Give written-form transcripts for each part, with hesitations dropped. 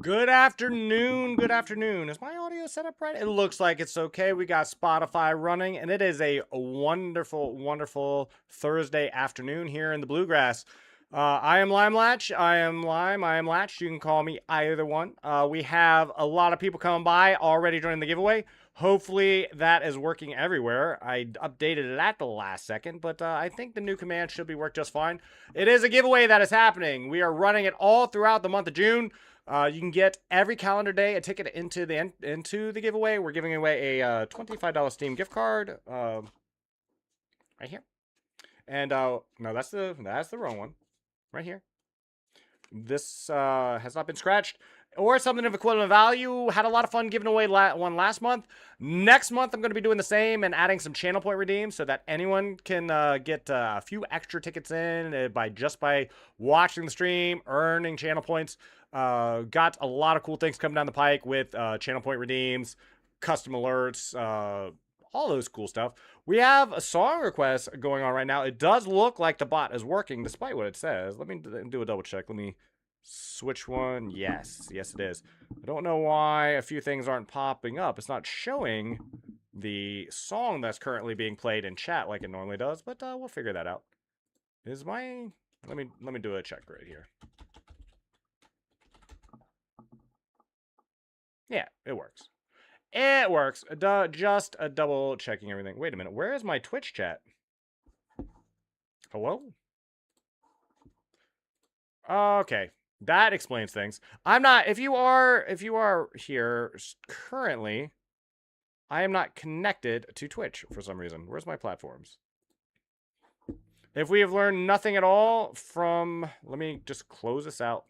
Good afternoon. Good afternoon. Is my audio set up right? It looks like it's okay. We got Spotify running, and it is a wonderful, wonderful Thursday afternoon here in the Bluegrass. I am Lime Latch. I am Lime. I am Latch. You can call me either one. We have a lot of people coming by already joining the giveaway. Hopefully that is working everywhere. I updated it at the last second, but I think the new command should be work just fine. It is a giveaway that is happening. We are running it all throughout the month of June. You can get every calendar day a ticket into the giveaway. We're giving away a $25 Steam gift card right here. And no, that's the wrong one. Right here. This has not been scratched or something of equivalent value. Had a lot of fun giving away one last month. Next month, I'm going to be doing the same and adding some channel point redeems so that anyone can get a few extra tickets in by watching the stream, earning channel points. Got a lot of cool things coming down the pike with channel point redeems, custom alerts, all those cool stuff. We have a song request going on right now. It does look like the bot is working despite what it says. Let me do a double check. Let me switch one. Yes, it is. I don't know why a few things aren't popping up. It's not showing the song that's currently being played in chat like it normally does, but we'll figure that out. Let me do a check right here. Yeah, it works. It works. Just double checking everything. Wait a minute. Where is my Twitch chat? Hello? Okay. That explains things. I'm not, if you are here currently, I am not connected to Twitch for some reason. Where's my platforms? If we have learned nothing at all from, let me just close this out.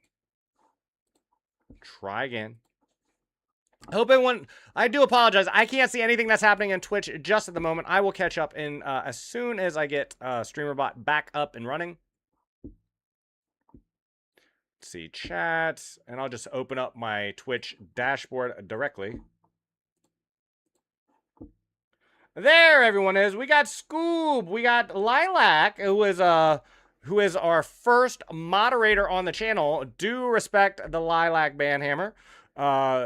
Try again. I do apologize. I can't see anything that's happening on Twitch just at the moment. I will catch up in as soon as I get StreamerBot back up and running. Let's see chat, and I'll just open up my Twitch dashboard directly. There everyone is. We got Scoob. We got Lilac, who is our first moderator on the channel. Do respect the Lilac Banhammer.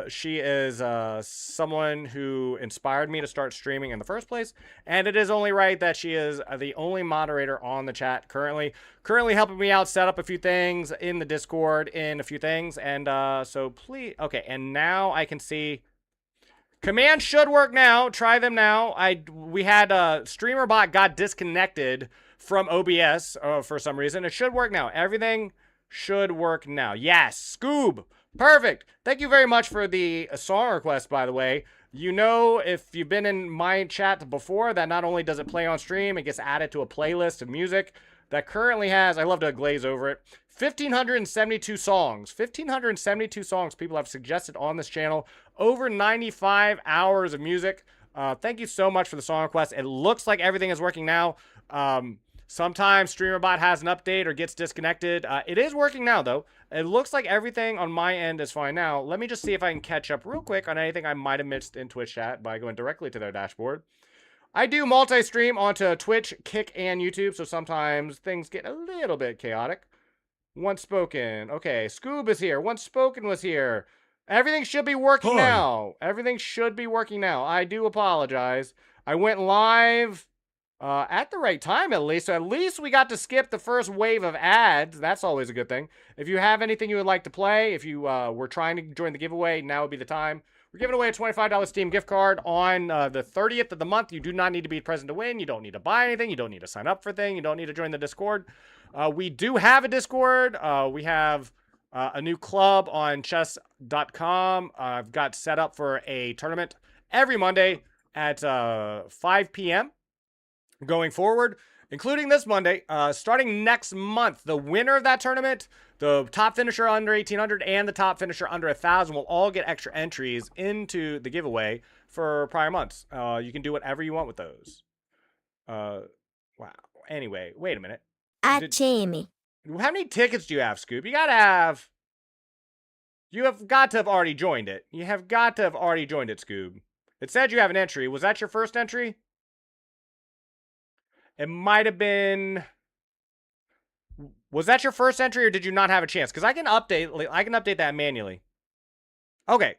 She is someone who inspired me to start streaming in the first place, and it is only right that she is the only moderator on the chat currently helping me out set up a few things in the Discord and so please. Okay, and now I can see commands should work now. Try them now. We had StreamerBot got disconnected from OBS for some reason. It should work now. Everything should work now. Yes, Scoob. Perfect. Thank you very much for the song request, by the way. You know, if you've been in my chat before, that not only does it play on stream, it gets added to a playlist of music that currently has, I love to glaze over it, 1,572 songs. 1,572 songs people have suggested on this channel. Over 95 hours of music. Thank you so much for the song request. It looks like everything is working now. Sometimes StreamerBot has an update or gets disconnected. It is working now, though. It looks like everything on my end is fine now. Let me just see if I can catch up real quick on anything I might have missed in Twitch chat by going directly to their dashboard. I do multi-stream onto Twitch, Kick, and YouTube, so sometimes things get a little bit chaotic. Once spoken. Okay, Scoob is here. Once spoken was here. Everything should be working now. Everything should be working now. I do apologize. I went live at the right time, at least. So at least we got to skip the first wave of ads. That's always a good thing. If you have anything you would like to play, if you were trying to join the giveaway, now would be the time. We're giving away a $25 Steam gift card on the 30th of the month. You do not need to be present to win. You don't need to buy anything. You don't need to sign up for anything. You don't need to join the Discord. We do have a Discord. We have a new club on chess.com. I've got set up for a tournament every Monday at 5 p.m. going forward, including this Monday. Starting next month, the winner of that tournament, the top finisher under 1,800 and the top finisher under 1,000 will all get extra entries into the giveaway for prior months. You can do whatever you want with those. Wow. Anyway, wait a minute. Jamie. How many tickets do you have, Scoop? You have got to have already joined it. You have got to have already joined it, Scoob. It said you have an entry. Was that your first entry? It might have been. Was that your first entry, or did you not have a chance? Because I can update that manually. Okay.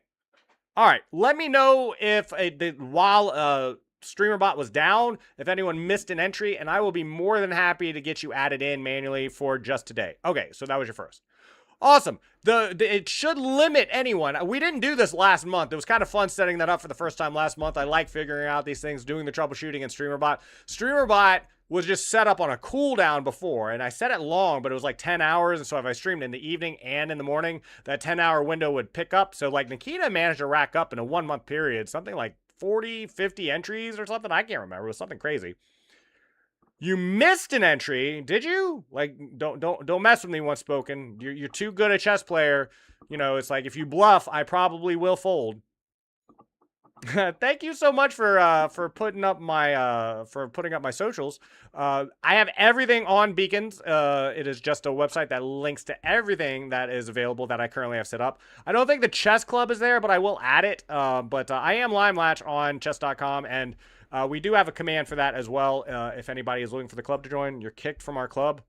All right. Let me know if while StreamerBot was down, if anyone missed an entry, and I will be more than happy to get you added in manually for just today. Okay, so that was your first. Awesome. It should limit anyone. We didn't do this last month. It was kind of fun setting that up for the first time last month. I like figuring out these things, doing the troubleshooting in StreamerBot. StreamerBot was just set up on a cooldown before, and I set it long, but it was like 10 hours, and so if I streamed in the evening and in the morning, that 10-hour window would pick up. So like Nikita managed to rack up in a 1 month period something like 40, 50 entries or something. I can't remember. It was something crazy. You missed an entry, did you? Like, don't mess with me, once spoken. You're too good a chess player. You know, it's like, if you bluff, I probably will fold. Thank you so much for putting up my socials. I have everything on Beacons. It is just a website that links to everything that is available that I currently have set up. I don't think the chess club is there, but I will add it. But I am LimeLatch on chess.com, and we do have a command for that as well. If anybody is looking for the club to join, you're kicked from our club.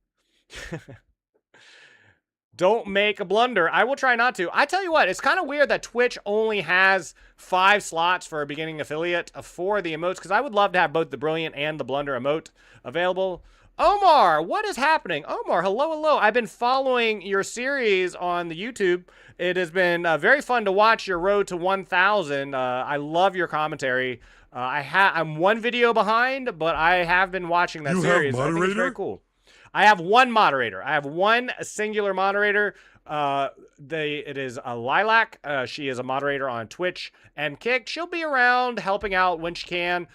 Don't make a blunder. I will try not to. I tell you what, it's kind of weird that Twitch only has 5 slots for a beginning affiliate for the emotes, because I would love to have both the brilliant and the blunder emote available. Omar, what is happening? Omar, hello, hello. I've been following your series on the YouTube. It has been very fun to watch your road to 1,000. I love your commentary. I'm 1 video behind, but I have been watching that series. I think it's very cool. I have 1 moderator. I have 1 singular moderator. It is a Lilac. She is a moderator on Twitch and Kick. She'll be around helping out when she can.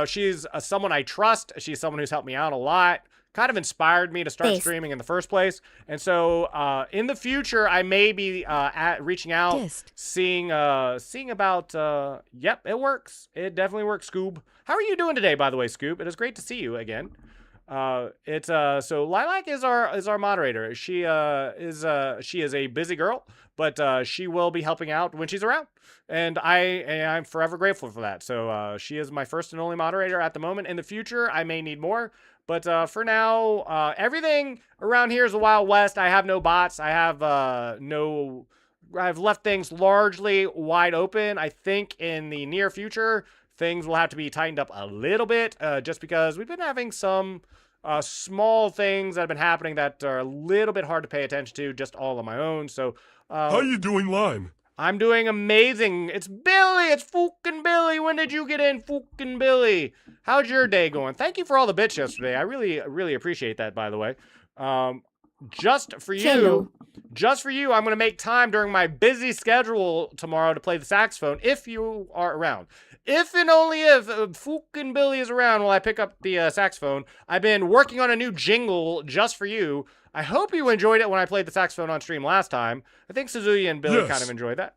She's someone I trust. She's someone who's helped me out a lot. Kind of inspired me to start streaming in the first place. And so in the future, I may be reaching out, seeing about. Yep, it works. It definitely works, Scoob. How are you doing today, by the way, Scoob? It is great to see you again. So Lilac is our moderator. She is a busy girl, but she will be helping out when she's around, and I'm forever grateful for that. So she is my first and only moderator at the moment. In the future, I may need more, but for now, everything around here is a Wild West. I have no bots. I've left things largely wide open. I think in the near future, things will have to be tightened up a little bit, just because we've been having some small things that have been happening that are a little bit hard to pay attention to just all on my own. So, how you doing, Lime? I'm doing amazing. It's Billy. It's fucking Billy. When did you get in, fucking Billy? How's your day going? Thank you for all the bits yesterday. I really appreciate that, by the way. Just for you, I'm going to make time during my busy schedule tomorrow to play the saxophone if you are around. If and only if fucking Billy is around while I pick up the saxophone. I've been working on a new jingle just for you. I hope you enjoyed it when I played the saxophone on stream last time. I think Suzuki and Billy kind of enjoyed that.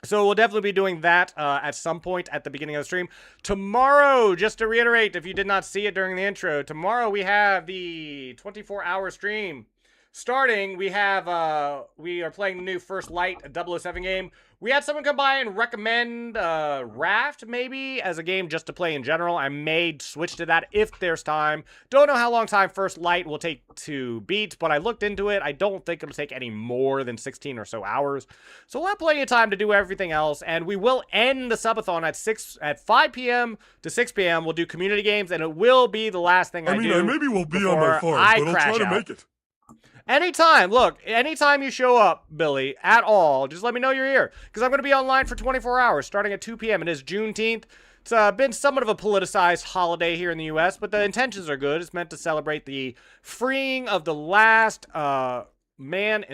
So we'll definitely be doing that at some point at the beginning of the stream. Tomorrow, just to reiterate, if you did not see it during the intro, tomorrow we have the 24-hour stream. Starting, we are playing the new First Light 007 game. We had someone come by and recommend Raft, maybe, as a game just to play in general. I may switch to that if there's time. Don't know how long time First Light will take to beat, but I looked into it. I don't think it'll take any more than 16 or so hours. So we'll have plenty of time to do everything else, and we will end the subathon at 5 p.m. to 6 p.m. We'll do community games, and it will be the last thing I do. I mean, maybe we'll be on my farm, but I'll try to make it. Anytime, look, anytime you show up, Billy, at all, just let me know you're here. Because I'm going to be online for 24 hours, starting at 2 p.m. It is Juneteenth. It's been somewhat of a politicized holiday here in the U.S., but the intentions are good. It's meant to celebrate the freeing of the last man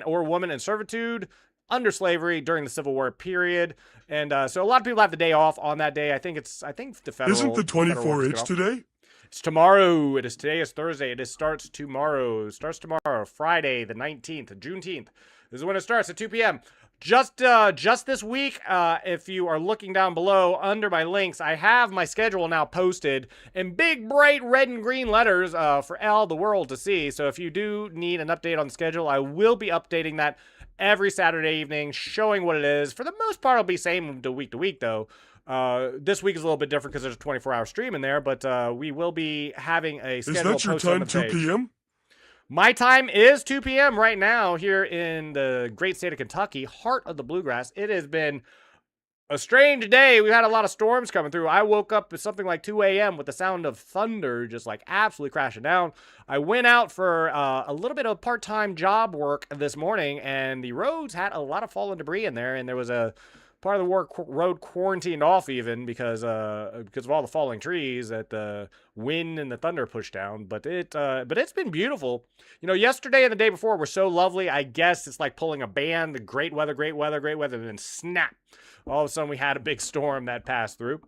or woman in servitude under slavery during the Civil War period. And so a lot of people have the day off on that day. I think the federal... Isn't the 24H today? It's tomorrow. Today is Thursday. It starts tomorrow. Friday, the 19th, Juneteenth. This is when it starts at 2 p.m. Just this week, if you are looking down below under my links, I have my schedule now posted in big, bright red and green letters for all the world to see. So if you do need an update on the schedule, I will be updating that every Saturday evening, showing what it is. For the most part, it'll be same to week, though. This week is a little bit different because there's a 24-hour stream in there, but we will be having a schedule posted on the page. Is that your time, 2 p.m.? My time is 2 p.m. right now here in the great state of Kentucky, heart of the bluegrass. It has been a strange day. We've had a lot of storms coming through. I woke up at something like 2 a.m. with the sound of thunder just like absolutely crashing down. I went out for a little bit of part-time job work this morning, and the roads had a lot of fallen debris in there, and there was a part of the road quarantined off even because of all the falling trees that the wind and the thunder pushed down. But it's been beautiful. You know, yesterday and the day before were so lovely. I guess it's like pulling a band. The great weather, great weather, great weather, and then snap. All of a sudden we had a big storm that passed through.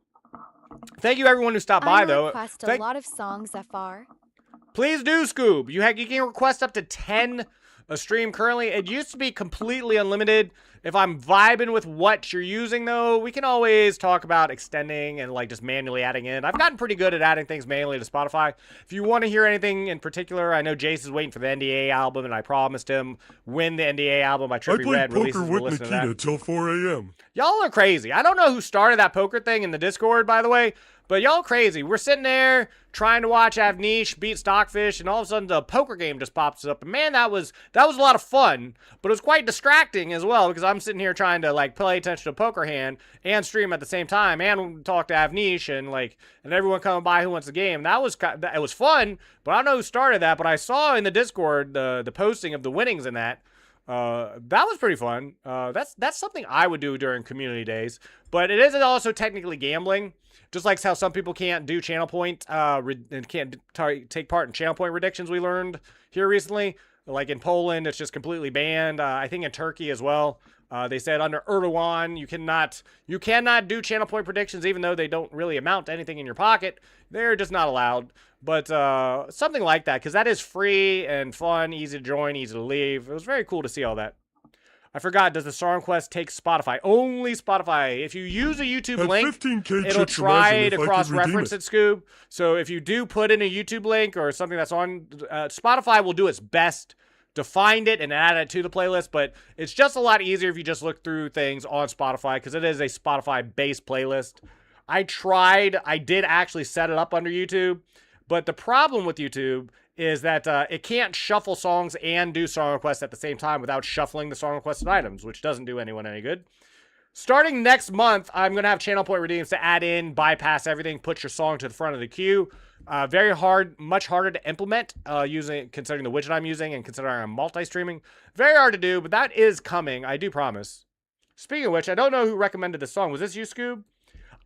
Thank you everyone who stopped by though. Request a lot of songs, FR. Please do, Scoob. You can request up to 10 a stream currently. It used to be completely unlimited. If I'm vibing with what you're using, though, we can always talk about extending and like just manually adding in. I've gotten pretty good at adding things manually to Spotify. If you want to hear anything in particular, I know Jace is waiting for the NDA album, and I promised him when the NDA album by Trippie Redd releases, we'll listen to that. I played poker with Nikita till 4 a.m. Y'all are crazy. I don't know who started that poker thing in the Discord, by the way, but y'all crazy. We're sitting there trying to watch Avnish beat Stockfish, and all of a sudden the poker game just pops up. And man, that was a lot of fun, but it was quite distracting as well because I'm sitting here trying to like pay attention to a poker hand and stream at the same time and talk to Avnish and everyone coming by who wants the game. It was fun, but I don't know who started that. But I saw in the Discord the posting of the winnings in that. That was pretty fun. That's something I would do during community days, but it is also technically gambling. Just like how some people can't do channel point, and can't take part in channel point predictions we learned here recently. Like in Poland, it's just completely banned. I think in Turkey as well. They said under Erdogan, you cannot do channel point predictions, even though they don't really amount to anything in your pocket. They're just not allowed. But something like that, because that is free and fun, easy to join, easy to leave. It was very cool to see all that. I forgot, does the Song Quest take Spotify? Only Spotify. If you use a YouTube link, it'll try to cross-reference it, Scoob. So if you do put in a YouTube link or something that's on, Spotify will do its best to find it and add it to the playlist, but it's just a lot easier if you just look through things on Spotify because it is a Spotify-based playlist. I did actually set it up under YouTube, but the problem with YouTube is that it can't shuffle songs and do song requests at the same time without shuffling the song requested items, which doesn't do anyone any good. Starting next month, I'm going to have channel point redeems to add in, bypass everything, put your song to the front of the queue. Very hard, much harder to implement considering the widget I'm using and considering I'm multi-streaming. Very hard to do, but that is coming, I do promise. Speaking of which, I don't know who recommended this song. Was this you, Scoob?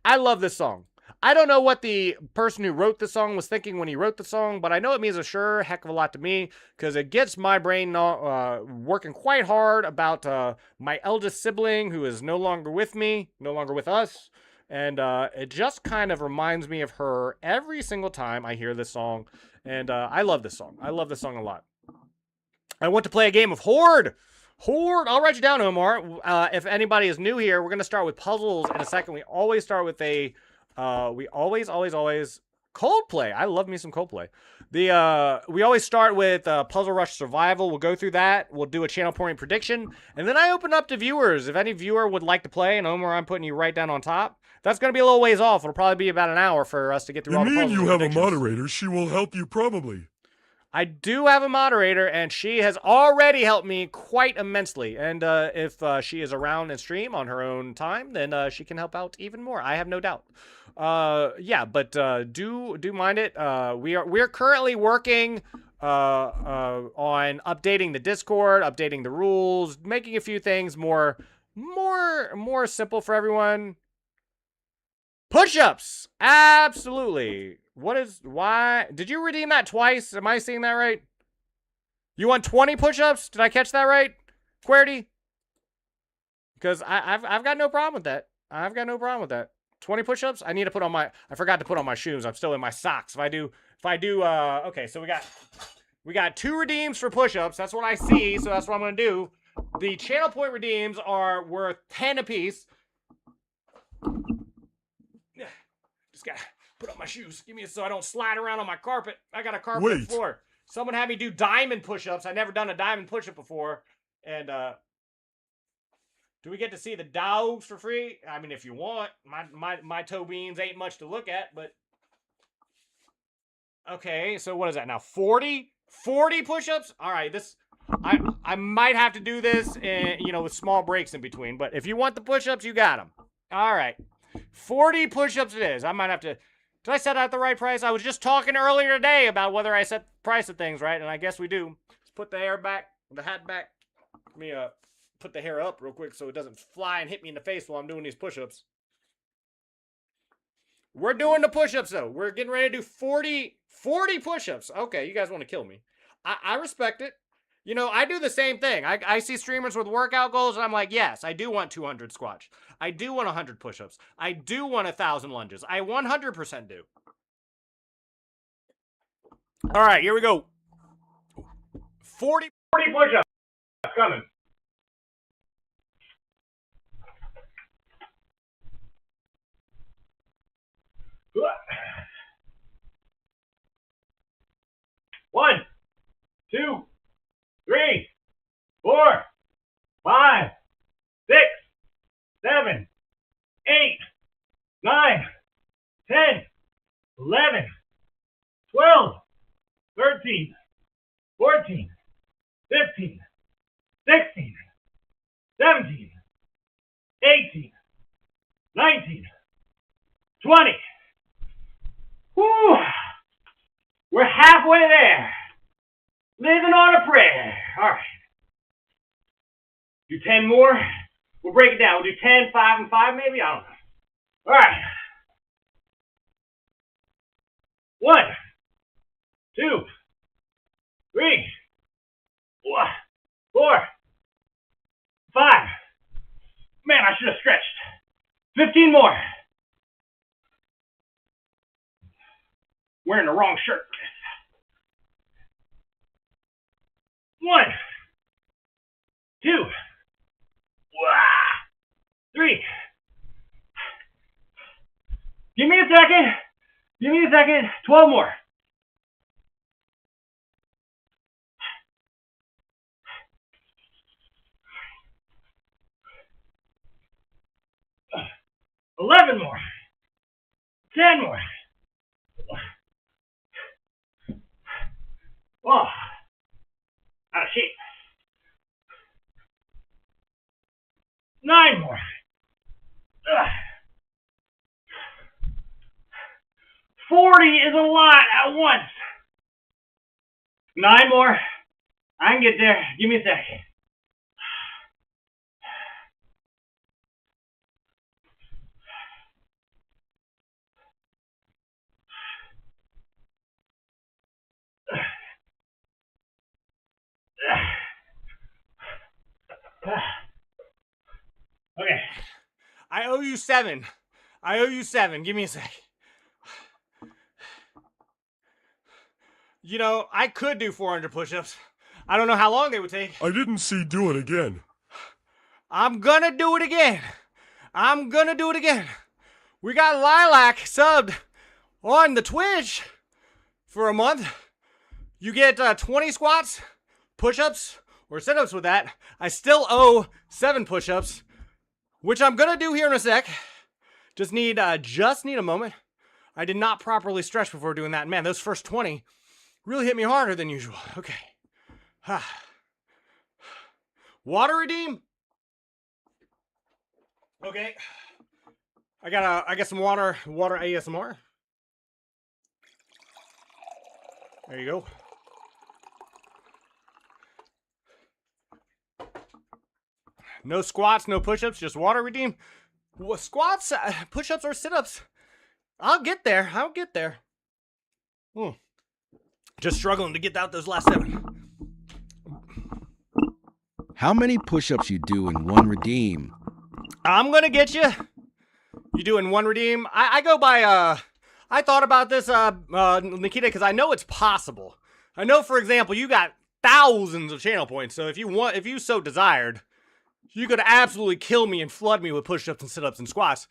I love this song. I don't know what the person who wrote the song was thinking when he wrote the song, but I know it means a sure heck of a lot to me because it gets my brain working quite hard about my eldest sibling who is no longer with me, no longer with us, and it just kind of reminds me of her every single time I hear this song, and I love this song. I love this song a lot. I want to play a game of Horde. Horde, I'll write you down, Omar. If anybody is new here, we're going to start with puzzles in a second. We always start with we always Coldplay. I love me some Coldplay. We always start with Puzzle Rush Survival. We'll go through that. We'll do a channel point prediction, and then I open up to viewers. If any viewer would like to play, and Omar, I'm putting you right down on top. That's going to be a little ways off. It'll probably be about an hour for us to get through all the puzzles. You have a moderator. She will help you probably. I do have a moderator, and she has already helped me quite immensely. And if she is around and stream on her own time, then she can help out even more. I have no doubt. Yeah, but do mind it. We're currently working on updating the Discord, updating the rules, making a few things more simple for everyone. Push-ups, absolutely. Why did you redeem that twice? Am I seeing that right? You want 20 push-ups? Did I catch that right, QWERTY? Because I've got no problem with that. I've got no problem with that. 20 push-ups? I forgot to put on my shoes. I'm still in my socks. If I do, okay, so we got 2 redeems for push-ups. That's what I see, so that's what I'm gonna do. The channel point redeems are worth 10 apiece. Just gotta put on my shoes. Give me so I don't slide around on my carpet. I got a carpet floor. Someone had me do diamond push-ups. I've never done a diamond push-up before. And do we get to see the dogs for free? I mean, if you want. My toe beans ain't much to look at, but okay, so what is that now? 40? 40 push-ups? All right, I might have to do this, with small breaks in between. But if you want the push-ups, you got them. All right, 40 push-ups it is. I might have to. Did I set out the right price? I was just talking earlier today about whether I set the price of things right, and I guess we do. Let's put the hair back, the hat back. Let me put the hair up real quick so it doesn't fly and hit me in the face while I'm doing these push-ups. We're doing the push-ups though. We're getting ready to do 40 push-ups. Okay, you guys want to kill me. I respect it. I do the same thing. I see streamers with workout goals, and I'm like, yes, I do want 200 squats. I do want 100 push-ups. I do want 1,000 lunges. I 100% do. All right, here we go. 40 push-ups coming. One, 2, 3, 4, 5, 6, 7, 8, 9, 10, 11, 12, 13, 14, 15, 16, 17, 18, 19, 20. Whew. We're halfway there. Living on a prayer. All right. Do 10 more. We'll break it down. We'll do 10, 5, and 5 maybe. I don't know. All right. 1, 2, 3, 4, 5. Man, I should have stretched. 15 more. Wearing the wrong shirt for this. 1, 2, 3. Give me a second. 12 more. $11 more. 10 more. Oh, out of shape. 9 more. 40 is a lot at once. 9 more. I can get there. Give me a second. Okay. I owe you 7. Give me a sec. I could do 400 push-ups. I don't know how long they would take. I didn't see do it again. I'm gonna do it again. We got Lilac subbed on the Twitch for a month. You get 20 squats, push-ups, or sit-ups with that. I still owe 7 push-ups, which I'm gonna do here in a sec. Just need a moment. I did not properly stretch before doing that. Man, those first 20 really hit me harder than usual. Okay. Water redeem. Okay. I got some water ASMR. There you go. No squats, no push-ups, just water redeem. Squats, push-ups, or sit-ups. I'll get there. Just struggling to get out those last 7. How many push-ups you do in one redeem? I'm gonna get you. You doing one redeem? I go by, I thought about this, Nikita, because I know it's possible. I know, for example, you got thousands of channel points, so if you so desired, you could absolutely kill me and flood me with push-ups and sit-ups and squats.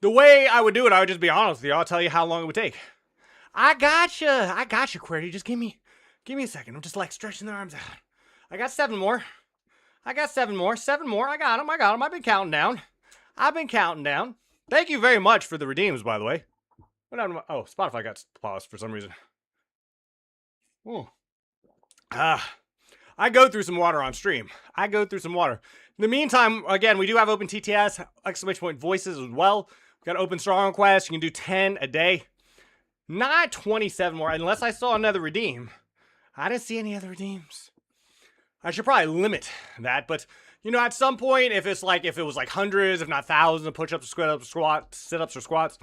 The way I would do it, I would just be honest with you. I'll tell you how long it would take. I gotcha, QWERTY. Just give me a second. I'm just like stretching the arms out. I got 7 more. 7 more. I got them. I've been counting down. Thank you very much for the redeems, by the way. Oh, Spotify got paused for some reason. Oh, I go through some water on stream. I go through some water. In the meantime, again, we do have open TTS, exclamation point voices as well. We've got open strong requests. You can do 10 a day. Not 27 more, unless I saw another redeem. I didn't see any other redeems. I should probably limit that, but you know, at some point, if it was like hundreds, if not thousands of push-ups, squats, sit-ups, or squats,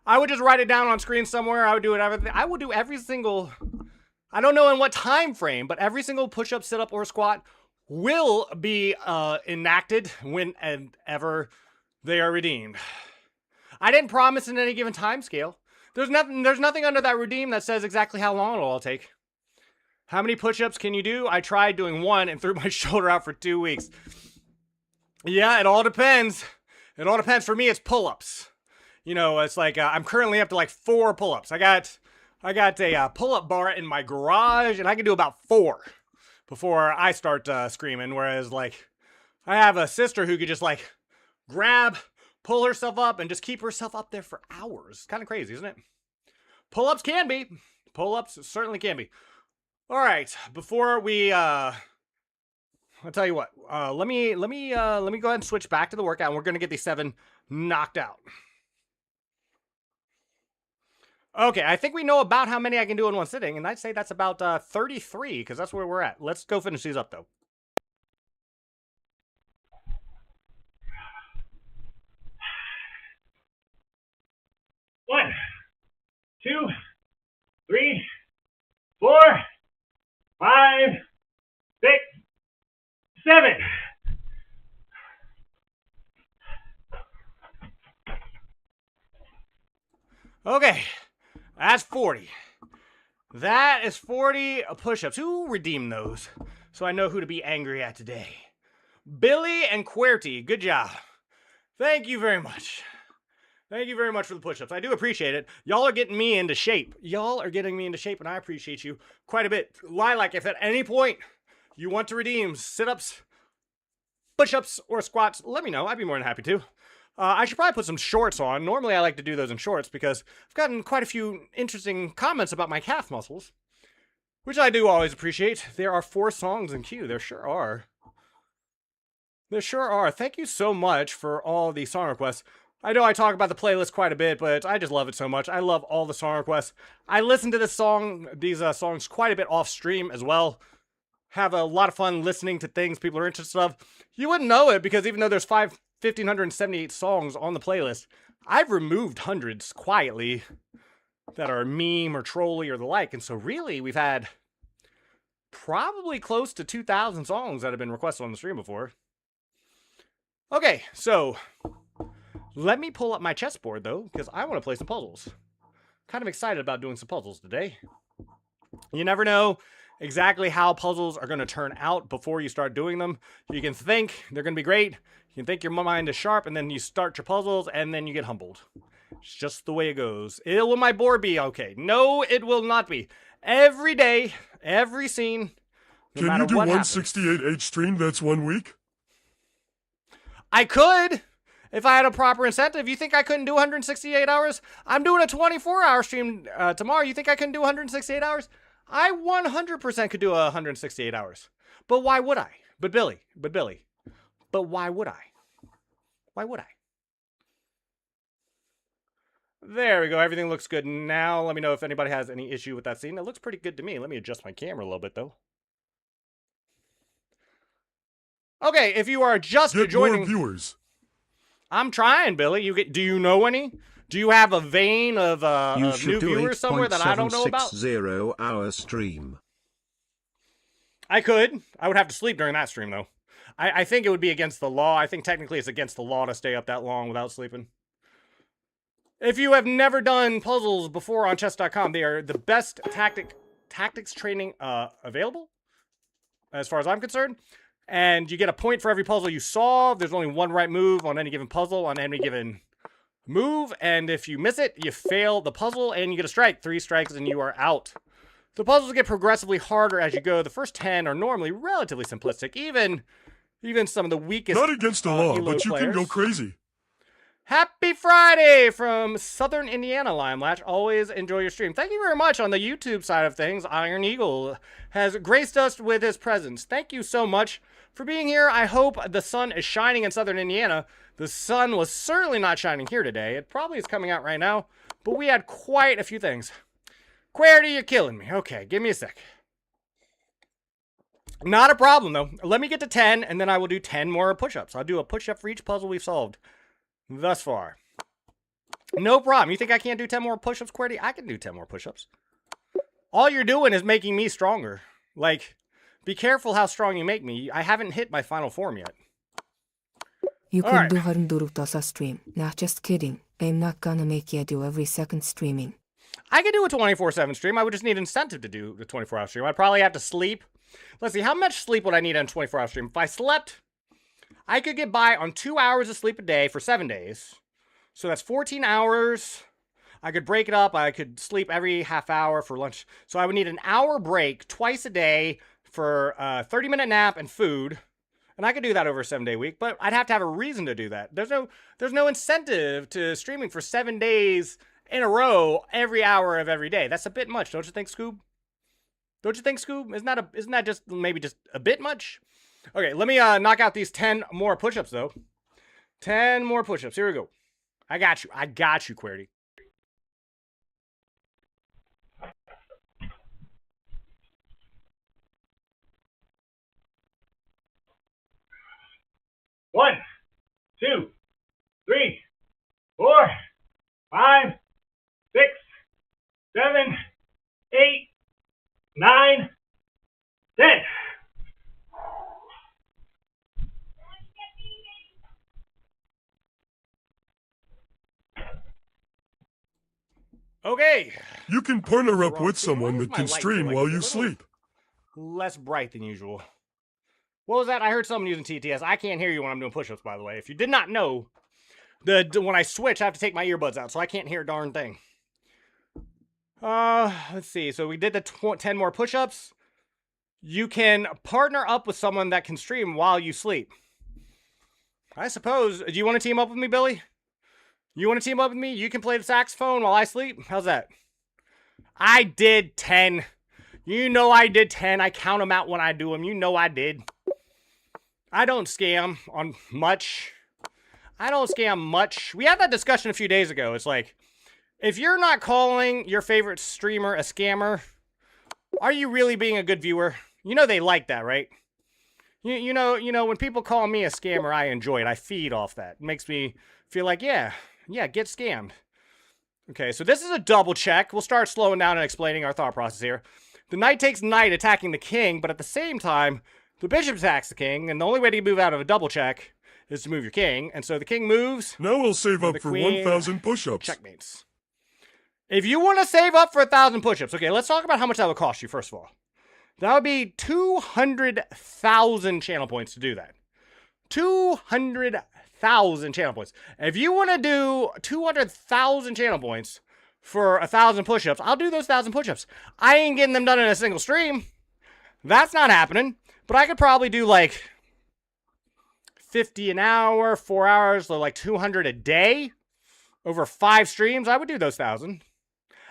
I would just write it down on screen somewhere. I would do it everything. I would do every single, I don't know in what time frame, but every single push-up, sit-up, or squat will be enacted whenever they are redeemed. I didn't promise in any given time scale. There's nothing under that redeem that says exactly how long it'll all take. How many push-ups can you do? I tried doing one and threw my shoulder out for 2 weeks. Yeah, it all depends. It all depends. For me, it's pull-ups. You know, it's like I'm currently up to like 4 pull-ups. I got a pull-up bar in my garage, and I can do about 4 before I start screaming. Whereas, like, I have a sister who could just like grab, pull herself up, and just keep herself up there for hours. Kind of crazy, isn't it? Pull-ups can be. Pull-ups certainly can be. All right, before we I'll tell you what. Let me go ahead and switch back to the workout, and we're gonna get these 7 knocked out. Okay, I think we know about how many I can do in one sitting, and I'd say that's about 33, because that's where we're at. Let's go finish these up, though. One, 2, 3, 4, 5, 6, 7. Okay, that's 40. That is 40 push-ups. Who redeemed those? So I know who to be angry at today. Billy and QWERTY, good job. Thank you very much. Thank you very much for the push-ups. I do appreciate it. Y'all are getting me into shape. Y'all are getting me into shape, and I appreciate you quite a bit. Lilac, if at any point you want to redeem sit-ups, push-ups, or squats, let me know. I'd be more than happy to. I should probably put some shorts on. Normally, I like to do those in shorts because I've gotten quite a few interesting comments about my calf muscles, which I do always appreciate. There are 4 songs in queue. There sure are. There sure are. Thank you so much for all the song requests. I know I talk about the playlist quite a bit, but I just love it so much. I love all the song requests. I listen to these songs quite a bit off stream as well. Have a lot of fun listening to things people are interested in. You wouldn't know it because even though there's 1,578 songs on the playlist, I've removed hundreds quietly that are meme or trolly or the like. And so really, we've had probably close to 2,000 songs that have been requested on the stream before. Okay, so let me pull up my chessboard, though, because I want to play some puzzles. Kind of excited about doing some puzzles today. You never know exactly how puzzles are going to turn out before you start doing them. You can think they're going to be great. You can think your mind is sharp, and then you start your puzzles, and then you get humbled. It's just the way it goes. Will my board be okay? No, it will not be. Every day, every scene, no matter Can you do what happens. 168H stream? That's 1 week? I could, if I had a proper incentive. You think I couldn't do 168 hours? I'm doing a 24-hour stream tomorrow. You think I couldn't do 168 hours? I 100% could do 168 hours. But why would I? But Billy. But why would I? Why would I? There we go. Everything looks good now. Let me know if anybody has any issue with that scene. It looks pretty good to me. Let me adjust my camera a little bit, though. Okay, if you are just Get joining... more viewers. I'm trying, Billy. Do you know any? Do you have a vein of You new should do viewers somewhere that I don't know about? 8.760 hour stream. I could. I would have to sleep during that stream, though. I think it would be against the law. I think technically it's against the law to stay up that long without sleeping. If you have never done puzzles before on chess.com, they are the best tactics training available, as far as I'm concerned. And you get a point for every puzzle you solve. There's only one right move on any given puzzle, on any given move. And if you miss it, you fail the puzzle and you get a strike. 3 strikes and you are out. The puzzles get progressively harder as you go. The first 10 are normally relatively simplistic. Even some of the weakest Not against the law, Elo but you players. can go crazy. Happy Friday from Southern Indiana, Limelatch. Always enjoy your stream. Thank you very much on the YouTube side of things. Iron Eagle has graced us with his presence. Thank you so much for being here. I hope the sun is shining in Southern Indiana. The sun was certainly not shining here today. It probably is coming out right now, but we had quite a few things. Querty, you're killing me. Okay, give me a sec. Not a problem, though. Let me get to 10, and then I will do 10 more push-ups. I'll do a push-up for each puzzle we've solved thus far. No problem. You think I can't do 10 more push-ups, Querty? I can do 10 more push-ups. All you're doing is making me stronger. Like, be careful how strong you make me. I haven't hit my final form yet. You All could right. do Harundurutasa stream. Nah, just kidding. I'm not gonna make you do every second streaming. I could do a 24/7 stream. I would just need incentive to do the 24-hour stream. I'd probably have to sleep. Let's see, how much sleep would I need on a 24-hour stream? If I slept, I could get by on 2 hours of sleep a day for 7 days. So that's 14 hours. I could break it up. I could sleep every half hour for lunch. So I would need an hour break twice a day for a 30-minute nap and food. And I could do that over a 7-day week, but I'd have to have a reason to do that. There's no incentive to streaming for 7 days in a row every hour of every day. That's a bit much, don't you think, Scoob? Don't you think, Scoob? Isn't that just maybe just a bit much? Okay, let me knock out these 10 more push-ups, though. 10 more push-ups. Here we go. I got you. I got you, Querty. One, 2, 3, 4, 5, 6, 7, 8, 9, 10. Okay. You can partner up Wrong with screen. someone Why is that my can light stream like while a you little sleep. less bright than usual? What was that? I heard someone using TTS. I can't hear you when I'm doing push-ups, by the way. If you did not know, when I switch, I have to take my earbuds out, so I can't hear a darn thing. Let's see. So we did the 10 more push-ups. You can partner up with someone that can stream while you sleep. I suppose. Do you want to team up with me, Billy? You want to team up with me? You can play the saxophone while I sleep? How's that? I did 10. You know I did 10. I count them out when I do them. You know I did. I don't scam on much. I don't scam much. We had that discussion a few days ago. It's like, if you're not calling your favorite streamer a scammer, are you really being a good viewer? You know they like that, right? You know, when people call me a scammer, I enjoy it. I feed off that. It makes me feel like, yeah, get scammed. Okay, so this is a double check. We'll start slowing down and explaining our thought process here. The knight takes knight, attacking the king, but at the same time, the bishop attacks the king, and the only way to move out of a double check is to move your king. And so the king moves. Now we'll save up the for queen 1,000 push-ups. Checkmates. If you want to save up for 1,000 push-ups, okay, let's talk about how much that would cost you, first of all. That would be 200,000 channel points to do that. 200,000 channel points. If you want to do 200,000 channel points for 1,000 push-ups, I'll do those 1,000 push-ups. I ain't getting them done in a single stream. That's not happening. But I could probably do like 50 an hour, 4 hours, so like 200 a day over 5 streams. I would do those 1,000.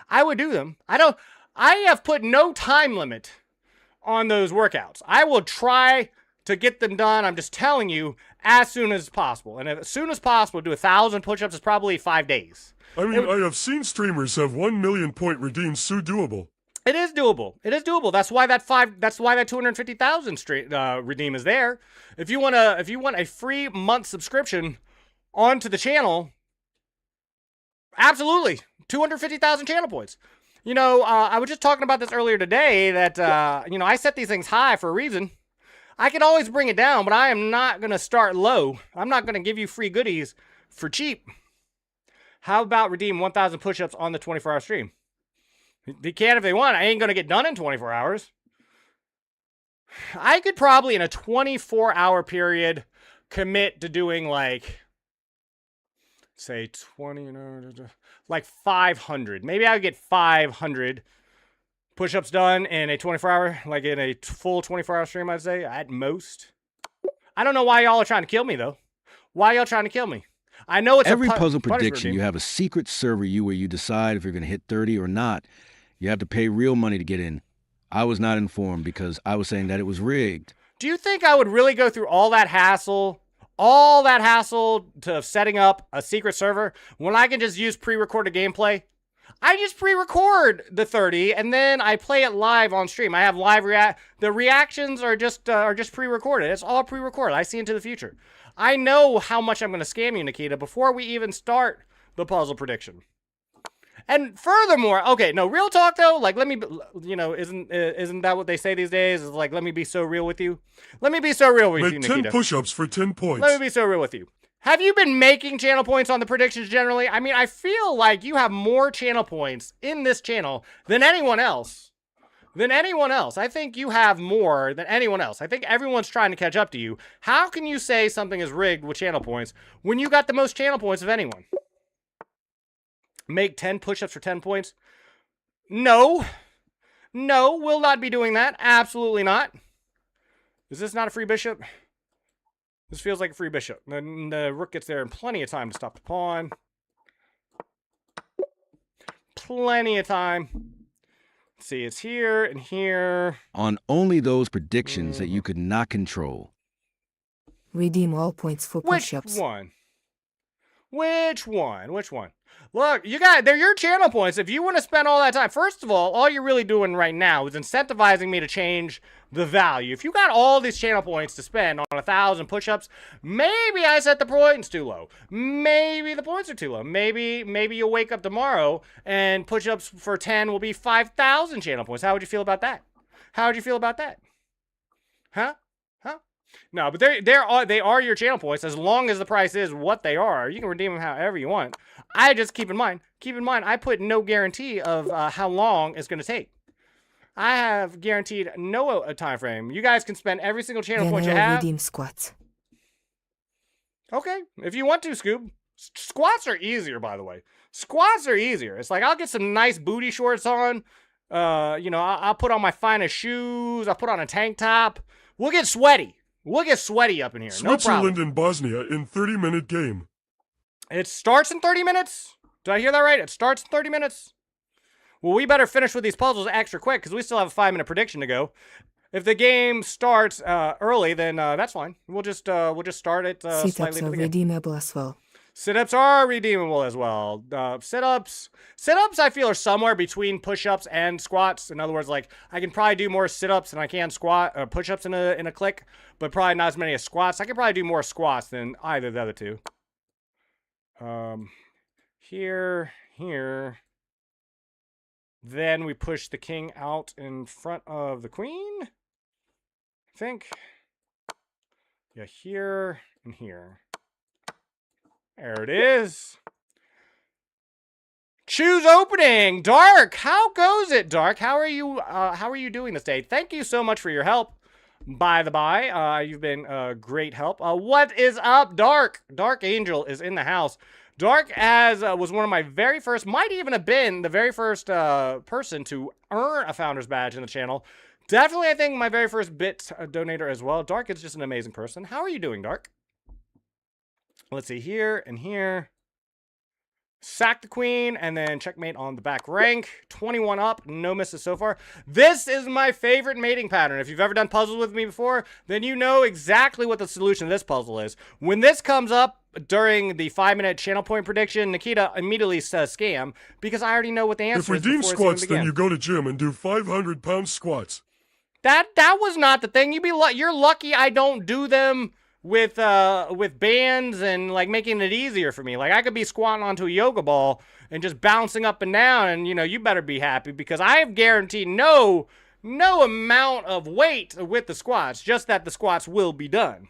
I would do them. I have put no time limit on those workouts. I will try to get them done. I'm just telling you, as soon as possible. And as soon as possible, do 1,000 push-ups is probably 5 days. I mean, I have seen streamers have 1 million point redeems so doable. It is doable. It is doable. That's why that 250,000 redeem is there. If you want a free month subscription onto the channel, absolutely 250,000 channel points. You know, I was just talking about this earlier today that I set these things high for a reason. I can always bring it down, but I am not going to start low. I'm not going to give you free goodies for cheap. How about redeem 1,000 push-ups on the 24-hour stream? They can if they want. I ain't going to get done in 24 hours. I could probably, in a 24-hour period, commit to doing like, say, 500. Maybe I would get 500 push-ups done in a 24-hour, like in a full 24-hour stream, I'd say, at most. I don't know why y'all are trying to kill me, though. Why y'all trying to kill me? I know it's Every a puzzle punishment prediction, redeem. you have a secret server where you decide if you're going to hit 30 or not. You have to pay real money to get in. I was not informed because I was saying that it was rigged. Do you think I would really go through all that hassle to setting up a secret server when I can just use pre-recorded gameplay? I just pre-record the 30 and then I play it live on stream. I have live the reactions are just pre-recorded. It's all pre-recorded. I see into the future. I know how much I'm going to scam you, Nikita, before we even start the puzzle prediction. And furthermore, okay, no, real talk though, like let me, isn't that what they say these days? Is like, let me be so real with you. Let me be so real with you, Make Nikita. 10 push-ups for 10 points. Let me be so real with you. Have you been making channel points on the predictions generally? I mean, I feel like you have more channel points in this channel than anyone else. I think you have more than anyone else. I think everyone's trying to catch up to you. How can you say something is rigged with channel points when you got the most channel points of anyone? Make 10 push-ups for 10 points? No. No, we'll not be doing that. Absolutely not. Is this not a free bishop? This feels like a free bishop. The rook gets there in plenty of time to stop the pawn. Plenty of time. Let's see, it's here and here. On only those predictions that you could not control. Redeem all points for Which push-ups. one? Which one? Look, they're your channel points. If you want to spend all that time, first of all you're really doing right now is incentivizing me to change the value. If you got all these channel points to spend on 1,000 push-ups, maybe I set the points too low. Maybe the points are too low. Maybe you'll wake up tomorrow and push-ups for 10 will be 5,000 channel points. How would you feel about that? Huh? No, but they are your channel points as long as the price is what they are. You can redeem them however you want. I just keep in mind, I put no guarantee of how long it's going to take. I have guaranteed no time frame. You guys can spend every single channel point you I'll have. redeem squats. Okay, if you want to, Scoob. Squats are easier, by the way. Squats are easier. It's like I'll get some nice booty shorts on. I'll put on my finest shoes. I'll put on a tank top. We'll get sweaty. Up in here. No problem. Switzerland and Bosnia in 30-minute game. It starts in 30 minutes? Did I hear that right? It starts in 30 minutes? Well, we better finish with these puzzles extra quick because we still have a 5-minute prediction to go. If the game starts early, then that's fine. We'll just start it Sit-ups slightly are into the game. redeemable as well. Sit-ups are redeemable as well. Sit-ups, I feel, are somewhere between push-ups and squats. In other words, like, I can probably do more sit-ups than I can push-ups in a click, but probably not as many as squats. I can probably do more squats than either of the other two. Here. Then we push the king out in front of the queen, I think. Yeah, here and here. There it is. Choose opening. Dark. How goes it, Dark? How are you doing this day? Thank you so much for your help. By the by, you've been great help. What is up, Dark? Dark Angel is in the house. Dark was one of my very first, might even have been the very first person to earn a founder's badge in the channel. Definitely, I think, my very first bit donator as well. Dark is just an amazing person. How are you doing, Dark? Let's see, here and here. Sack the queen, and then checkmate on the back rank. 21 up, no misses so far. This is my favorite mating pattern. If you've ever done puzzles with me before, then you know exactly what the solution to this puzzle is. When this comes up during the 5-minute channel point prediction, Nikita immediately says scam, because I already know what the answer is. If redeem before it's squats, even began. then you go to gym and do 500-pound squats. That was not the thing. You're lucky I don't do them with bands and like making it easier for me. Like I could be squatting onto a yoga ball and just bouncing up and down, and you better be happy because I have guaranteed no amount of weight with the squats, just that the squats will be done.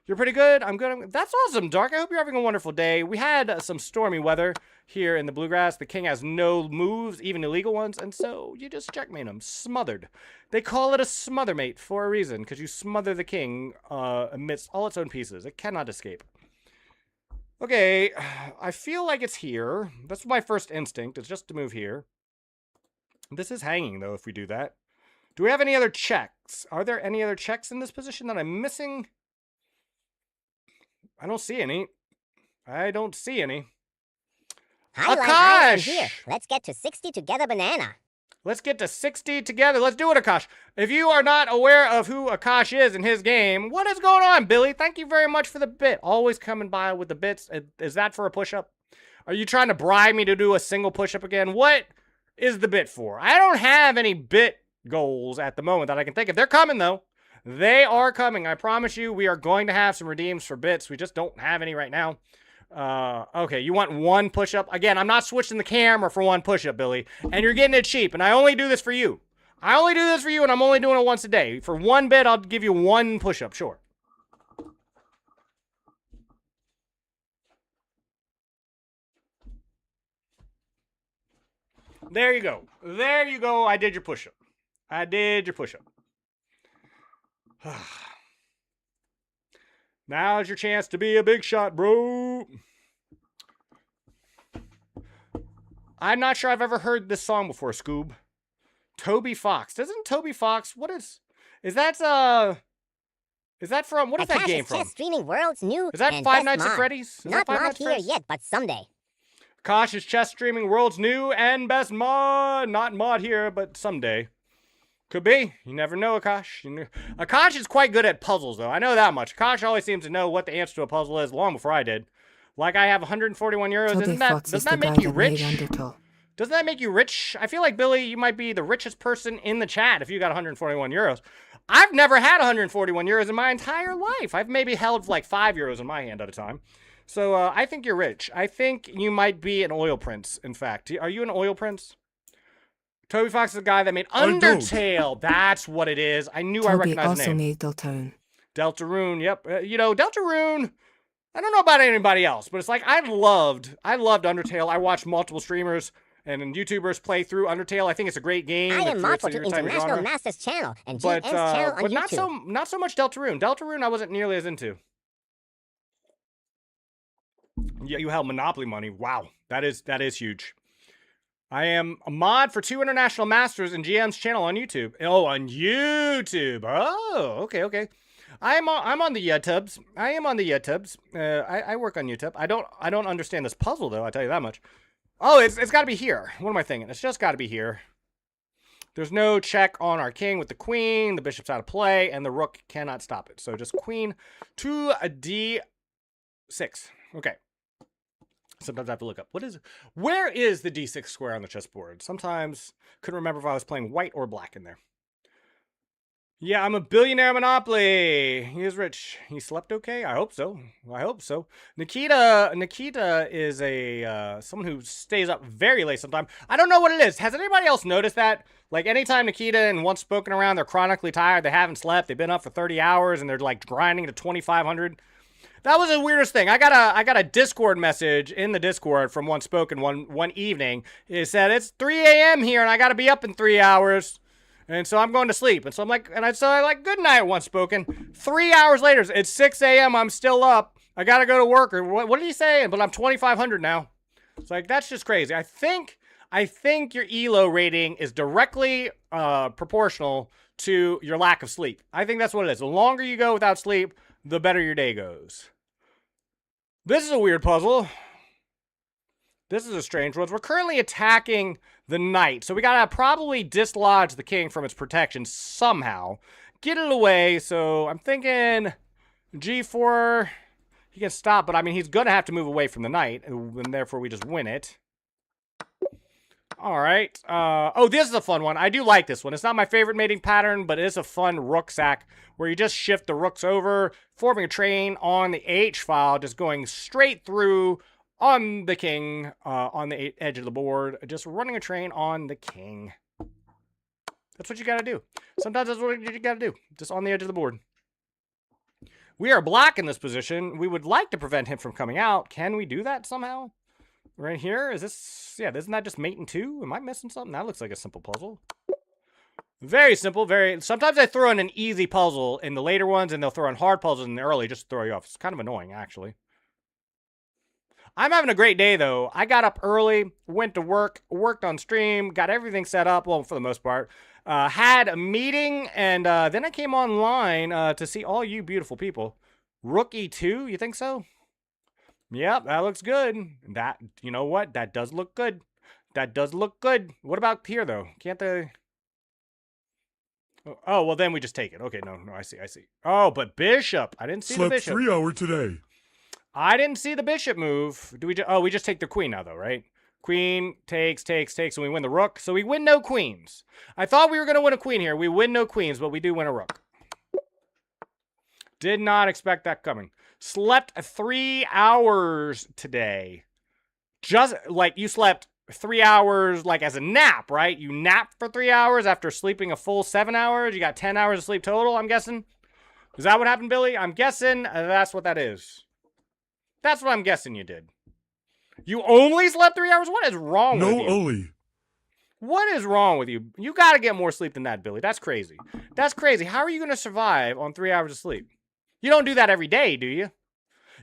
You're pretty good. I'm good. That's awesome, Dark. I hope you're having a wonderful day. We had some stormy weather here in the Bluegrass. The king has no moves, even illegal ones, and so you just checkmate him. Smothered. They call it a smother mate for a reason, because you smother the king amidst all its own pieces. It cannot escape. Okay, I feel like it's here. That's my first instinct, is just to move here. This is hanging, though, if we do that. Do we have any other checks? Are there any other checks in this position that I'm missing? I don't see any. I don't see any. Highlight Akash! here. Let's get to 60 together banana. Let's get to 60 together. Let's do it, Akash. If you are not aware of who Akash is in his game, what is going on, Billy? Thank you very much for the bit. Always coming by with the bits. Is that for a push-up? Are you trying to bribe me to do a single push-up again? What is the bit for? I don't have any bit goals at the moment that I can think of. They're coming, though. They are coming. I promise you, we are going to have some redeems for bits. We just don't have any right now. Okay, you want one push-up? Again, I'm not switching the camera for one push-up, Billy. And you're getting it cheap, and I only do this for you. I only do this for you, and I'm only doing it once a day. For one bit, I'll give you one push-up, sure. There you go. There you go. I did your push-up. I did your push-up. Now's your chance to be a big shot, bro. I'm not sure I've ever heard this song before, Scoob. Toby Fox. Doesn't Toby Fox, is that from, what is that game from? Chess streaming world's new Is that and Five best Nights at mod. Freddy's? Is Not that Five mod Nights at here Freddy's? yet, but someday. Akash is chess streaming world's new and best mod. Not mod here, but someday. Could be. You never know, Akash. Akash is quite good at puzzles, though. I know that much. Akash always seems to know what the answer to a puzzle is long before I did. Like I have 141 euros. Toby Fox is Doesn't the that guy make you that made rich? Undertale. Doesn't that make you rich? I feel like, Billy, you might be the richest person in the chat if you got 141 euros. I've never had 141 euros in my entire life. I've maybe held like 5 euros in my hand at a time. So I think you're rich. I think you might be an oil prince, in fact. Are you an oil prince? Toby Fox is the guy that made Undertale. That's what it is. I knew I Toby recognized the also name. made Deltarune. Deltarune, yep. Deltarune, I don't know about anybody else, but it's like I loved Undertale. I watched multiple streamers and YouTubers play through Undertale. I think it's a great game. I am It's model to your type of International genre. Masters channel and But, GM's channel on but YouTube. not so much Deltarune. Deltarune I wasn't nearly as into. Yeah, you held Monopoly money. Wow, that is huge. I am a mod for 2 International Masters in GM's channel on YouTube. Oh, on YouTube. Oh, okay. I'm on the YouTubes. I am on the YouTubes. I work on YouTube. I don't understand this puzzle though. I tell you that much. Oh, it's got to be here. What am I thinking? It's just got to be here. There's no check on our king with the queen. The bishop's out of play, and the rook cannot stop it. So just queen to a d6. Okay. Sometimes I have to look up. Where is the d6 square on the chessboard? Sometimes couldn't remember if I was playing white or black in there. Yeah, I'm a billionaire Monopoly. He is rich. He slept okay? I hope so. Nikita is a someone who stays up very late sometimes. I don't know what it is. Has anybody else noticed that? Like anytime Nikita and Once Spoken around, they're chronically tired. They haven't slept. They've been up for 30 hours and they're like grinding to 2,500. That was the weirdest thing. I got a Discord message in the Discord from Once Spoken one evening. It said it's 3 a.m. here and I got to be up in 3 hours. And so I'm going to sleep. And so I'm like, good night, Once Spoken. 3 hours later, it's 6 a.m. I'm still up. I got to go to work. Or what did he say? But I'm 2,500 now. It's like, that's just crazy. I think your ELO rating is directly proportional to your lack of sleep. I think that's what it is. The longer you go without sleep, the better your day goes. This is a weird puzzle. This is a strange one. We're currently attacking the knight. So we gotta probably dislodge the king from its protection somehow. Get it away. So I'm thinking g4. He can stop, but I mean, he's gonna have to move away from the knight. And therefore we just win it. All right. Oh, this is a fun one. I do like this one. It's not my favorite mating pattern, but it is a fun rook sack where you just shift the rooks over, forming a train on the H file, just going straight through on the king, on the edge of the board, just running a train on the king. That's what you got to do. Sometimes that's what you got to do, just on the edge of the board. We are black in this position. We would like to prevent him from coming out. Can we do that somehow? Right here? Is this... Yeah, isn't that just mate and 2? Am I missing something? That looks like a simple puzzle. Very simple, very... Sometimes I throw in an easy puzzle in the later ones, and they'll throw in hard puzzles in the early just to throw you off. It's kind of annoying, actually. I'm having a great day, though. I got up early, went to work, worked on stream, got everything set up, well, for the most part. Had a meeting, and then I came online to see all you beautiful people. Rookie 2, you think so? Yep, that looks good. That, you know what? That does look good. That does look good. What about here, though? Can't the... Oh, well, then we just take it. Okay, no, I see. Oh, but bishop. I didn't see the Slept bishop. 3 hours today. I didn't see the bishop move. Do we we just take the queen now, though, right? Queen takes, and we win the rook. So we win no queens. I thought we were going to win a queen here. We win no queens, but we do win a rook. Did not expect that coming. Slept 3 hours today. Just like you slept 3 hours like as a nap, right? You napped for 3 hours after sleeping a full 7 hours. You got 10 hours of sleep total, I'm guessing. Is that what happened, Billy? I'm guessing that's what that is. That's what I'm guessing you did. You only slept 3 hours? What is wrong with you? No, only. What is wrong with you? You got to get more sleep than that, Billy. That's crazy. That's crazy. How are you going to survive on 3 hours of sleep? You don't do that every day, do you?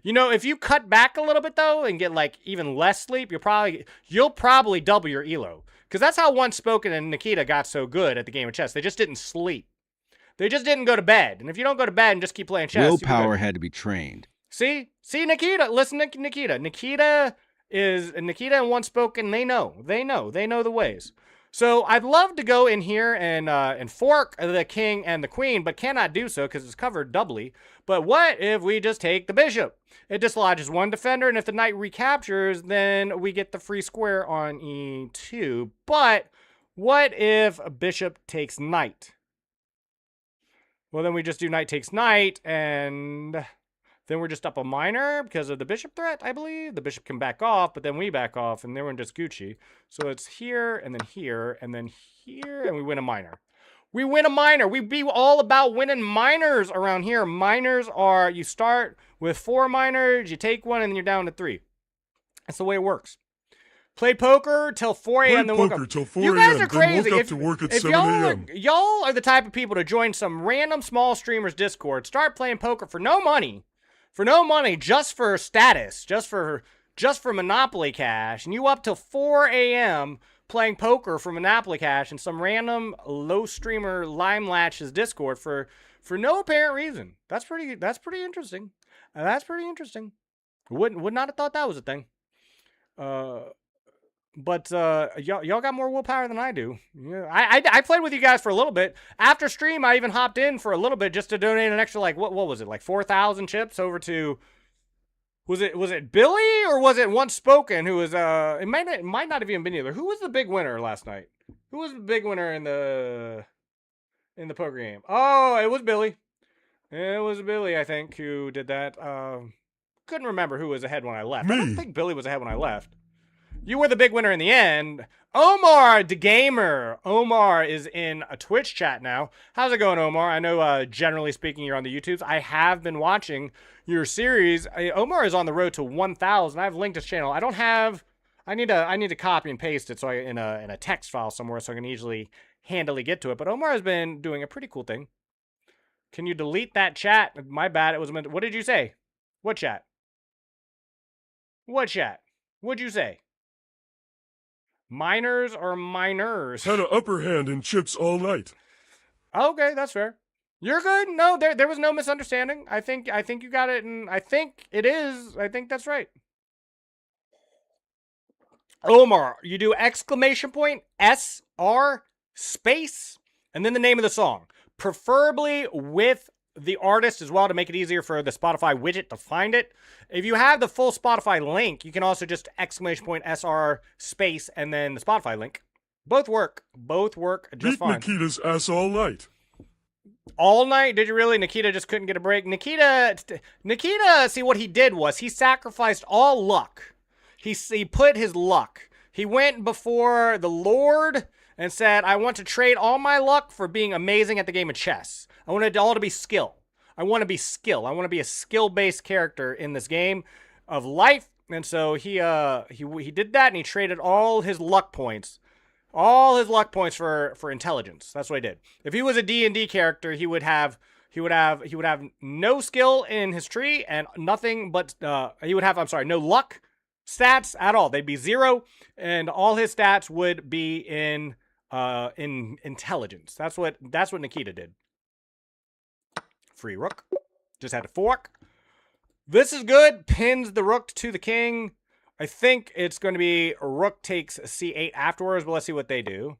You know, if you cut back a little bit, though, and get, like, even less sleep, you'll probably double your elo. Because that's how Once Spoken and Nikita got so good at the game of chess. They just didn't sleep. They just didn't go to bed. And if you don't go to bed and just keep playing chess... Willpower had to be trained. See, Nikita. Listen to Nikita. Nikita and Once Spoken. They know the ways. So I'd love to go in here and fork the king and the queen, but cannot do so because it's covered doubly. But what if we just take the bishop? It dislodges one defender, and if the knight recaptures, then we get the free square on e2. But what if bishop takes knight? Well, then we just do knight takes knight, and then we're just up a minor because of the bishop threat, I believe. The bishop can back off, but then we back off, and then we're just Gucci. So it's here, and then here, and then here, and we win a minor. We win a minor. We be all about winning minors around here. Minors are, you start with 4 minors, you take one, and then you're down to 3. That's the way it works. Played poker till 4 a.m. Played then woke poker up. till 4 You guys a.m., are crazy. then woke up to work at 7 a.m. Y'all are the type of people to join some random small streamers Discord, start playing poker for no money. For no money, just for status, just for Monopoly cash, and you up till 4 a.m. playing poker for Monopoly cash in some random low streamer Limelatch's Discord for no apparent reason. That's pretty interesting. That's pretty interesting. Would not have thought that was a thing. But y'all got more willpower than I do. Yeah, I played with you guys for a little bit. After stream, I even hopped in for a little bit just to donate an extra, like, what was it, like 4,000 chips over to, was it Billy or was it Once Spoken who was, it might not have even been either. Who was the big winner last night? Who was the big winner in the poker game? Oh, it was Billy. It was Billy, I think, who did that. Couldn't remember who was ahead when I left. Me. I don't think Billy was ahead when I left. You were the big winner in the end. Omar, the gamer. Omar is in a Twitch chat now. How's it going, Omar? I know, generally speaking, you're on the YouTubes. I have been watching your series. Omar is on the road to 1,000. I've linked his channel. I don't have. I need to copy and paste it so in a text file somewhere so I can easily handily get to it. But Omar has been doing a pretty cool thing. Can you delete that chat? My bad. It was meant. What did you say? What chat? What chat? What'd you say? Minors or minors? Had an upper hand in chips all night. Okay, that's fair. You're good. No, there was no misunderstanding. I think you got it, and I think it is. I think that's right. Omar, you do exclamation point SR space and then the name of the song, preferably with the artist as well to make it easier for the Spotify widget to find it. If you have the full Spotify link, you can also just exclamation point SR space and then the Spotify link. Both work. Both work just Beat fine. Nikita's ass all night. All night? Did you really? Nikita just couldn't get a break. Nikita, see what he did was he sacrificed all luck. He put his luck. He went before the Lord and said, I want to trade all my luck for being amazing at the game of chess. I want it all to be skill. I want to be skill. I want to be a skill-based character in this game of life. And so he did that, and he traded all his luck points. All his luck points for intelligence. That's what he did. If he was a D&D character, he would have no skill in his tree and nothing but he would have, no luck stats at all. They'd be 0, and all his stats would be in intelligence. That's what Nikita did. Free rook. Just had to fork. This is good. Pins the rook to the king. I think it's going to be rook takes c8 afterwards, but let's see what they do.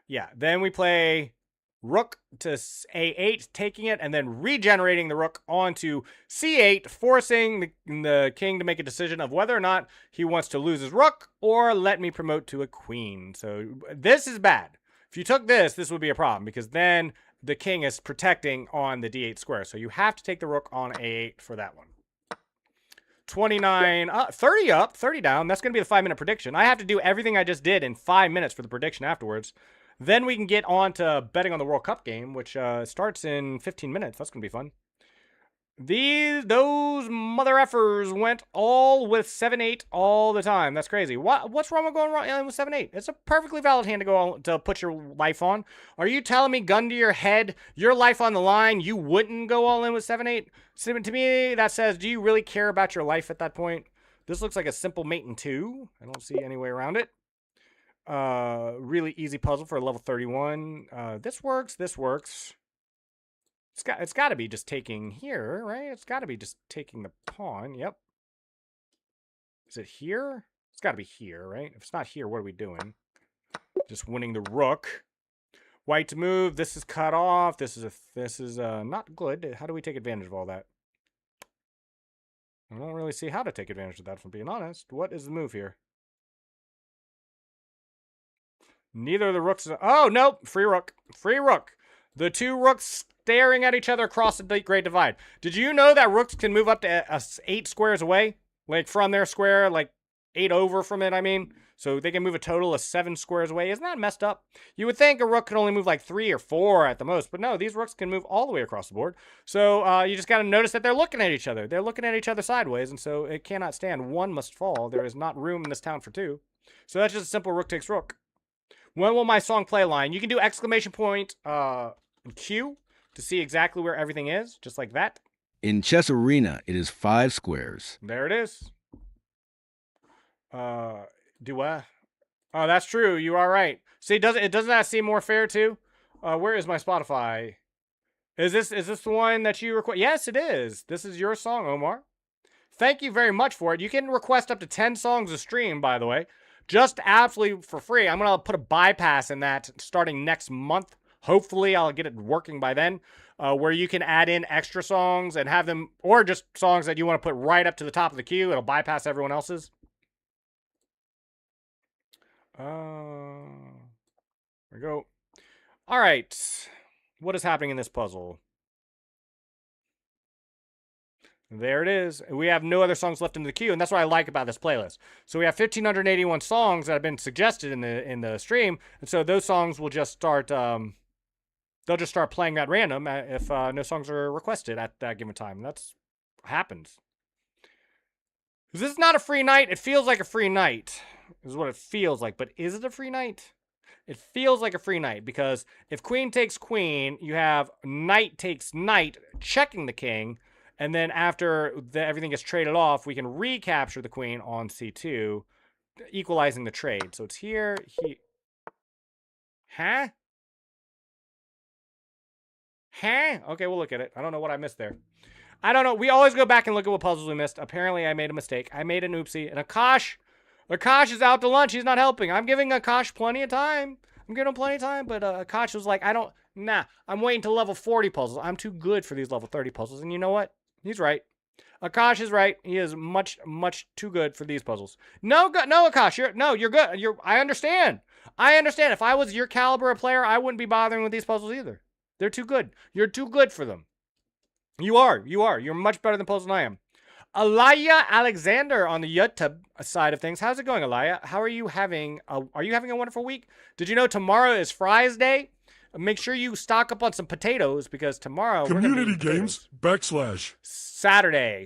Yeah, then we play rook to a8, taking it, and then regenerating the rook onto c8, forcing the king to make a decision of whether or not he wants to lose his rook or let me promote to a queen. So this is bad. If you took this, this would be a problem because then the king is protecting on the d8 square. So you have to take the rook on a8 for that one. 29, 30 up, 30 down. That's going to be the 5-minute prediction. I have to do everything I just did in 5 minutes for the prediction afterwards. Then we can get on to betting on the World Cup game, which starts in 15 minutes. That's going to be fun. Those mother effers went all with 7-8 all the time. That's crazy. What's wrong with going wrong with 7-8? It's a perfectly valid hand to go to put your life on. Are you telling me, gun to your head, your life on the line, you wouldn't go all in with 7-8? So, to me, that says, do you really care about your life at that point? This looks like a simple mate in 2. I don't see any way around it. Really easy puzzle for a level 31. This works. This works. It's got to be just taking here, right? It's got to be just taking the pawn. Yep. Is it here? It's got to be here, right? If it's not here, what are we doing? Just winning the rook. White to move. This is cut off. This is not good. How do we take advantage of all that? I don't really see how to take advantage of that, if I'm being honest. What is the move here? Neither of the rooks. Oh, nope. Free rook. Free rook. The two rooks staring at each other across the Great Divide. Did you know that rooks can move up to 8 squares away? Like from their square, like 8 over from it, I mean. So they can move a total of 7 squares away. Isn't that messed up? You would think a rook could only move like 3 or 4 at the most. But no, these rooks can move all the way across the board. So you just got to notice that they're looking at each other. They're looking at each other sideways. And so it cannot stand. One must fall. There is not room in this town for 2. So that's just a simple rook takes rook. When will my song play line? You can do exclamation point Q to see exactly where everything is, just like that. In Chess Arena, it is 5 squares. There it is. Do I? Oh, that's true. You are right. See, doesn't that seem more fair too? Where is my Spotify? Is this the one that you request? Yes, it is. This is your song, Omar. Thank you very much for it. You can request up to 10 songs a stream, by the way. Just absolutely for free. I'm going to put a bypass in that starting next month. Hopefully, I'll get it working by then, where you can add in extra songs and have them, or just songs that you want to put right up to the top of the queue. It'll bypass everyone else's. There we go. All right. What is happening in this puzzle? There it is. We have no other songs left in the queue, and that's what I like about this playlist. So we have 1,581 songs that have been suggested in the stream, and so those songs will just start. They'll just start playing at random if no songs are requested at that given time. That's happens. This is not a free night. It feels like a free night. Is what it feels like. But is it a free night? It feels like a free night because if queen takes queen, you have knight takes knight, checking the king. And then after everything gets traded off, we can recapture the queen on c2, equalizing the trade. So it's here. Huh? Huh? Okay, we'll look at it. I don't know what I missed there. I don't know. We always go back and look at what puzzles we missed. Apparently, I made a mistake. I made an oopsie. And Akash is out to lunch. He's not helping. I'm giving Akash plenty of time. I'm giving him plenty of time. But Akash was like, I'm waiting to level 40 puzzles. I'm too good for these level 30 puzzles. And you know what? He's right. Akash is right. He is much, much too good for these puzzles. No, Akash, you're good. I understand. If I was your caliber of player, I wouldn't be bothering with these puzzles either. They're too good. You're too good for them. You are. You're much better than puzzles than I am. Alaya Alexander on the YouTube side of things. How's it going, Alaya? How are you having? Are you having a wonderful week? Did you know tomorrow is Fry's Day? Make sure you stock up on some potatoes because tomorrow Community games / Saturday.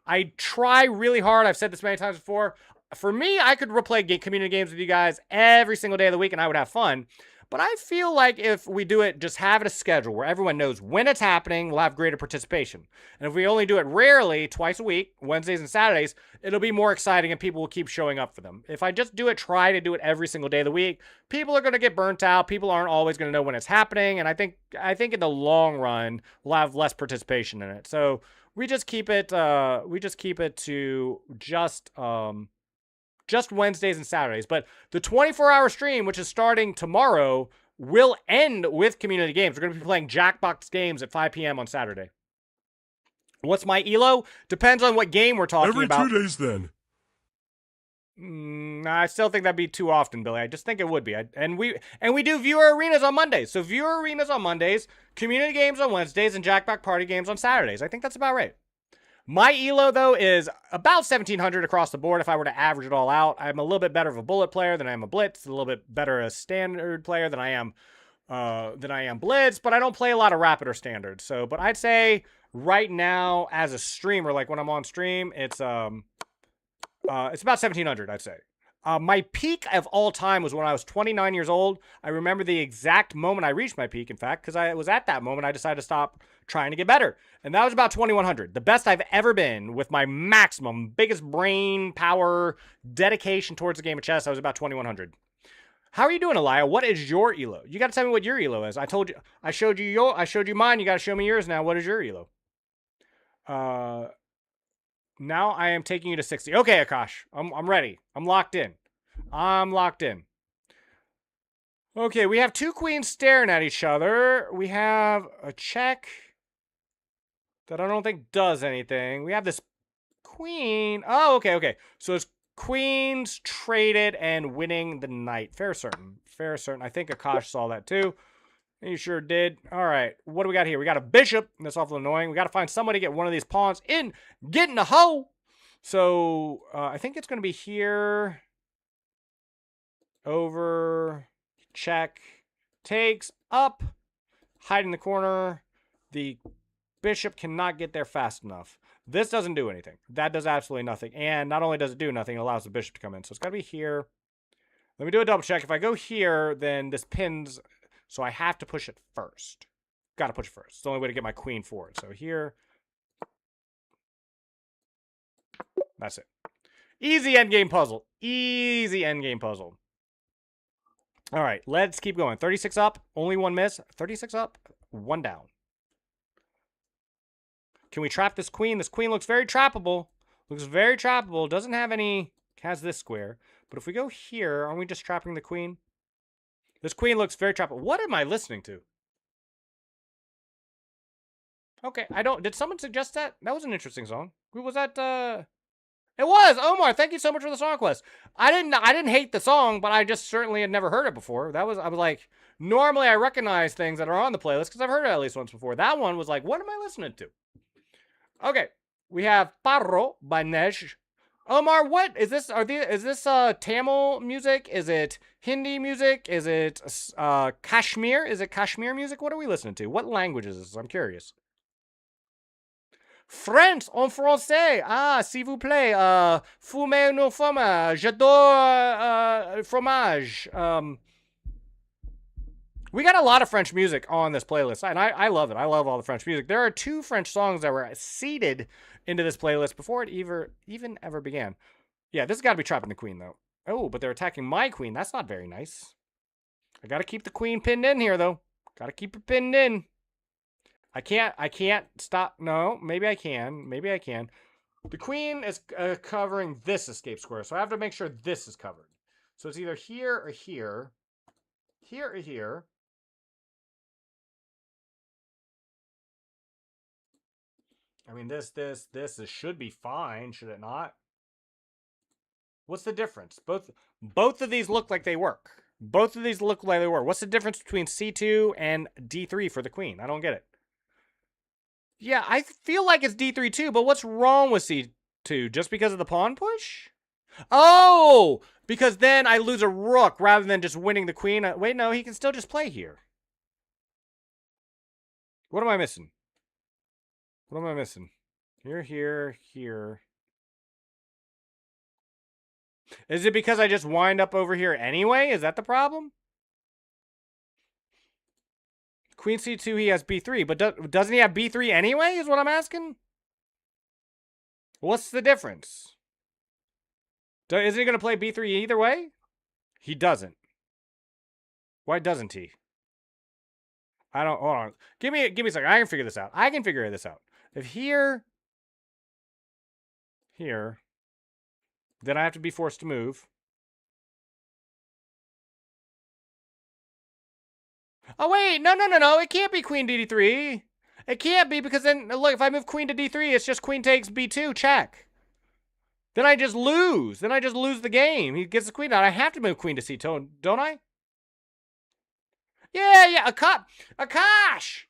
I try really hard. I've said this many times before. For me, I could replay community games with you guys every single day of the week and I would have fun. But I feel like if we do it, just have it a schedule where everyone knows when it's happening, we'll have greater participation. And if we only do it rarely, twice a week, Wednesdays and Saturdays, it'll be more exciting and people will keep showing up for them. If I just try to do it every single day of the week, people are going to get burnt out. People aren't always going to know when it's happening. And I think in the long run, we'll have less participation in it. So we just keep it to just Wednesdays and Saturdays. But the 24-hour stream, which is starting tomorrow, will end with community games. We're going to be playing Jackbox games at 5 p.m. on Saturday. What's my ELO? Depends on what game we're talking about. Every 2 days then. I still think that'd be too often, Billy. I just think it would be. And we do viewer arenas on Mondays. So viewer arenas on Mondays, community games on Wednesdays, and Jackbox party games on Saturdays. I think that's about right. My ELO, though, is about 1,700 across the board if I were to average it all out. I'm a little bit better of a bullet player than I am a blitz, a little bit better a standard player than I am blitz, but I don't play a lot of rapid or standard. So, but I'd say right now as a streamer, like when I'm on stream, it's about 1,700, I'd say. My peak of all time was when I was 29 years old. I remember the exact moment I reached my peak, in fact, because I was at that moment I decided to stop trying to get better. And that was about 2,100. The best I've ever been with my maximum, biggest brain power, dedication towards the game of chess, I was about 2,100. How are you doing, Elia? What is your ELO? You got to tell me what your ELO is. I told you, I showed you mine. You got to show me yours now. What is your ELO? Now I am taking you to 60. Okay, Akash. I'm ready. I'm locked in. Okay, we have two queens staring at each other. We have a check that I don't think does anything. We have this queen. Oh, okay. So it's queens traded and winning the knight. Fair certain. I think Akash saw that too. You sure did. All right. What do we got here? We got a bishop. That's awful annoying. We got to find somebody to get one of these pawns in. Get in the hole. So I think it's going to be here. Over. Check. Takes. Up. Hide in the corner. The bishop cannot get there fast enough. This doesn't do anything. That does absolutely nothing. And not only does it do nothing, it allows the bishop to come in. So it's got to be here. Let me do a double check. If I go here, then this pins... So I have to push it first. Got to push it first. It's the only way to get my queen forward. So here. That's it. Easy endgame puzzle. All right, let's keep going. 36 up. Only one miss. 36 up. One down. Can we trap this queen? This queen looks very trappable. Doesn't have any... Has this square. But if we go here, aren't we just trapping the queen? This queen looks very trappable. What am I listening to? Okay, did someone suggest that? That was an interesting song. Who was that? It was Omar. Thank you so much for the song request. I didn't hate the song, but I just certainly had never heard it before. I was like, normally I recognize things that are on the playlist because I've heard it at least once before. That one was like, what am I listening to? Okay, we have Parro by Nej. Omar, what is this? Is this Tamil music? Is it Hindi music? Is it Kashmir? Is it Kashmir music? What are we listening to? What language is this? I'm curious. French en français. Ah, s'il vous plaît. Fumez nos fromage. J'adore fromage. We got a lot of French music on this playlist, and I love it. I love all the French music. There are 2 French songs that were seeded into this playlist before it even ever began. Yeah, this has got to be trapping the queen, though. Oh, but they're attacking my queen. That's not very nice. I got to keep the queen pinned in here, though. Got to keep her pinned in. I can't stop. No, maybe I can. The queen is covering this escape square, so I have to make sure this is covered. So it's either here or here. Here or here. I mean, this should be fine, should it not? What's the difference? Both of these look like they work. What's the difference between C2 and D3 for the queen? I don't get it. Yeah, I feel like it's D3 too, but what's wrong with C2? Just because of the pawn push? Oh, because then I lose a rook rather than just winning the queen. Wait, no, he can still just play here. What am I missing? Here. Is it because I just wind up over here anyway? Is that the problem? Queen C2, he has B3, but doesn't he have B3 anyway, is what I'm asking? What's the difference? Is he going to play B3 either way? He doesn't. Why doesn't he? I don't, hold on. Give me a second. I can figure this out. If here, here. Then I have to be forced to move. Oh, wait. No, no, no, no. It can't be queen to d3. It can't be because then, look, if I move queen to d3, it's just queen takes b2, check. Then I just lose. Then I just lose the game. He gets the queen out. I have to move queen to c2, don't I? Yeah. Akash!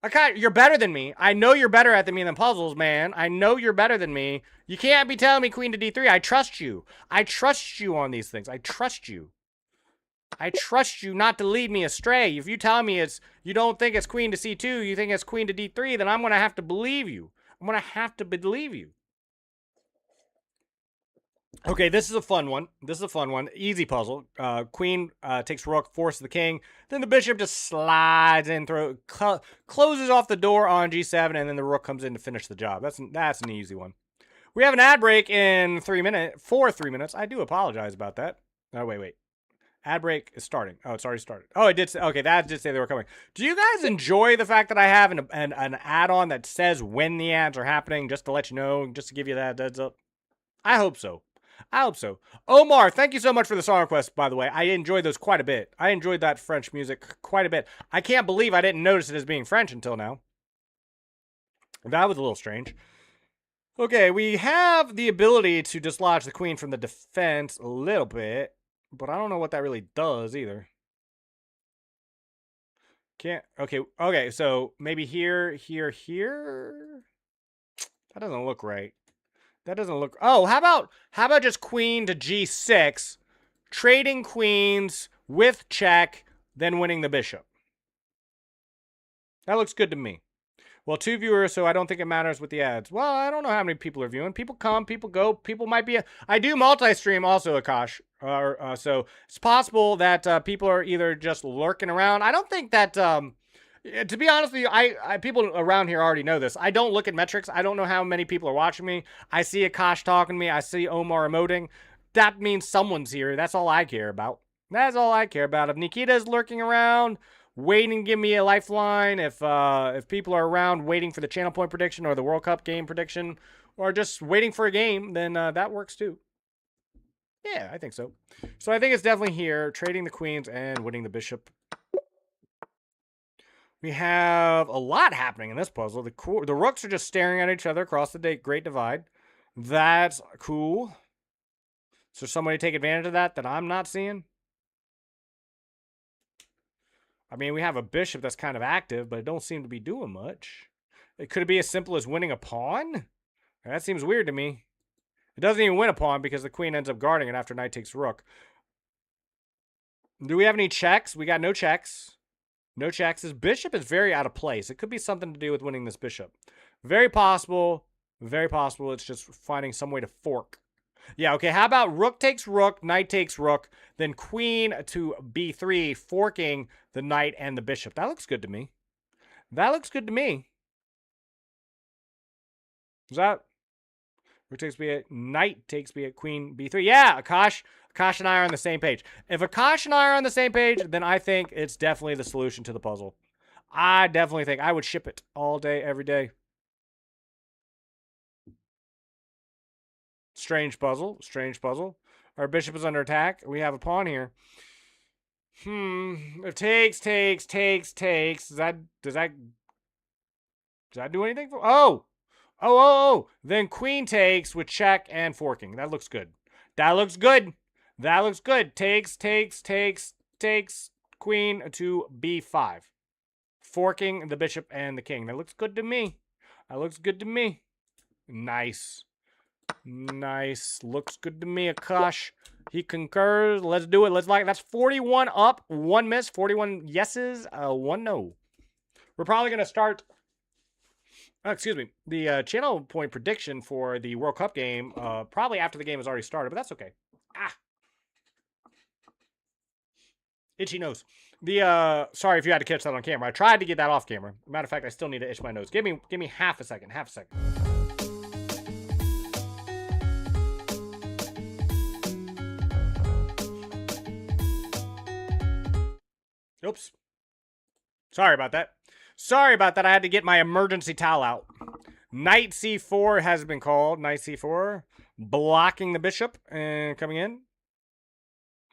Akash, you're better than me. I know you're better at me than puzzles, man. I know you're better than me. You can't be telling me queen to d3. I trust you. I trust you on these things. I trust you. I trust you not to lead me astray. If you tell me you don't think it's queen to c2, you think it's queen to d3, then I'm going to have to believe you. I'm going to have to believe you. Okay, this is a fun one. Easy puzzle. Queen takes rook, forces the king. Then the bishop just slides in, closes off the door on g7, and then the rook comes in to finish the job. That's an easy one. We have an ad break in 3 minutes. I do apologize about that. Oh, wait. Ad break is starting. Oh, it's already started. Oh, it did say, okay, that did say they were coming. Do you guys enjoy the fact that I have an add-on that says when the ads are happening, just to let you know, just to give you that heads up? I hope so. Omar, thank you so much for the song request, by the way. I enjoyed those quite a bit. I enjoyed that French music quite a bit. I can't believe I didn't notice it as being French until now. That was a little strange. Okay, we have the ability to dislodge the queen from the defense a little bit, but I don't know what that really does either. Can't, okay, so maybe here. That doesn't look right. Oh, how about just queen to g6, trading queens with check, then winning the bishop. That looks good to me. Well, 2 viewers, so I don't think it matters with the ads. Well, I don't know how many people are viewing. People come, people go. People might be... I do multi-stream also, Akash. So it's possible that people are either just lurking around. I don't think that... to be honest with you, people around here already know this. I don't look at metrics. I don't know how many people are watching me. I see Akash talking to me. I see Omar emoting. That means someone's here. That's all I care about. If Nikita is lurking around... waiting to give me a lifeline, if people are around waiting for the channel point prediction or the World Cup game prediction, or just waiting for a game, then that works too. Yeah, I think so. So I think it's definitely here, trading the queens and winning the bishop. We have a lot happening in this puzzle. The rooks are just staring at each other across the Great Divide. That's cool. So somebody take advantage of that I'm not seeing? I mean, we have a bishop that's kind of active, but it don't seem to be doing much. Could it be as simple as winning a pawn? That seems weird to me. It doesn't even win a pawn because the queen ends up guarding it after knight takes rook. Do we have any checks? We got no checks. No checks. This bishop is very out of place. It could be something to do with winning this bishop. Very possible. Very possible. It's just finding some way to fork. Yeah, okay, how about rook takes rook, knight takes rook, then queen to b3, forking the knight and the bishop. That looks good to me. Is that? Rook takes b8, knight takes b8, queen b3. Yeah, Akash and I are on the same page. If Akash and I are on the same page, then I think it's definitely the solution to the puzzle. I definitely think I would ship it all day, every day. Strange puzzle. Our bishop is under attack. We have a pawn here. It takes. Does that do anything for? Oh. Then queen takes with check and forking. That looks good. Takes. Queen to b5. Forking the bishop and the king. That looks good to me. Nice. Looks good to me, Akash. He concurs. Let's do it. That's 41 up, 1 miss, 41 yeses, 1 no. We're probably going to start... the channel point prediction for the World Cup game, probably after the game has already started, but that's okay. Itchy nose. Sorry if you had to catch that on camera. I tried to get that off camera. Matter of fact, I still need to itch my nose. Give me half a second. Oops. Sorry about that. I had to get my emergency towel out. Knight c4 has been called. Knight c4. Blocking the bishop and coming in.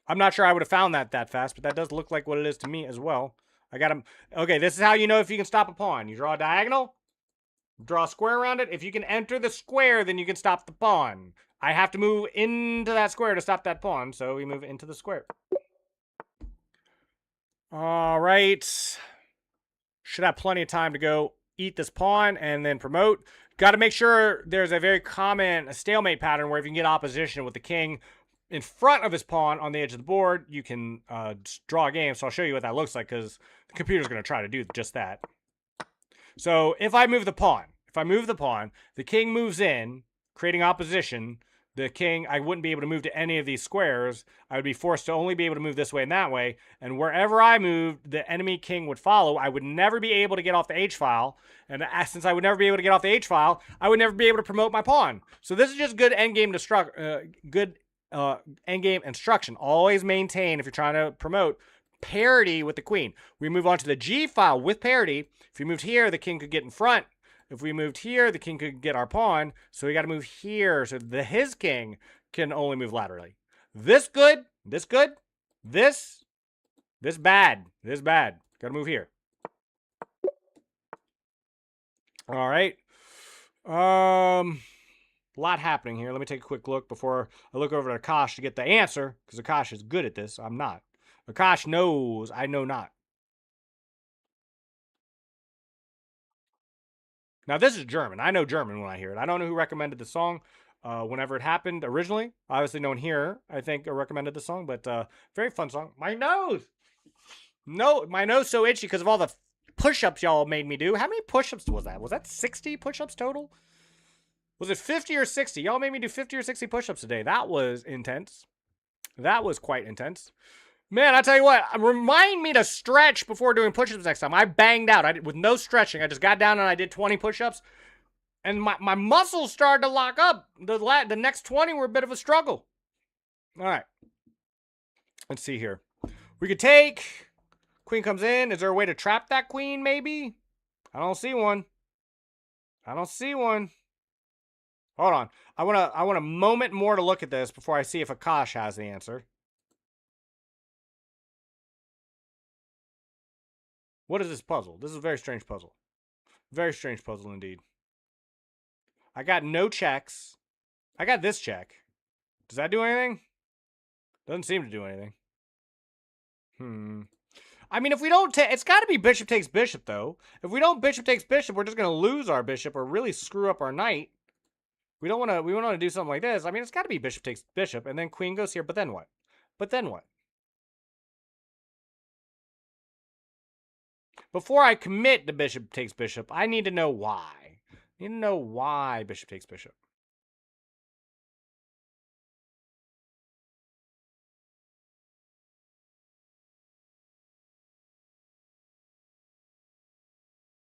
I'm not sure I would have found that fast, but that does look like what it is to me as well. I got him. Okay, this is how you know if you can stop a pawn. You draw a diagonal. Draw a square around it. If you can enter the square, then you can stop the pawn. I have to move into that square to stop that pawn, so we move into the square. All right. Should have plenty of time to go eat this pawn and then promote. Got to make sure there's a very common stalemate pattern where if you can get opposition with the king in front of his pawn on the edge of the board, you can draw a game. So I'll show you what that looks like because the computer's going to try to do just that. So if I move the pawn, the king moves in, creating opposition. The king, I wouldn't be able to move to any of these squares. I would be forced to only be able to move this way and that way. And wherever I moved, the enemy king would follow. I would never be able to get off the H-file. And since I would never be able to get off the H-file, I would never be able to promote my pawn. So this is just good endgame endgame instruction. Always maintain, if you're trying to promote, parity with the queen. We move on to the G-file with parity. If we moved here, the king could get in front. If we moved here, the king could get our pawn. So we got to move here. So his king can only move laterally. This good. This good. This bad. This bad. Got to move here. All right. A lot happening here. Let me take a quick look before I look over to Akash to get the answer, because Akash is good at this. I'm not. Akash knows I know not. Now, this is German. I know German when I hear it. I don't know who recommended the song whenever it happened originally. Obviously, no one here, I think, recommended the song, but very fun song. My nose! No, my nose so itchy because of all the push-ups y'all made me do. How many push-ups was that? Was that 60 push-ups total? Was it 50 or 60? Y'all made me do 50 or 60 push-ups today. That was intense. That was quite intense. Man, I tell you what, remind me to stretch before doing push-ups next time. I banged out with no stretching. I just got down and I did 20 push-ups. And my muscles started to lock up. The next 20 were a bit of a struggle. All right. Let's see here. We could take... Queen comes in. Is there a way to trap that queen, maybe? I don't see one. I don't see one. Hold on. I want a moment more to look at this before I see if Akash has the answer. What is this puzzle? This is a very strange puzzle. Very strange puzzle indeed. I got no checks. I got this check. Does that do anything? Doesn't seem to do anything. I mean, if we don't take... It's got to be bishop takes bishop, though. If we don't bishop takes bishop, we're just going to lose our bishop or really screw up our knight. We don't want to... We want to do something like this. I mean, it's got to be bishop takes bishop, and then queen goes here. But then what? But then what? Before I commit to bishop takes bishop, I need to know why. I need to know why bishop takes bishop.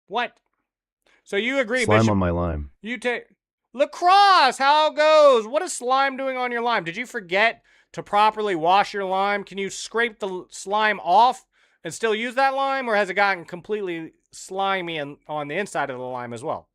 What? So you agree, Slime bishop? on my lime. You take... Lacrosse, how it goes? What is slime doing on your lime? Did you forget to properly wash your lime? Can you scrape the slime off and still use that lime, or has it gotten completely slimy on the inside of the lime as well?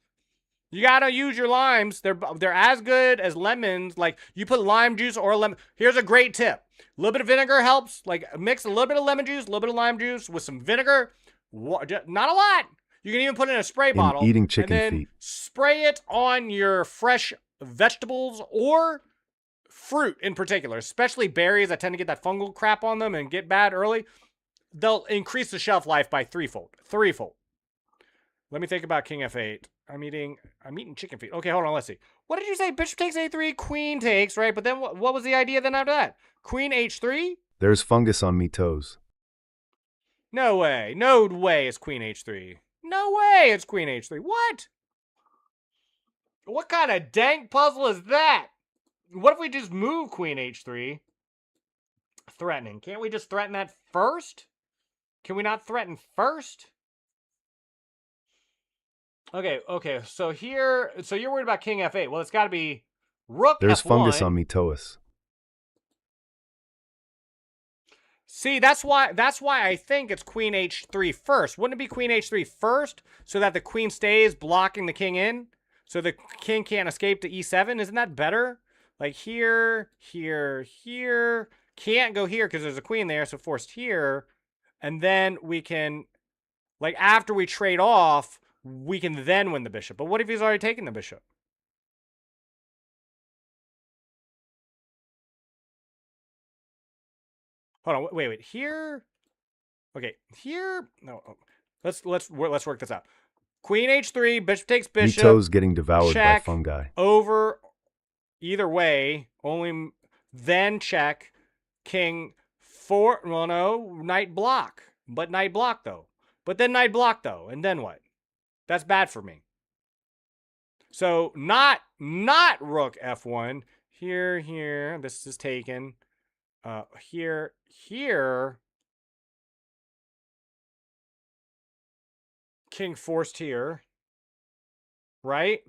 You gotta use your limes. They're as good as lemons. Like, you put lime juice or lemon. Here's a great tip. A little bit of vinegar helps. Like, mix a little bit of lemon juice, a little bit of lime juice with some vinegar. Not a lot. You can even put it in a spray bottle. Eating chicken and then feet. Spray it on your fresh vegetables or fruit in particular, especially berries that tend to get that fungal crap on them and get bad early. They'll increase the shelf life by threefold. Let me think about king f8. I'm eating chicken feet. Okay, hold on. Let's see. What did you say? Bishop takes a3, queen takes, right? But then what was the idea then after that? Queen h3? There's fungus on me toes. No way. No way it's queen h3. No way it's queen h3. What? What kind of dank puzzle is that? What if we just move queen h3? Threatening. Can't we just threaten that first? Can we not threaten first? Okay. So you're worried about king f8. Well, it's got to be rook There's f1. fungus on me toes. See, that's why I think it's queen h3 first. Wouldn't it be queen h3 first so that the queen stays blocking the king in? So the king can't escape to e7. Isn't that better? Like here, here, here. Can't go here because there's a queen there, so forced here. And then we can, like after we trade off, we can then win the bishop. But what if he's already taken the bishop? Hold on, wait. Here. Okay, here. No, let's work this out. Queen h3, bishop takes bishop. Mito's getting devoured check, by fungi. Over. Either way, only then check. King 4. Well, no, knight block, but knight block though. But then knight block though, and then what? That's bad for me. So not rook f1. Here. This is taken. Here. King forced here. Right?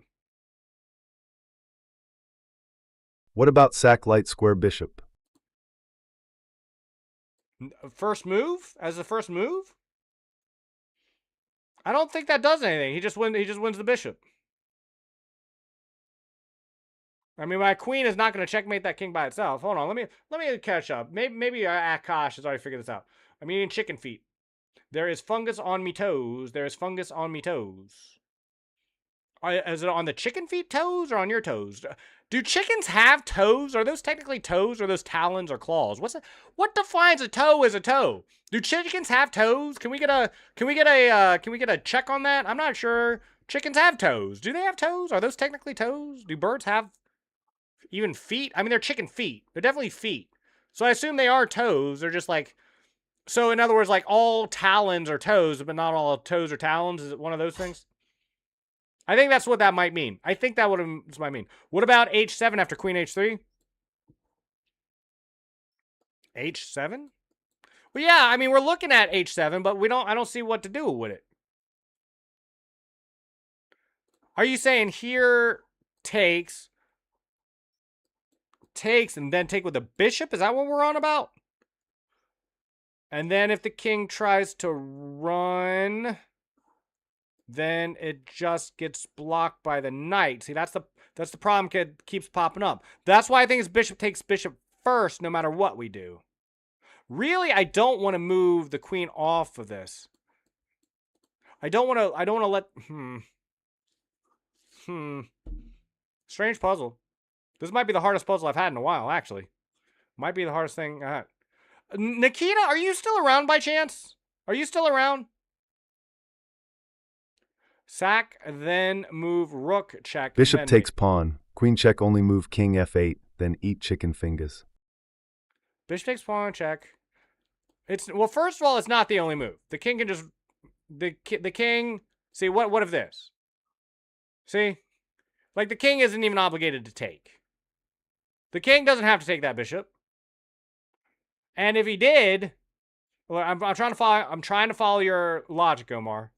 What about sack light square bishop? First move? As the first move? I don't think that does anything. He just wins the bishop. I mean, my queen is not going to checkmate that king by itself. Hold on, let me catch up. Maybe Akash has already figured this out. I'm eating chicken feet. There is fungus on me toes. There is fungus on me toes. Is it on the chicken feet toes or on your toes? Do chickens have toes? Are those technically toes or those talons or claws? What defines a toe as a toe? Do chickens have toes? Can we get a check on that? I'm not sure. Chickens have toes. Do they have toes? Are those technically toes? Do birds have even feet? I mean, they're chicken feet. They're definitely feet. So I assume they are toes. They're just like, so in other words, like all talons are toes, but not all toes are talons. Is it one of those things? I think that's what that might mean. I think that might mean. What about h7 after queen h3? h7? Well, yeah, I mean, we're looking at h7, but I don't see what to do with it. Are you saying here takes, and then take with the bishop? Is that what we're on about? And then if the king tries to run, then it just gets blocked by the knight. See, that's the problem that keeps popping up. That's why I think it's bishop takes bishop first, no matter what we do. Really, I don't want to move the queen off of this. I don't want to let... Strange puzzle. This might be the hardest puzzle I've had in a while, actually. Might be the hardest thing I had. Nikita, are you still around by chance? Are you still around? Sack, then move rook check. Bishop takes pawn. Queen check, only move king f8, then eat chicken fingers. Bishop takes pawn check. Well, first of all, it's not the only move. The king can just the king. See what if this? See, like the king isn't even obligated to take. The king doesn't have to take that bishop. And if he did, well, I'm trying to follow your logic, Omar.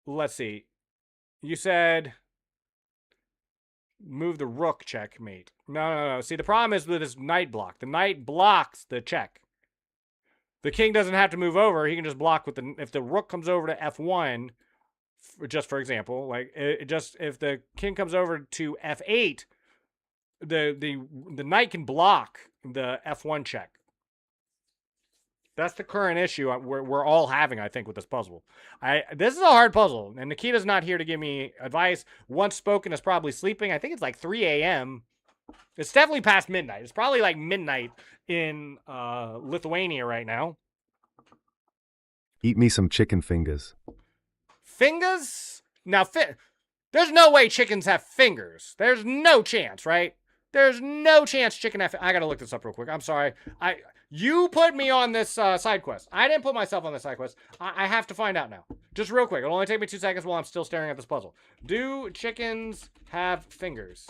Let's see. You said move the rook checkmate. No. See, the problem is with this knight block. The knight blocks the check. The king doesn't have to move over. He can just block with if the rook comes over to f1, just for example, like if the king comes over to f8, the knight can block the f1 check. That's the current issue we're all having, I think, with this puzzle. This is a hard puzzle, and Nikita's not here to give me advice. Once Spoken is probably sleeping. I think it's like 3 a.m. It's definitely past midnight. It's probably like midnight in Lithuania right now. Eat me some chicken fingers. Fingers? Now, there's no way chickens have fingers. There's no chance, right? There's no chance chicken have... I gotta look this up real quick. I'm sorry. You put me on this side quest. I didn't put myself on this side quest. I have to find out now. Just real quick. It'll only take me 2 seconds while I'm still staring at this puzzle. Do chickens have fingers?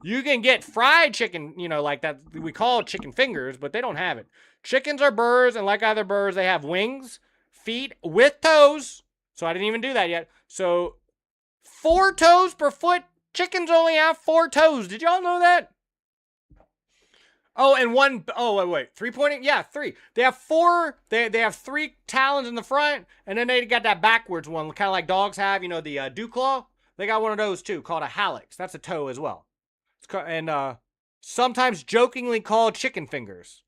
You can get fried chicken, like that. We call it chicken fingers, but they don't have it. Chickens are birds, and like other birds, they have wings, feet with toes. So I didn't even do that yet. So 4 toes per foot. Chickens only have 4 toes. Did y'all know that? Oh, and one. Oh, wait. 3 pointing? Yeah, 3. They have 4. They have 3 talons in the front, and then they got that backwards one, kind of like dogs have. The dew claw. They got one of those too, called a hallux. That's a toe as well. And sometimes jokingly called chicken fingers.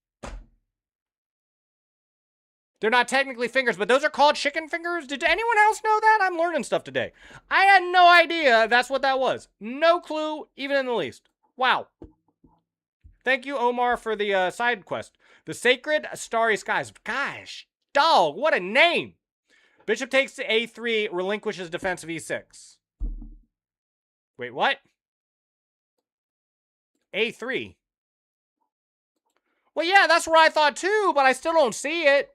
They're not technically fingers, but those are called chicken fingers? Did anyone else know that? I'm learning stuff today. I had no idea that's what that was. No clue, even in the least. Wow. Thank you, Omar, for the side quest. The Sacred Starry Skies. Gosh, dog, what a name. Bishop takes to A3, relinquishes defense of E6. Wait, what? A3. Well, yeah, that's what I thought too, but I still don't see it.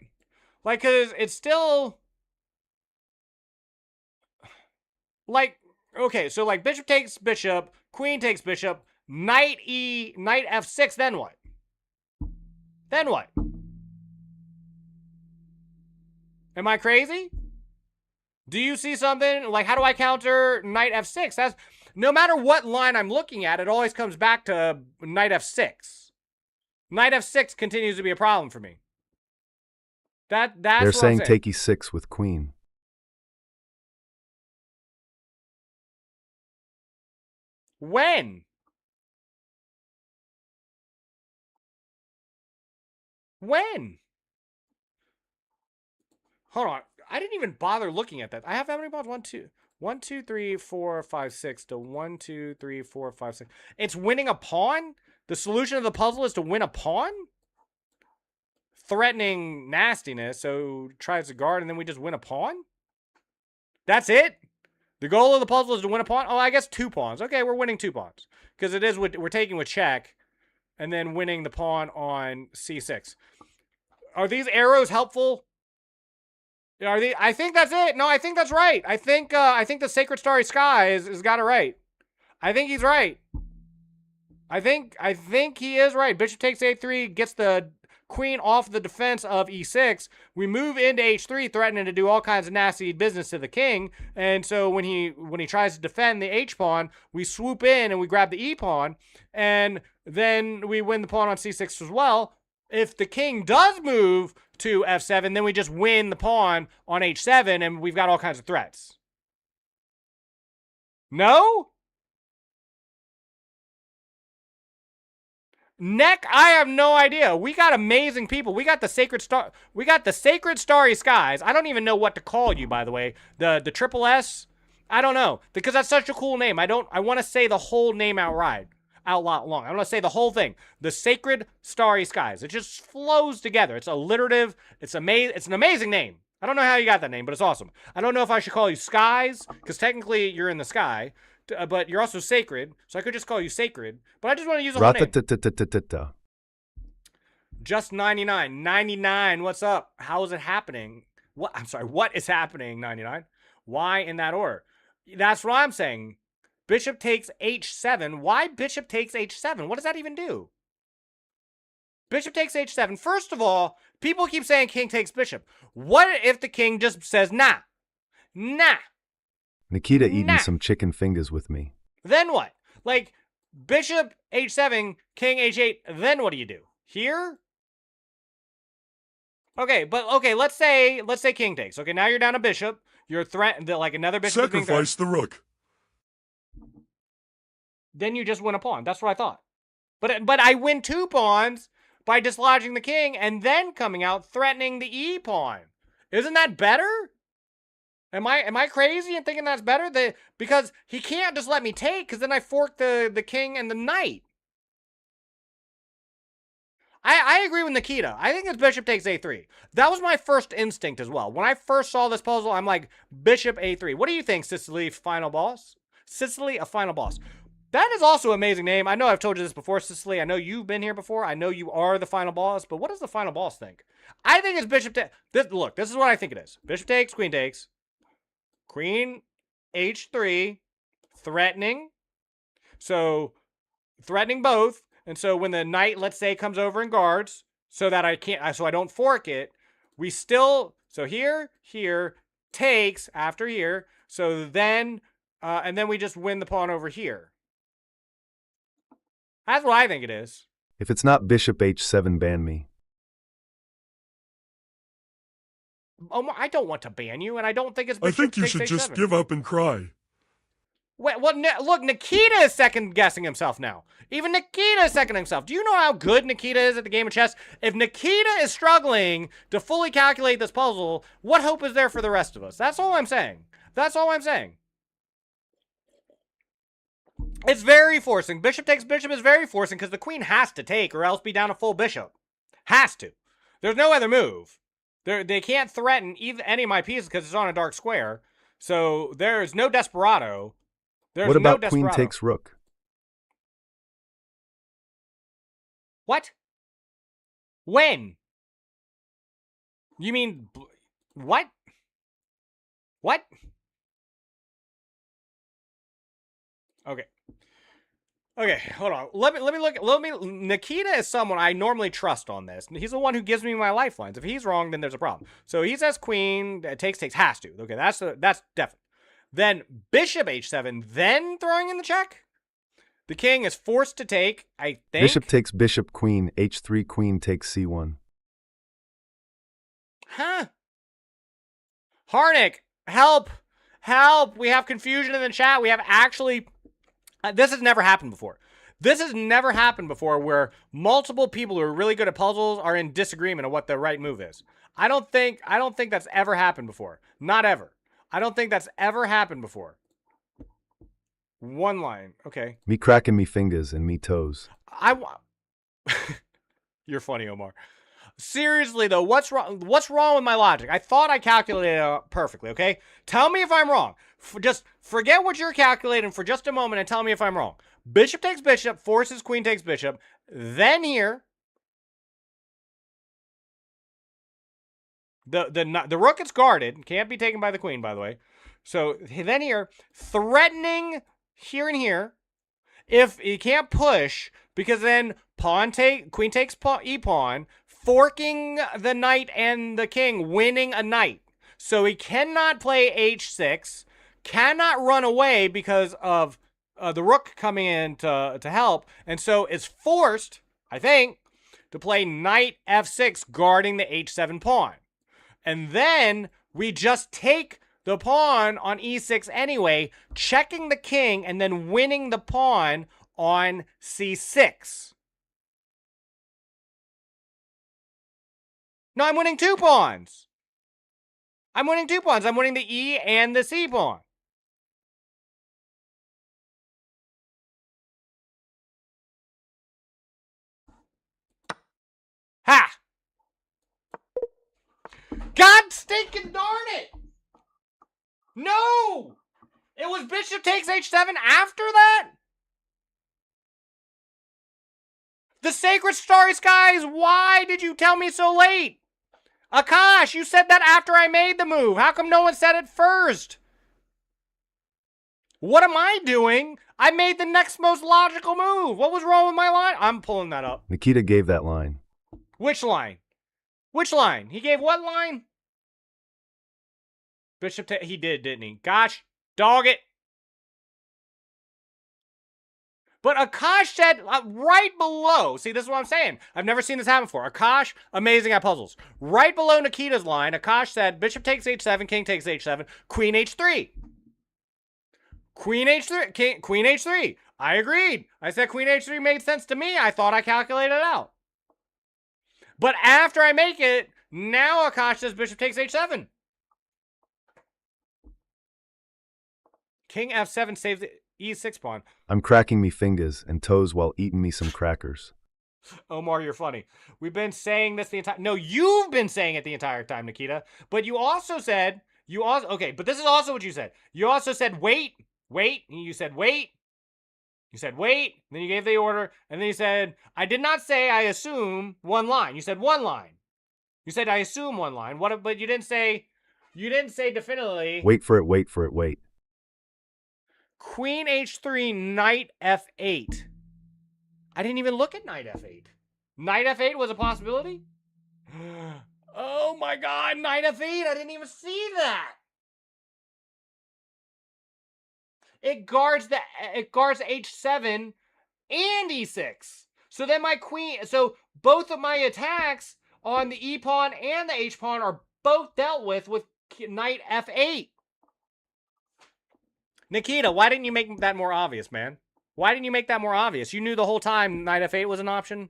Like, cause it's still like, okay, so like bishop takes bishop, queen takes bishop, knight F6, then what? Then what? Am I crazy? Do you see something? Like, how do I counter knight F6? That's, no matter what line I'm looking at, it always comes back to knight F6. Knight F6 continues to be a problem for me. That's They're what saying I'm take E6 with queen. When? When? Hold on. I didn't even bother looking at that. I have how many pawns? 1, 2. 1, 2, 3, 4, 5, 6 to 1, 2, 3, 4, 5, 6. It's winning a pawn? The solution of the puzzle is to win a pawn? Threatening nastiness, so tries to guard and then we just win a pawn? That's it? The goal of the puzzle is to win a pawn? Oh, I guess 2 pawns. Okay, we're winning 2 pawns. Because it is what we're taking with check and then winning the pawn on C6. Are these arrows helpful? Are they? I think that's it. No, I think that's right. I think the Sacred Starry Sky is got it right. I think he's right. I think he is right. Bishop takes A3, gets the queen off the defense of E6. We move into H3, threatening to do all kinds of nasty business to the king. And so when he tries to defend the H pawn, we swoop in and we grab the E pawn, and then we win the pawn on C6 as well. If the king does move to F7, then we just win the pawn on H7, and we've got all kinds of threats. No? Neck, I have no idea. We got amazing people. We got the Sacred Starry Skies. I don't even know what to call you, by the way. The triple S. I don't know, because that's such a cool name. I want to say the whole name outright. Out long. I want to say the whole thing. The Sacred Starry Skies. It just flows together. It's alliterative. It's amazing. It's an amazing name. I don't know how you got that name, but it's awesome. I don't know if I should call you Skies, because technically you're in the sky, but you're also sacred, so I could just call you Sacred. But I just want to use the whole name. Just 99. 99, what's up? How is it happening? What? I'm sorry, what is happening, 99? Why in that order? That's what I'm saying. Bishop takes H7. Why bishop takes H7? What does that even do? Bishop takes H7. First of all, people keep saying king takes bishop. What if the king just says, nah? Nah. Nikita eating some chicken fingers with me. Then what? Like, bishop H7, king H8, then what do you do? Here? Okay, but okay, let's say king takes. Okay, now you're down a bishop. You're threatened, like another bishop is being threatened. Sacrifice the rook. Then you just win a pawn. That's what I thought. But I win 2 pawns by dislodging the king and then coming out threatening the E pawn. Isn't that better? Am I crazy in thinking that's better? Because he can't just let me take, because then I fork the king and the knight. I agree with Nikita. I think it's bishop takes A3. That was my first instinct as well. When I first saw this puzzle, I'm like, bishop A3. What do you think, Sicily, final boss? Sicily, a final boss. That is also an amazing name. I know I've told you this before, Sicily. I know you've been here before. I know you are the final boss, but what does the final boss think? I think it's bishop takes. Look, this is what I think it is. Bishop takes, queen takes. Queen H3, threatening. So, threatening both. And so when the knight, let's say, comes over and guards, so that I don't fork it, we still, so here, takes after here. So then, and then we just win the pawn over here. That's what I think it is. If it's not bishop H7, ban me. I don't want to ban you, and I don't think it's I bishop think you takes should just H7. give up and cry. Wait, well, look, Nikita is second guessing himself now. Even Nikita is second himself. Do you know how good Nikita is at the game of chess? If Nikita is struggling to fully calculate this puzzle, what hope is there for the rest of us? That's all I'm saying. That's all I'm saying. It's very forcing. Bishop takes bishop is very forcing because the queen has to take or else be down a full bishop. Has to. There's no other move. They can't threaten any of my pieces because it's on a dark square. So there's no desperado. What about queen takes rook? What? When? You mean what? What? Okay. Okay, hold on. Let me look. Nikita is someone I normally trust on this. He's the one who gives me my lifelines. If he's wrong, then there's a problem. So he says queen takes has to. Okay, that's definite. Then bishop h7, then throwing in the check. The king is forced to take, I think. Bishop takes bishop, queen, h3, queen takes c1. Huh? Harnick, help. Help. We have confusion in the chat. We have actually... this has never happened before. This has never happened before where multiple people who are really good at puzzles are in disagreement on what the right move is. I don't think that's ever happened before. Not ever. I don't think that's ever happened before. One line. Okay. Me cracking me fingers and me toes. You're funny, Omar. Seriously though, what's wrong with my logic? I thought I calculated it perfectly, okay? Tell me if I'm wrong. Just forget what you're calculating for just a moment and tell me if I'm wrong. Bishop takes bishop, forces queen takes bishop. Then here, the rook is guarded, can't be taken by the queen, by the way. So then here, threatening here and here. If you can't push, because then queen takes e-pawn, forking the knight and the king, winning a knight. So he cannot play h6, cannot run away because of the rook coming in to help, and so is forced, I think, to play knight f6, guarding the h7 pawn. And then we just take the pawn on e6 anyway, checking the king, and then winning the pawn on c6. No, I'm winning 2 pawns. I'm winning 2 pawns. I'm winning the e and the c pawn. Ha! God stinking darn it! No! It was bishop takes h7 after that? The sacred starry skies, why did you tell me so late? Akash, you said that after I made the move. How come no one said it first? What am I doing? I made the next most logical move. What was wrong with my line? I'm pulling that up. Nikita gave that line. Which line? Which line? He gave what line? Bishop, he did, didn't he? Gosh, dog it. But Akash said right below, see, this is what I'm saying. I've never seen this happen before. Akash, amazing at puzzles. Right below Nikita's line, Akash said, bishop takes h7, king takes h7, queen h3. Queen h3, queen h3. I agreed. I said queen h3 made sense to me. I thought I calculated it out. But after I make it, now Akash says bishop takes h7. King f7 saves the e6 pawn. I'm cracking me fingers and toes while eating me some crackers. Omar, you're funny. We've been saying this the entire... No, you've been saying it the entire time, Nikita. But you also said... Okay, but this is also what you said. You also said, wait. You said, wait. You said, wait. Then you gave the order. And then you said, I did not say I assume one line. You said one line. You said, I assume one line. But you didn't say... You didn't say definitively... Wait for it, wait for it, wait. Queen h3, knight f8. I didn't even look at knight f8. Knight f8 was a possibility? Oh my god, knight f8. I didn't even see that. It guards h7 and e6. So then my queen, so both of my attacks on the e pawn and the h pawn are both dealt with knight f8. Nikita, why didn't you make that more obvious, man? Why didn't you make that more obvious? You knew the whole time knight f8 was an option,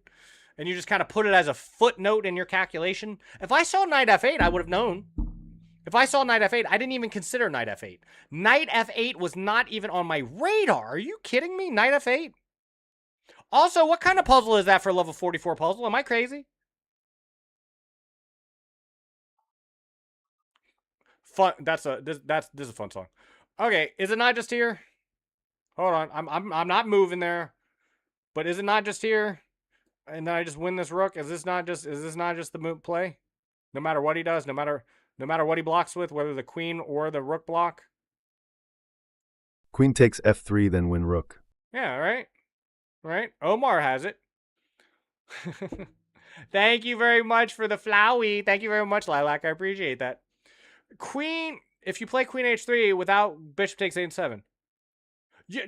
and you just kind of put it as a footnote in your calculation. If I saw knight f8, I would have known. If I saw knight f8, I didn't even consider knight f8. Knight f8 was not even on my radar. Are you kidding me? Knight f8? Also, what kind of puzzle is that for a level 44 puzzle? Am I crazy? Fun. This is a fun song. Okay, is it not just here? Hold on, I'm not moving there. But is it not just here? And then I just win this rook? Is this not just the move play? No matter what he does, no matter what he blocks with, whether the queen or the rook block? Queen takes f3, then win rook. Yeah, right? Right? Omar has it. Thank you very much for the flowy. Thank you very much, Lilac. I appreciate that. Queen, if you play queen h3 without bishop takes 8 and 7.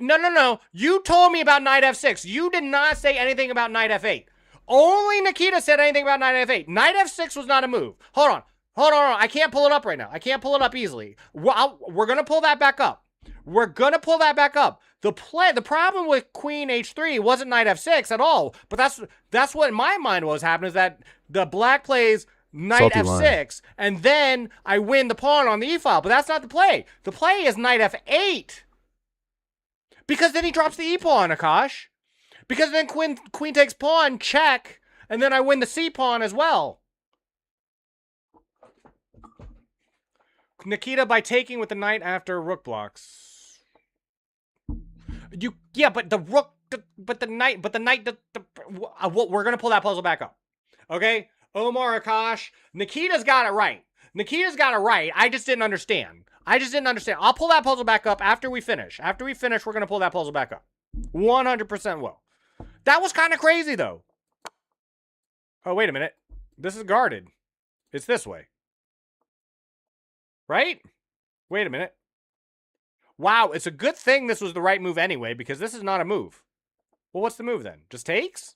No. You told me about knight f6. You did not say anything about knight f8. Only Nikita said anything about knight f8. Knight f6 was not a move. Hold on. I can't pull it up right now. I can't pull it up easily. We're going to pull that back up. The problem with queen h3 wasn't knight f6 at all. But that's what in my mind was happening, is that the black plays knight Salty f6, line. and then I win the pawn on the e file. But that's not the play. The play is knight f8. Because then he drops the e pawn, Akash. Because then queen takes pawn, check, and then I win the c pawn as well. Nikita by taking with the knight after rook blocks. But the rook, but the knight, we're gonna pull that puzzle back up. Okay, Omar, Akash, Nikita's got it right. I just didn't understand. I'll pull that puzzle back up after we finish. We're going to pull that puzzle back up. 100% will. That was kind of crazy, though. Oh, wait a minute. This is guarded. It's this way. Right? Wait a minute. Wow, it's a good thing this was the right move anyway, because this is not a move. Well, what's the move then? Just takes?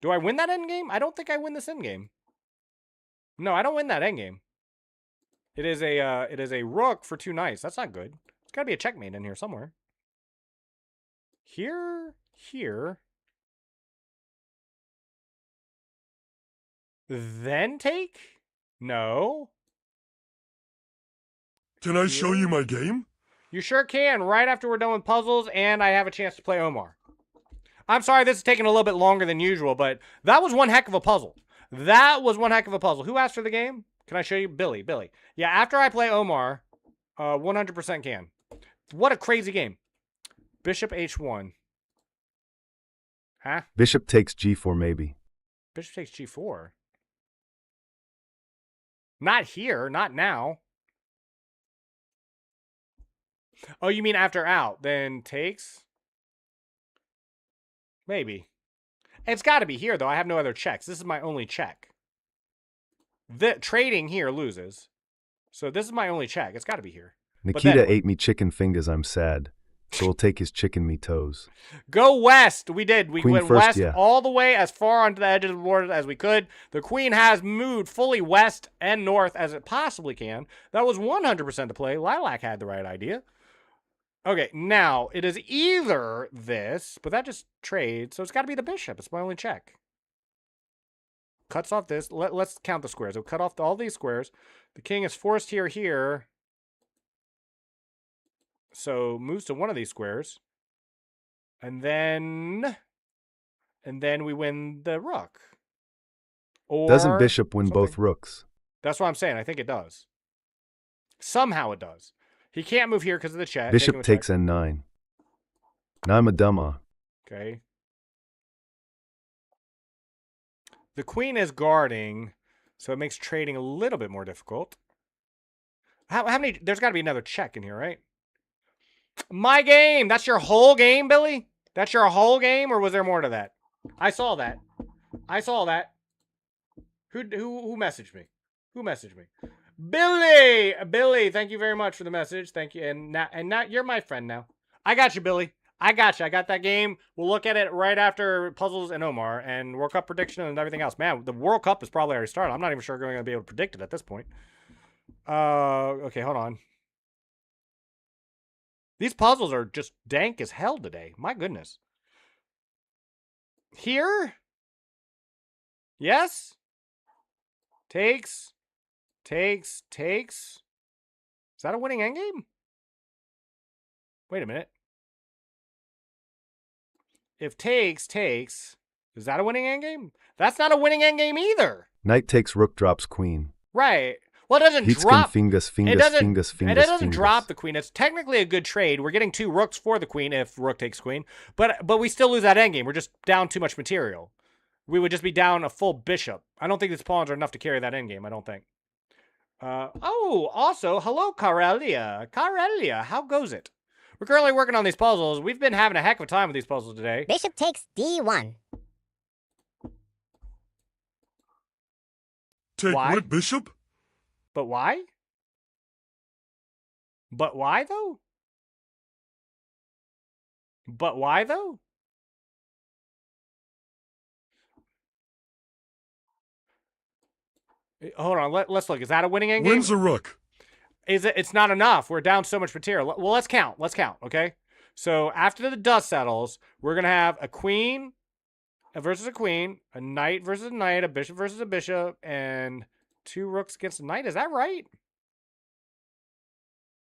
Do I win that endgame? I don't think I win this endgame. No, I don't win that endgame. It is a rook for 2 knights. That's not good. There's got to be a checkmate in here somewhere. Here. Then take? No. Can I show you my game? You sure can, right after we're done with puzzles and I have a chance to play Omar. I'm sorry this is taking a little bit longer than usual, but that was one heck of a puzzle. Who asked for the game? Can I show you? Billy. Yeah, after I play Omar, 100% can. What a crazy game. Bishop h1. Huh? Bishop takes g4 maybe. Bishop takes g4. Not here, not now. Oh, you mean after out, then takes? Maybe. It's got to be here, though. I have no other checks. This is my only check. The trading here loses. So this is my only check. It's got to be here. Nikita ate me chicken fingers. I'm sad. So we'll take his chicken me toes. Go west. We did. We went first, west all the way as far onto the edge of the board as we could. The queen has moved fully west and north as it possibly can. That was 100% the play. Lilac had the right idea. Okay, now it is either this, but that just trades. So it's got to be the bishop. It's my only check. Cuts off this. Let's count the squares. It'll cut off all these squares. The king is forced here. So moves to one of these squares. And then we win the rook. Or doesn't bishop win something. both rooks? That's what I'm saying. I think it does. Somehow it does. He can't move here because of the check. Bishop takes n9. Now I'm a dumma. Okay. The queen is guarding, so it makes trading a little bit more difficult. How many? There's got to be another check in here, right? My game. That's your whole game, Billy? That's your whole game, or was there more to that? I saw that. Who messaged me? Billy, thank you very much for the message. Thank you. And now you're my friend now. I got you, Billy. I got that game. We'll look at it right after puzzles and Omar and World Cup prediction and everything else. Man, the World Cup is probably already started. I'm not even sure we're going to be able to predict it at this point. Okay, hold on. These puzzles are just dank as hell today. My goodness. Here? Yes? Takes. Is that a winning endgame? Wait a minute. If takes, is that a winning endgame? That's not a winning endgame either. Knight takes rook drops queen. Right. Well, it doesn't Heatskin drop. fingers, It fingers, doesn't, fingers, it fingers, doesn't fingers. drop the queen. It's technically a good trade. We're getting 2 rooks for the queen if rook takes queen. But we still lose that endgame. We're just down too much material. We would just be down a full bishop. I don't think these pawns are enough to carry that endgame. I don't think. Oh, also, hello, Carelia. Carelia, how goes it? We're currently working on these puzzles. We've been having a heck of a time with these puzzles today. Bishop takes D1. Take Why? what, bishop? But why? But why, though? But why, though? Hold on, let's look. Is that a winning endgame? Wins a rook. Is it? It's not enough. We're down so much material. Well, let's count. Let's count, okay? So after the dust settles, we're going to have a queen versus a queen, a knight versus a knight, a bishop versus a bishop, and 2 rooks against a knight. Is that right?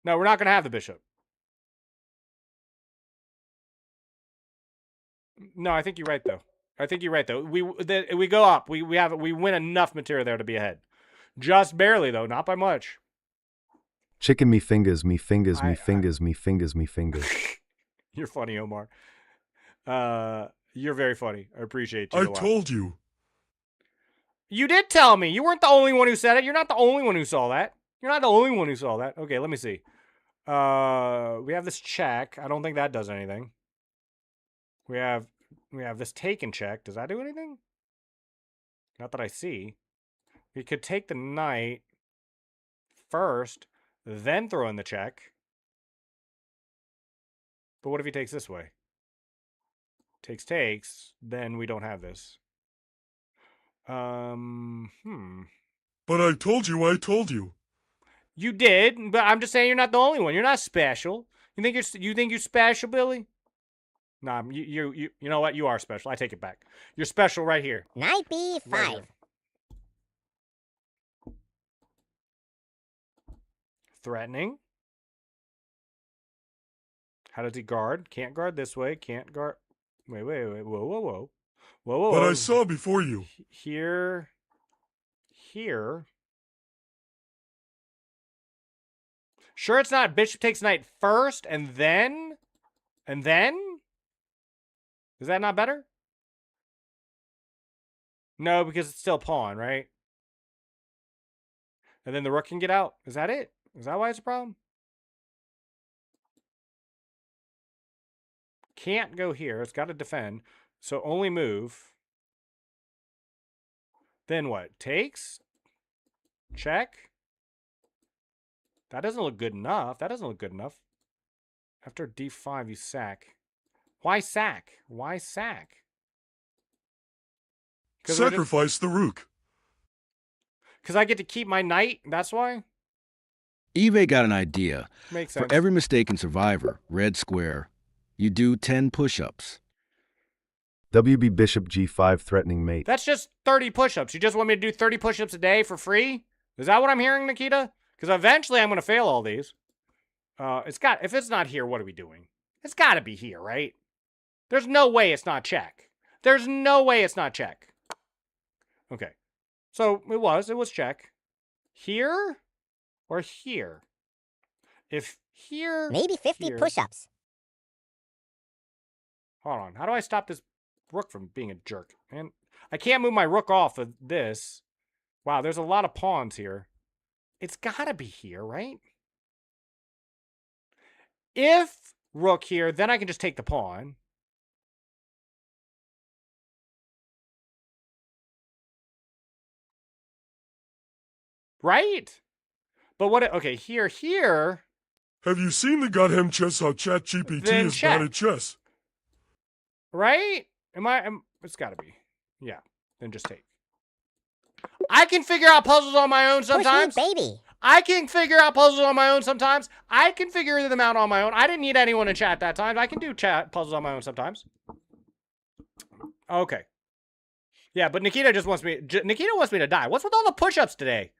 No, we're not going to have the bishop. No, I think you're right, though. We go up. We win enough material there to be ahead. Just barely, though. Not by much. Chicken me fingers, me fingers, me fingers, me fingers, me fingers. You're funny, Omar. You're very funny. I appreciate you. I a lot. told you. You did tell me. You weren't the only one who said it. You're not the only one who saw that. Okay, let me see. We have this check. I don't think that does anything. We have this take and check. Does that do anything? Not that I see. We could take the knight first, then throw in the check. But what if he takes this way? Takes, then we don't have this. But I told you. You did, but I'm just saying you're not the only one. You're not special. You think you're special, Billy? Nah, you know what? You are special. I take it back. You're special right here. Knight B5. Right here. Threatening. How does he guard? Can't guard this way. Can't guard. Wait. Whoa. But I saw before you. Here. Sure, it's not bishop takes knight first and then? Is that not better? No, because it's still pawn, right? And then the rook can get out. Is that it? Is that why it's a problem? Can't go here. It's got to defend. So only move. Then what? Takes? Check? That doesn't look good enough. After d5, you sack. Why sack? Sacrifice the rook. Because I get to keep my knight? That's why? Eve got an idea. Makes sense. For every mistaken survivor, red square, you do 10 push-ups. WB bishop g5 threatening mate. That's just 30 push-ups. You just want me to do 30 push-ups a day for free? Is that what I'm hearing, Nikita? Because eventually I'm going to fail all these. If it's not here, what are we doing? It's got to be here, right? There's no way it's not check. Okay. So it was check. Here or here? If here... Maybe 50 here, push-ups. Hold on. How do I stop this rook from being a jerk? And I can't move my rook off of this. Wow, there's a lot of pawns here. It's got to be here, right? If rook here, then I can just take the pawn. Right? But what... Okay, here. Have you seen the goddamn chess how ChatGPT Then is bad check. at chess? Right? It's got to be. Yeah. Then just take. I can figure out puzzles on my own sometimes. Push me, baby. I can figure out puzzles on my own sometimes. I can figure them out on my own. I didn't need anyone in chat that time. I can do chat puzzles on my own sometimes. Okay. Yeah, but Nikita just wants me. Nikita wants me to die. What's with all the push-ups today?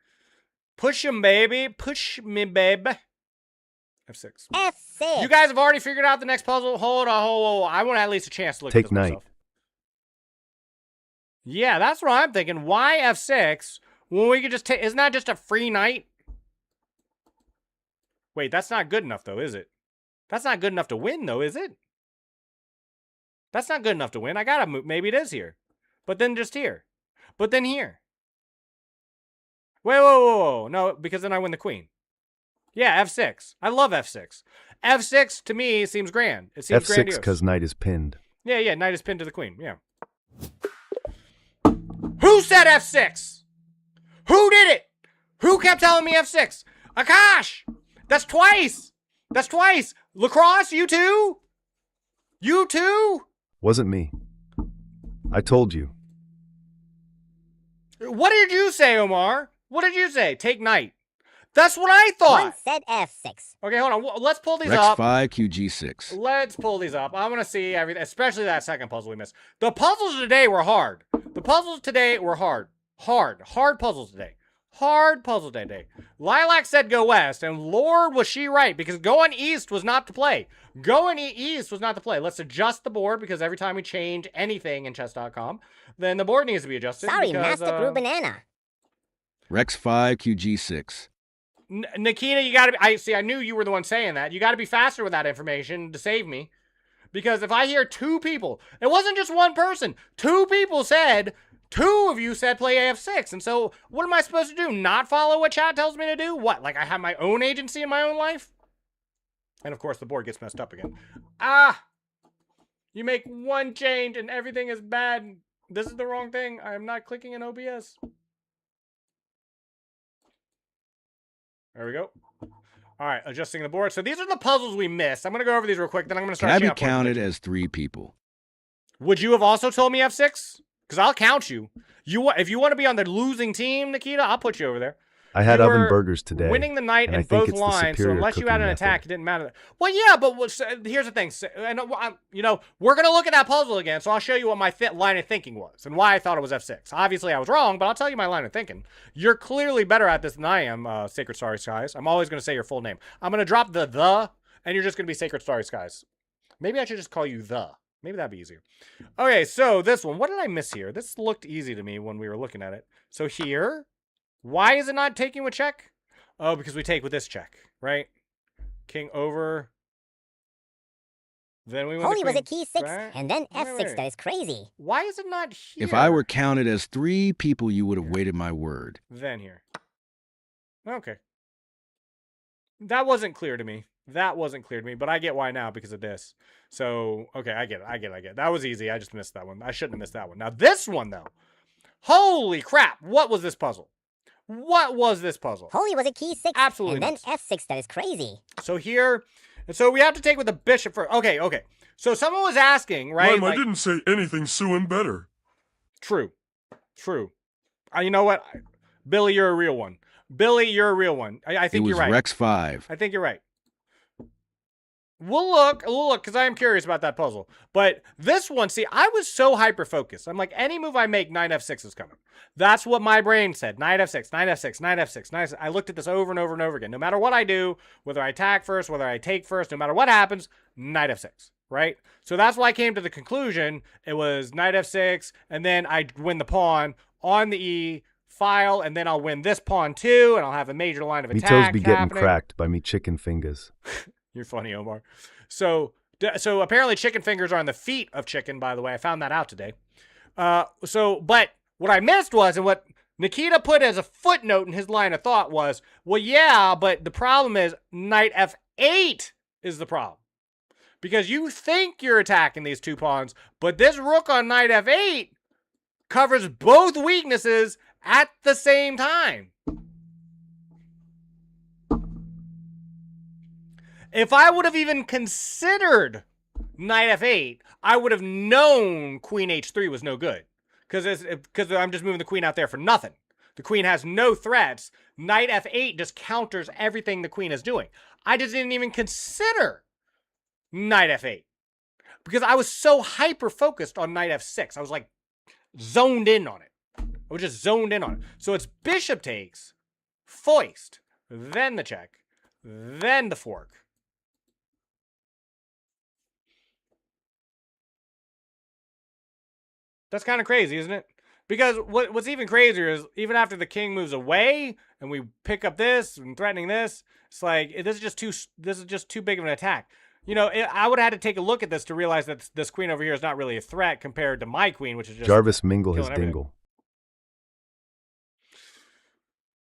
Push him, baby. Push me, baby. F6. F6. You guys have already figured out the next puzzle. Hold on. I want at least a chance to look Take at this knight. myself. Yeah, that's what I'm thinking. Why F6 when we could just take? Isn't that just a free knight? Wait, that's not good enough though, is it? That's not good enough to win though, is it? That's not good enough to win. I gotta move. Maybe it is here. But then just here. But then here. Wait, whoa. No, because then I win the queen. Yeah, F6. I love F6. F6 to me seems grand. It seems F6 grandiose. because knight is pinned. Yeah, knight is pinned to the queen. Yeah. Who said F6? Who did it? Who kept telling me F6? Akash! That's twice! That's twice! Lacrosse, you too? You too? Wasn't me. I told you. What did you say, Omar? What did you say? Take knight. That's what I thought. One said F6. Okay, hold on. Let's pull these Rex up. 5, QG6. Let's pull these up. I want to see everything, especially that second puzzle we missed. The puzzles today were hard. The puzzles today were hard. Hard puzzles today. Hard puzzle today. Lilac said go west, and Lord was she right, because going east was not to play. Going east was not to play. Let's adjust the board, because every time we change anything in chess.com, then the board needs to be adjusted. Sorry, because, Master Brew Banana. Rex 5, QG6. Nikita, you gotta be, I knew you were the one saying that. You gotta be faster with that information to save me. Because if I hear two people, it wasn't just one person, two people said, two of you said play AF6. And so what am I supposed to do? Not follow what chat tells me to do? What, like I have my own agency in my own life? And of course the board gets messed up again. You make one change and everything is bad. This is the wrong thing. I am not clicking in OBS. There we go. All right, adjusting the board. So these are the puzzles we missed. I'm going to go over these real quick, then I'm going to Can start I be chat points. counted as 3 people? Would you have also told me F6? Because I'll count you. If you want to be on the losing team, Nikita, I'll put you over there. I had You oven were burgers today. winning the night and in I think both it's the lines, so superior unless you had an cooking attack, method. it didn't matter. Well, yeah, but here's the thing. And we're gonna look at that puzzle again, so I'll show you what my line of thinking was and why I thought it was F6. Obviously, I was wrong, but I'll tell you my line of thinking. You're clearly better at this than I am, Sacred Starry Skies. I'm always gonna say your full name. I'm gonna drop the, and you're just gonna be Sacred Starry Skies. Maybe I should just call you the. Maybe that'd be easier. Okay, so this one. What did I miss here? This looked easy to me when we were looking at it. So here, why is it not taking with check? Oh, because we take with this check, right? King over. Then we win Holy the was queen it key 6, back. and then Wait, F6. wait. That is crazy. Why is it not here? If I were counted as 3 people, you would have waited my word. Then here. Okay. That wasn't clear to me. That wasn't clear to me, but I get why now because of this. So, okay, I get it. That was easy. I just missed that one. I shouldn't have missed that one. Now, this one, though. Holy crap. What was this puzzle? What was this puzzle? Holy was it key 6, Absolutely and then nuts. F6. That is crazy. So here, and so we have to take with the bishop first. Okay. So someone was asking, right? Mom, I didn't say anything suing better. True. You know what? Billy, you're a real one. Billy, you're a real one. I It think was you're right. Rex 5. I think you're right. We'll look, because I am curious about that puzzle. But this one, see, I was so hyper-focused. I'm like, any move I make, knight f6 is coming. That's what my brain said. Knight f6, knight f6, knight f6, knight f6. I looked at this over and over and over again. No matter what I do, whether I attack first, whether I take first, no matter what happens, knight f6, right? So that's why I came to the conclusion it was knight f6, and then I win the pawn on the e file, and then I'll win this pawn too, and I'll have a major line of Me attack toes be getting happening. cracked by me chicken fingers. You're funny, Omar. So apparently chicken fingers are on the feet of chicken, by the way. I found that out today. But what I missed was, and what Nikita put as a footnote in his line of thought was, well, yeah, but the problem is knight f8 is the problem. Because you think you're attacking these two pawns, but this rook on knight f8 covers both weaknesses at the same time. If I would have even considered knight f8, I would have known queen h3 was no good. Because I'm just moving the queen out there for nothing. The queen has no threats. Knight f8 just counters everything the queen is doing. I just didn't even consider knight f8 because I was so hyper-focused on knight f6. I was like zoned in on it. I was just zoned in on it. So it's bishop takes, foist, then the check, then the fork. That's kind of crazy, isn't it? Because what's even crazier is even after the king moves away and we pick up this and threatening this, it's like this is just too big of an attack. You know, I would have had to take a look at this to realize that this queen over here is not really a threat compared to my queen, which is just Jarvis mingle his everything. dingle.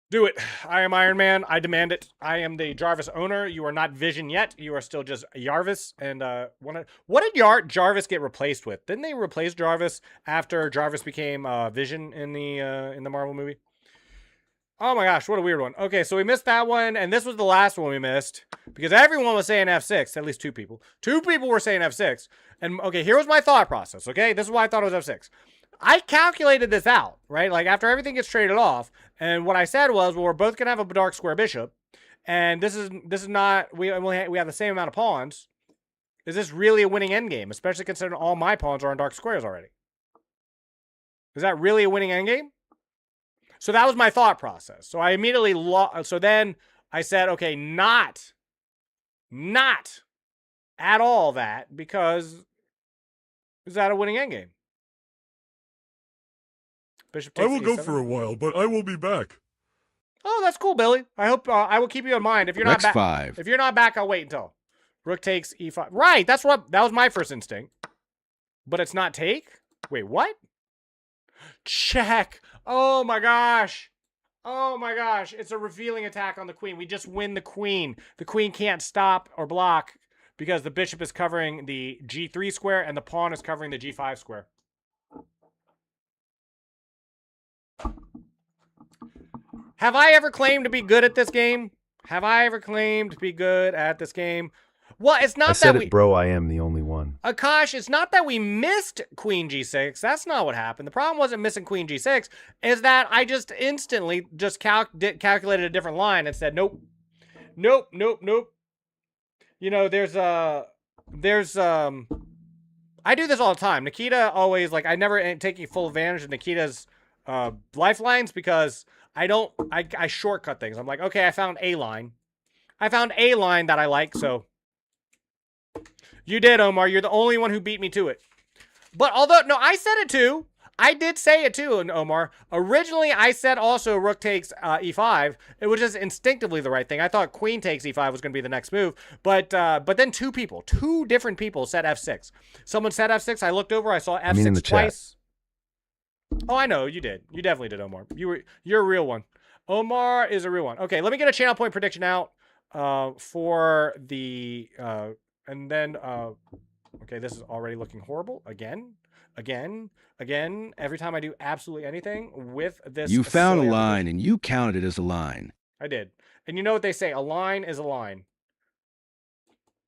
Do it. I am Iron Man. I demand it. I am the Jarvis owner. You are not Vision yet. You are still just Jarvis. And what did Jarvis get replaced with? Didn't they replace Jarvis after Jarvis became Vision in the Marvel movie? Oh my gosh, what a weird one. Okay, so we missed that one, and this was the last one we missed because everyone was saying F6. At least two people. Two people were saying F6. And okay, here was my thought process. Okay, this is why I thought it was F6. I calculated this out, right? Like after everything gets traded off, and what I said was, well, we're both gonna have a dark square bishop, and this is not we have the same amount of pawns. Is this really a winning endgame, especially considering all my pawns are on dark squares already? Is that really a winning endgame? So that was my thought process. So I immediately so then I said, okay, not at all that, because is that a winning endgame? Bishop takes I will go E7. for a while, but I will be back. Oh, that's cool, Billy. I hope I will keep you in mind. If you're not back, X5. if you're not back, I'll wait until rook takes E5. Right, that was my first instinct. But it's not take? Wait, what? Check. Oh my gosh. Oh my gosh. It's a revealing attack on the queen. We just win the queen. The queen can't stop or block because the bishop is covering the G3 square and the pawn is covering the G5 square. Have I ever claimed to be good at this game? Have I ever claimed to be good at this game? Well, it's not I said that it, bro. I am the only one. Akash, it's not that we missed Queen G6. That's not what happened. The problem wasn't missing Queen G6. Is that I just instantly just calculated a different line and said, nope. Nope, nope, nope. You know, I do this all the time. Nikita always, like, I never take full advantage of Nikita's lifelines because I shortcut things. I'm like, okay, I found a line. I found a line that I like, so... You did, Omar. You're the only one who beat me to it. But although, no, I said it too. I did say it too, Omar. Originally, I said also rook takes e5. It was just instinctively the right thing. I thought queen takes e5 was going to be the next move. But then two different people said f6. Someone said f6. I looked over. I saw f6 in the twice. Oh, I know. You did. You definitely did, Omar. You're a real one. Omar is a real one. Okay, let me get a channel point prediction out for the... And then, okay, this is already looking horrible. Again. Every time I do absolutely anything with this. You found a line and you counted it as a line. I did. And you know what they say? A line is a line.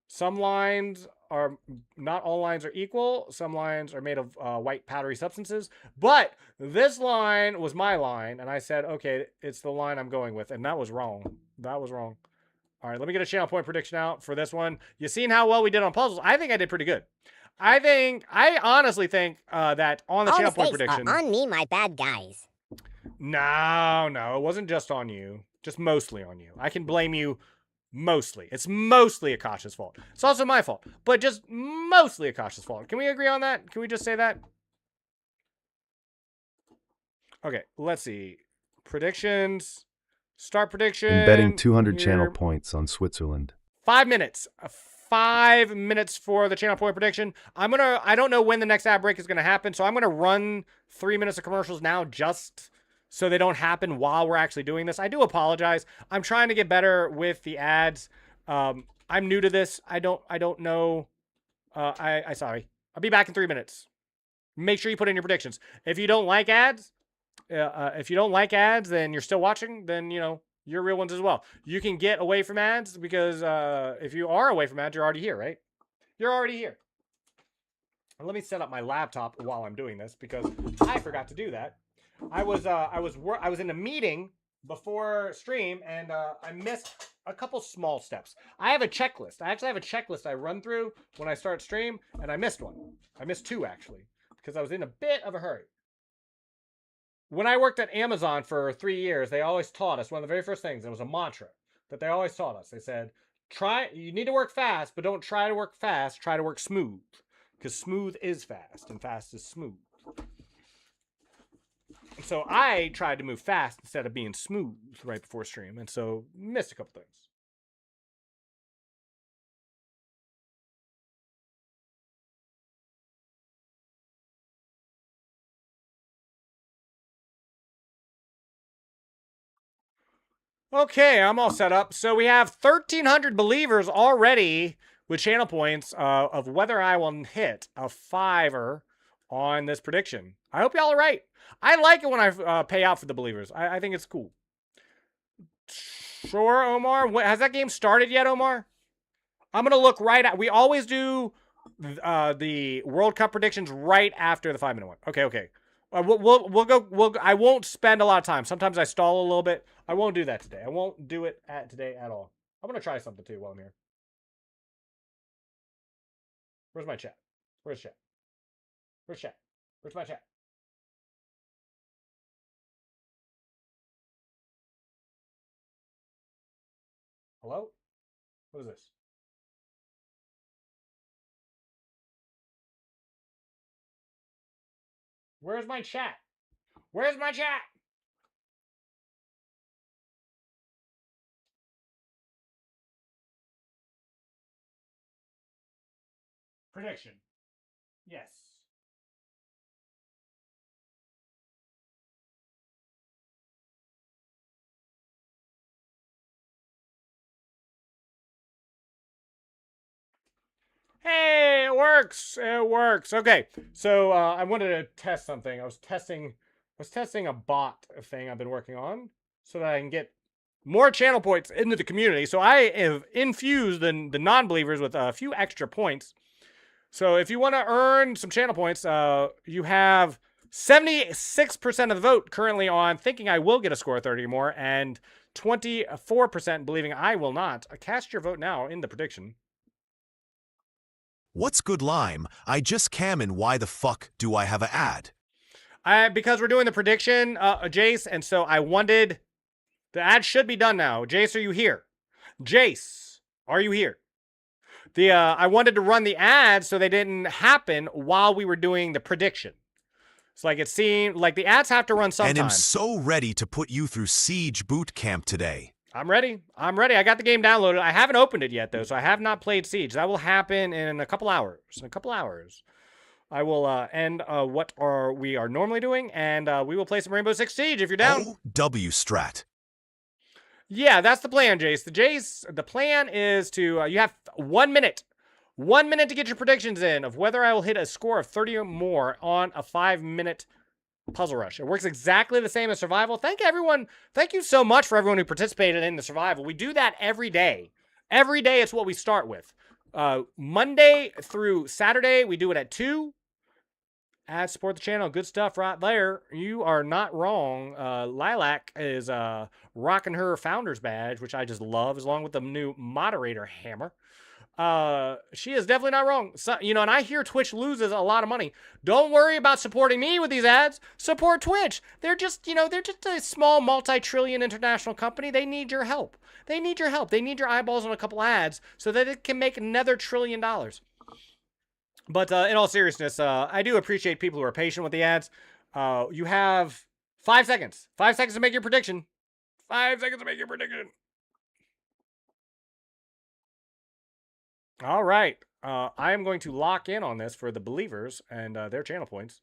Some lines are, not all lines are equal. Some lines are made of white powdery substances. But this line was my line. And I said, okay, it's the line I'm going with. And that was wrong. That was wrong. All right, let me get a channel point prediction out for this one. You seen how well we did on puzzles? I think I did pretty good. I honestly think that on the channel point prediction... on me, my bad guys. No, it wasn't just on you. Just mostly on you. I can blame you mostly. It's mostly Akasha's fault. It's also my fault, but just mostly Akasha's fault. Can we agree on that? Can we just say that? Okay, let's see. Predictions... Start prediction. And betting 200 channel points on Switzerland. 5 minutes. 5 minutes for the channel point prediction. I don't know when the next ad break is gonna happen, so I'm gonna run 3 minutes of commercials now just so they don't happen while we're actually doing this. I do apologize. I'm trying to get better with the ads. I'm new to this. I don't know. Sorry. I'll be back in 3 minutes. Make sure you put in your predictions. If you don't like ads, then you're still watching, then, you know, you're real ones as well. You can get away from ads because if you are away from ads, you're already here, right? You're already here. Let me set up my laptop while I'm doing this because I forgot to do that. I was in a meeting before stream, and I missed a couple small steps. I have a checklist. I actually have a checklist I run through when I start stream, and I missed one. I missed two actually because I was in a bit of a hurry. When I worked at Amazon for 3 years, they always taught us one of the very first things. It was a mantra that they always taught us. They said, you need to work fast, but don't try to work fast. Try to work smooth, because smooth is fast, and fast is smooth. So I tried to move fast instead of being smooth right before stream, and so missed a couple things. Okay, I'm all set up. So we have 1,300 believers already with channel points of whether I will hit a fiver on this prediction. I hope y'all are right. I like it when I pay out for the believers. I think it's cool. Sure, Omar. Has that game started yet, Omar? I'm going to look right at... We always do the World Cup predictions right after the 5-minute one. Okay. We'll go. I won't spend a lot of time. Sometimes I stall a little bit. I won't do that today. I won't do it today at all. I'm going to try something too while I'm here. Where's my chat? Where's chat? Where's chat? Where's my chat? Hello? What is this? Where's my chat? Where's my chat? Prediction. Yes. Hey, it works. It works. Okay, so I wanted to test something. I was testing a bot thing I've been working on so that I can get more channel points into the community. So I have infused the non-believers with a few extra points. So if you want to earn some channel points, you have 76% of the vote currently on thinking I will get a score of 30 or more, and 24% believing I will not. Cast your vote now in the prediction. What's good lime? I just cam in. Why the fuck do I have an ad? Because we're doing the prediction, Jace, and so I wanted... The ad should be done now. Jace, are you here? Jace, are you here? I wanted to run the ads so they didn't happen while we were doing the prediction. It's like it seemed like the ads have to run sometime. And I'm so ready to put you through Siege Boot Camp today. I'm ready. I got the game downloaded. I haven't opened it yet, though, so I have not played Siege. That will happen in a couple hours. I will end what we are normally doing, and we will play some Rainbow Six Siege if you're down. W strat. Yeah, that's the plan, Jace. The plan is to, you have 1 minute. 1 minute to get your predictions in of whether I will hit a score of 30 or more on a 5-minute puzzle rush. It works exactly the same as survival. Thank you so much for everyone who participated in the survival. We do that every day. Every day it's what we start with. Monday through Saturday, we do it at 2. Add, support the channel. Good stuff right there. You are not wrong. Lilac is rocking her founder's badge, which I just love, along with the new moderator hammer. She is definitely not wrong. So, and I hear Twitch loses a lot of money. Don't worry about supporting me with these ads. Support Twitch. They're just a small multi-trillion international company. They need your help. They need your help. They need your eyeballs on a couple ads so that it can make another $1 trillion. But in all seriousness, I do appreciate people who are patient with the ads. You have 5 seconds. 5 seconds to make your prediction. 5 seconds to make your prediction. All right. I am going to lock in on this for the believers and their channel points.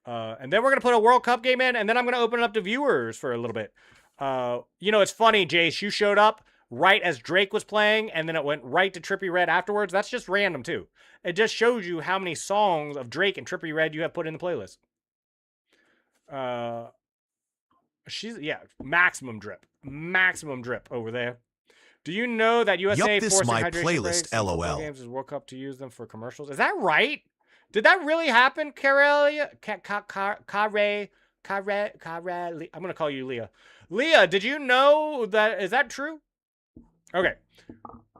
And then we're going to put a World Cup game in, and then I'm going to open it up to viewers for a little bit. It's funny, Jace. You showed up right as Drake was playing, and then it went right to Trippie Redd afterwards. That's just random, too. It just shows you how many songs of Drake and Trippie Redd you have put in the playlist. Maximum drip over there. Do you know that USA Yup, this forcing my hydration playlist, breaks in football LOL. games is World Cup to use them for commercials? Is that right? Did that really happen, Karelia? I'm gonna call you Leah. Leah, did you know that? Is that true? Okay.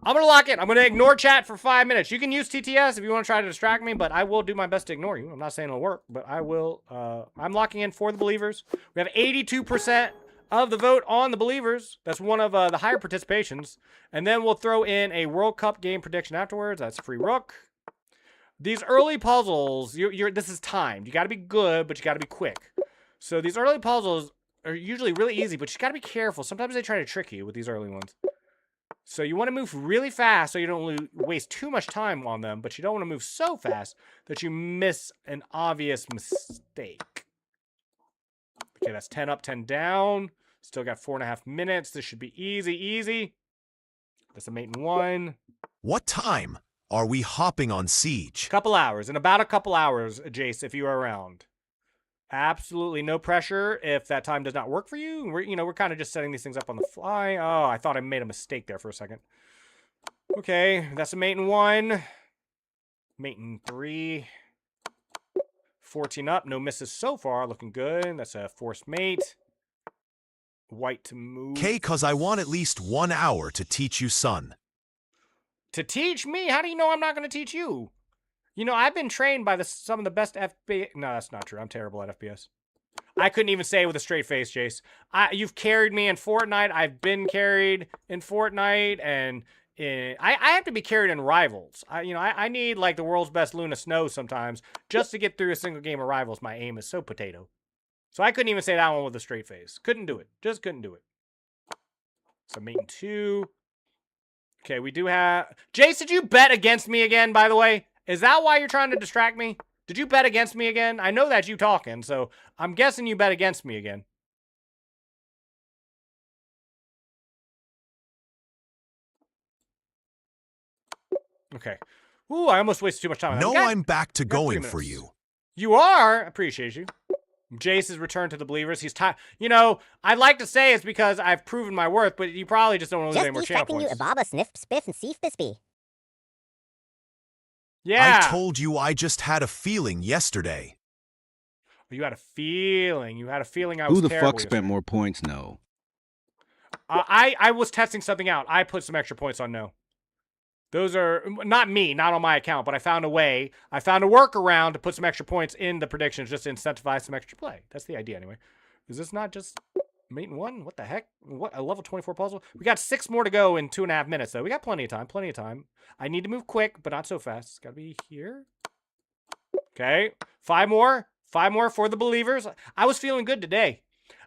I'm gonna lock in. I'm gonna ignore chat for 5 minutes. You can use TTS if you want to try to distract me, but I will do my best to ignore you. I'm not saying it'll work, but I will. I'm locking in for the believers. We have 82% of the vote on the believers. That's one of the higher participations. And then we'll throw in a World Cup game prediction afterwards. That's free rook. These early puzzles, this is timed. You got to be good, but you got to be quick. So these early puzzles are usually really easy, but you got to be careful. Sometimes they try to trick you with these early ones. So you want to move really fast so you don't waste too much time on them, but you don't want to move so fast that you miss an obvious mistake. Okay, that's 10 up, 10 down. Still got 4.5 minutes. This should be easy. That's a mate in 1. What time are we hopping on Siege? Couple hours. In about a couple hours, Jace, if you are around. Absolutely no pressure if that time does not work for you. We're kind of just setting these things up on the fly. Oh, I thought I made a mistake there for a second. Okay, that's a mate in 1. Mate in 3. 14 up, no misses so far, looking good. That's a forced mate. White to move. Okay, cause I want at least 1 hour to teach you, son. To teach me? How do you know I'm not going to teach you? I've been trained by some of the best FPS. No, that's not true. I'm terrible at FPS. I couldn't even say it with a straight face, Jace. You've carried me in Fortnite. I've been carried in Fortnite, and I have to be carried in Rivals. I need like the world's best Luna Snow sometimes just to get through a single game of Rivals. My aim is so potato. So I couldn't even say that one with a straight face. Couldn't do it. Just couldn't do it. So mate in 2. Okay, we do have... Jace, did you bet against me again, by the way? Is that why you're trying to distract me? Did you bet against me again? I know that's you talking, so I'm guessing you bet against me again. Okay. Ooh, I almost wasted too much time. No, I'm back to going for you. You are? Appreciate you. Jace has returned to the believers. He's tired. I'd like to say it's because I've proven my worth, but you probably just don't want to lose any more channel points. You, Baba, Sniff, Spiff, and Seef, Bispy. Yeah. I told you I just had a feeling yesterday. You had a feeling. You had a feeling I was Who the terrible fuck spent more points? No. I was testing something out. I put some extra points on no. Those are not me, not on my account, but I found a way. I found a workaround to put some extra points in the predictions just to incentivize some extra play. That's the idea anyway. Is this not just mate in 1? What the heck? What a level 24 puzzle. We got 6 more to go in 2.5 minutes, though. We got plenty of time. I need to move quick, but not so fast. It's got to be here. Okay. 5 more. 5 more for the believers. I was feeling good today.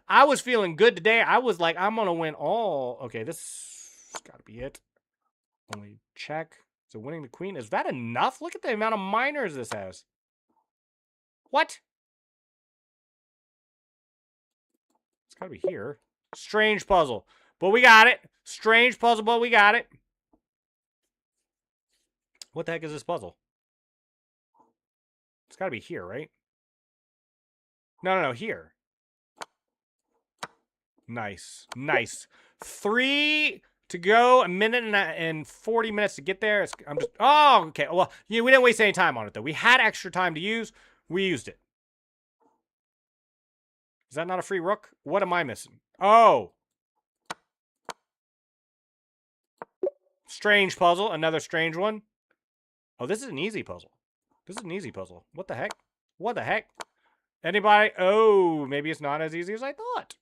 I was like, I'm going to win all. Okay, this has got to be it. Only check. So winning the queen. Is that enough? Look at the amount of minors this has. What? It's got to be here. Strange puzzle. But we got it. Strange puzzle, but we got it. What the heck is this puzzle? It's got to be here, right? No, here. Nice. 3 to go, a minute and 40 minutes to get there. Oh, okay. Well, we didn't waste any time on it, though. We had extra time to use. We used it. Is that not a free rook? What am I missing? Oh. Strange puzzle. Another strange one. Oh, this is an easy puzzle. What the heck? Anybody? Oh, maybe it's not as easy as I thought.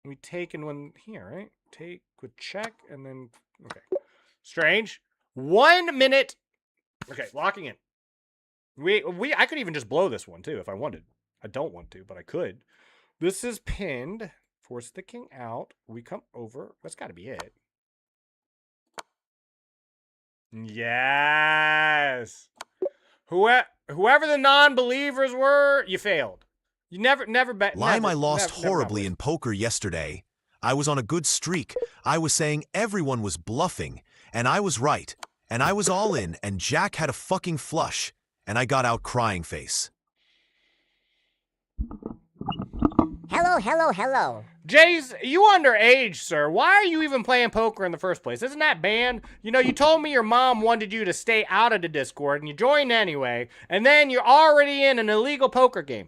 We take in one here, right? Take with check and then, okay. Strange. 1 minute. Okay, locking in. I could even just blow this one too if I wanted. I don't want to, but I could. This is pinned. Force the king out. We come over. That's got to be it. Yes. Whoever the non-believers were, you failed. You never bet. Lime, I lost horribly in poker yesterday. I was on a good streak. I was saying everyone was bluffing, and I was right. And I was all in, and Jack had a fucking flush, and I got out crying face. Hello. Jace, you underage, sir. Why are you even playing poker in the first place? Isn't that banned? You know, you told me your mom wanted you to stay out of the Discord, and you joined anyway, and then you're already in an illegal poker game.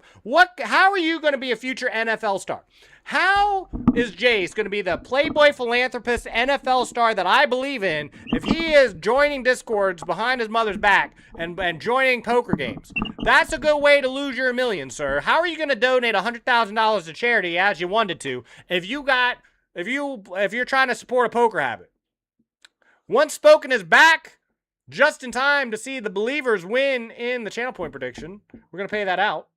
How are you going to be a future NFL star? How is Jace going to be the playboy philanthropist NFL star that I believe in if he is joining Discords behind his mother's back and joining poker games? That's a good way to lose your million, sir. How are you going to donate $100,000 to charity as you wanted to if you're trying to support a poker habit? Once Spoken is back, just in time to see the Believers win in the channel point prediction. We're going to pay that out.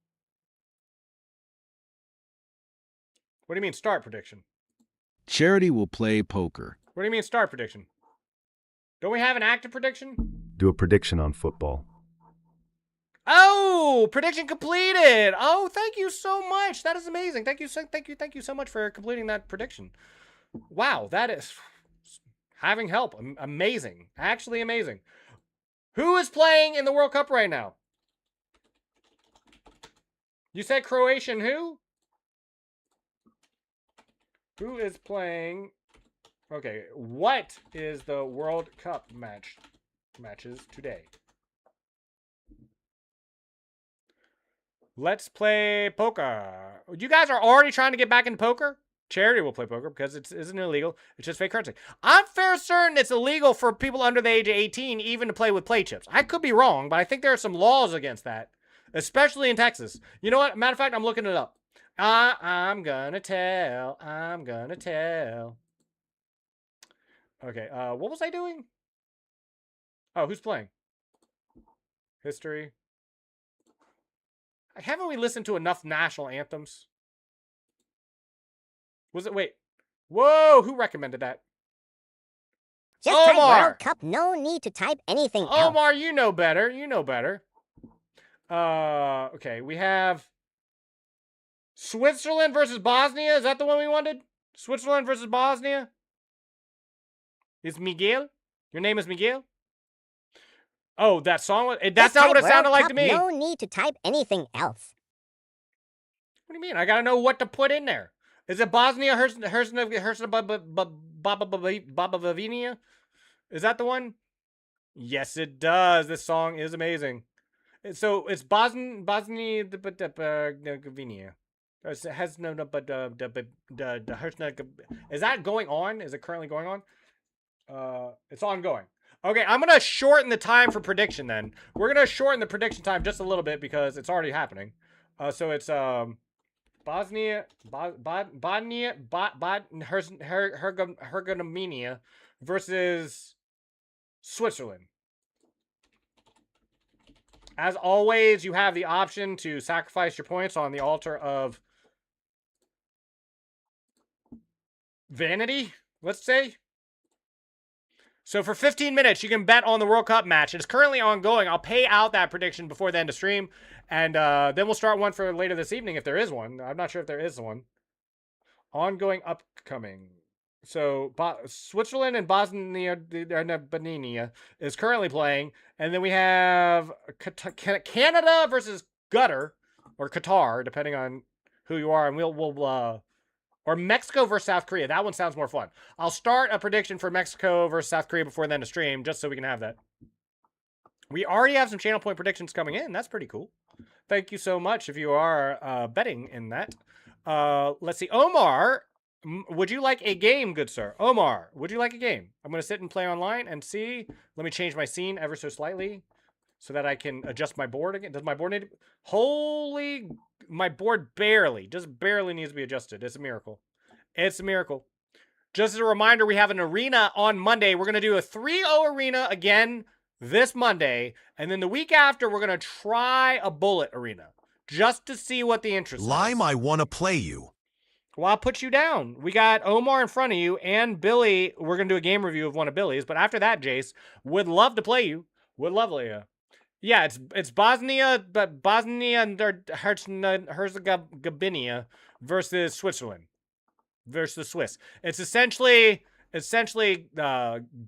What do you mean start prediction? Charity will play poker. What do you mean start prediction? Don't we have an active prediction? Do a prediction on football. Oh, prediction completed. Oh, thank you so much. That is amazing. Thank you so much for completing that prediction. Wow, that is having help. Amazing. Actually amazing. Who is playing in the World Cup right now? You said Croatian who? Who is playing? Okay, what is the World Cup matches today? Let's play poker. You guys are already trying to get back into poker? Charity will play poker because it isn't illegal. It's just fake currency. I'm fair certain it's illegal for people under the age of 18 even to play with play chips. I could be wrong, but I think there are some laws against that, especially in Texas. You know what? Matter of fact, I'm looking it up. I'm gonna tell. I'm gonna tell. Okay, what was I doing? Oh, who's playing? History. Haven't we listened to enough national anthems? Was it? Wait. Whoa, who recommended that? Just Omar! type World Cup. No need to type anything else. Omar, you know better. You know better. Okay, we have Switzerland versus Bosnia. Is that the one we wanted? Switzerland versus Bosnia? Is Miguel? Your name is Miguel? Oh, that song? That's Just not type what it sounded World like Cup. to me. No need to type anything else. What do you mean? I gotta know what to put in there. Is it Bosnia Herzegovina? Is that the one? Yes, it does. This song is amazing. So it's Bosnia Herzegovina. Has no but is that going on? Is it currently going on? It's ongoing. Okay, I'm gonna shorten the time for prediction then. We're gonna shorten the prediction time just a little bit because it's already happening. So it's Herzegovina versus Switzerland. As always, you have the option to sacrifice your points on the altar of vanity, let's say. So for 15 minutes, you can bet on the World Cup match. It's currently ongoing. I'll pay out that prediction before the end of stream. And then we'll start one for later this evening if there is one. I'm not sure if there is one. Ongoing, upcoming. So Switzerland and Bosnia is currently playing. And then we have Canada versus Qatar, or Qatar, depending on who you are. And we'll or Mexico versus South Korea. That one sounds more fun. I'll start a prediction for Mexico versus South Korea before the end of stream, just so we can have that. We already have some channel point predictions coming in. That's pretty cool. Thank you so much if you are betting in that. Let's see. Omar, would you like a game, good sir? Omar, would you like a game? I'm going to sit and play online and see. Let me change my scene ever so slightly so that I can adjust my board again. Does my board need to... Holy... My board just barely needs to be adjusted. It's a miracle. It's a miracle. Just as a reminder, we have an arena on Monday. We're going to do a 3-0 arena again this Monday. And then the week after, we're going to try a bullet arena just to see what the interest is. Lime, I want to play you. Well, I'll put you down. We got Omar in front of you and Billy. We're going to do a game review of one of Billy's. But after that, Jace, would love to play you. Would love to. Yeah. Yeah, it's Bosnia, but Bosnia and Herzegovina versus Switzerland versus the Swiss. It's essentially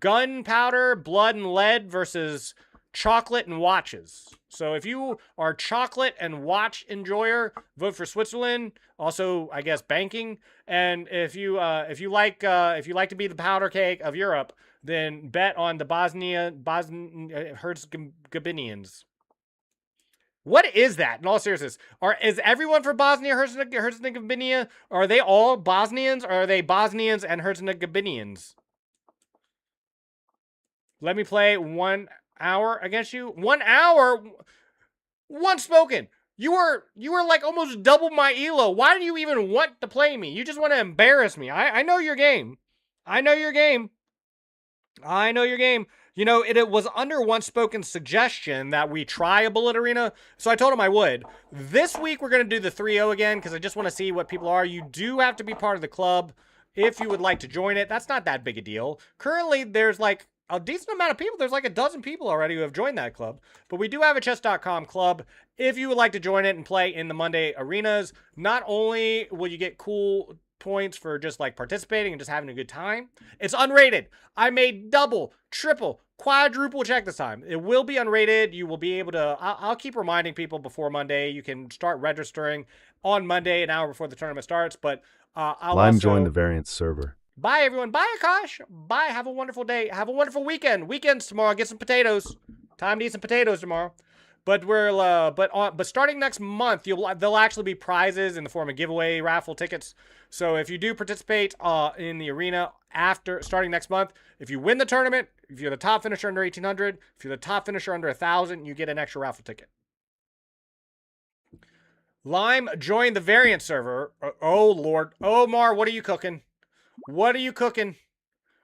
gunpowder, blood, and lead versus chocolate and watches. So if you are a chocolate and watch enjoyer, vote for Switzerland. Also, I guess banking. And if you like to be the powder cake of Europe, then bet on the Herzegovinians. What is that? In all seriousness, is everyone for Bosnia Herzegovina? Are they all Bosnians? Or are they Bosnians and Herzegovinians? Let me play 1 hour against you. 1 hour. Once spoken. You were like almost double my elo. Why do you even want to play me? You just want to embarrass me. I know your game. I know your game. I know your game. You know, it was under Once Spoken's suggestion that we try a bullet arena, so I told him I would. This week, we're going to do the 3-0 again, because I just want to see what people are. You do have to be part of the club if you would like to join it. That's not that big a deal. Currently, there's like a decent amount of people. There's like a dozen people already who have joined that club. But we do have a chess.com club. If you would like to join it and play in the Monday arenas, not only will you get cool points for just like participating and just having a good time, it's unrated. I made double, triple, quadruple check this time. It will be unrated. You will be able to, I'll keep reminding people before Monday. You can start registering on Monday, an hour before the tournament starts. But I'll Lime also joined the variance server. Bye, everyone. Bye, Akash. Bye. Have a wonderful day. Have a wonderful weekend. Weekends tomorrow. Get some potatoes. Time to eat some potatoes tomorrow. But but starting next month, there'll actually be prizes in the form of giveaway raffle tickets. So if you do participate in the arena starting next month, if you win the tournament, if you're the top finisher under 1,800, if you're the top finisher under 1,000, you get an extra raffle ticket. Lime joined the variant server. Oh Lord, Omar, what are you cooking? What are you cooking?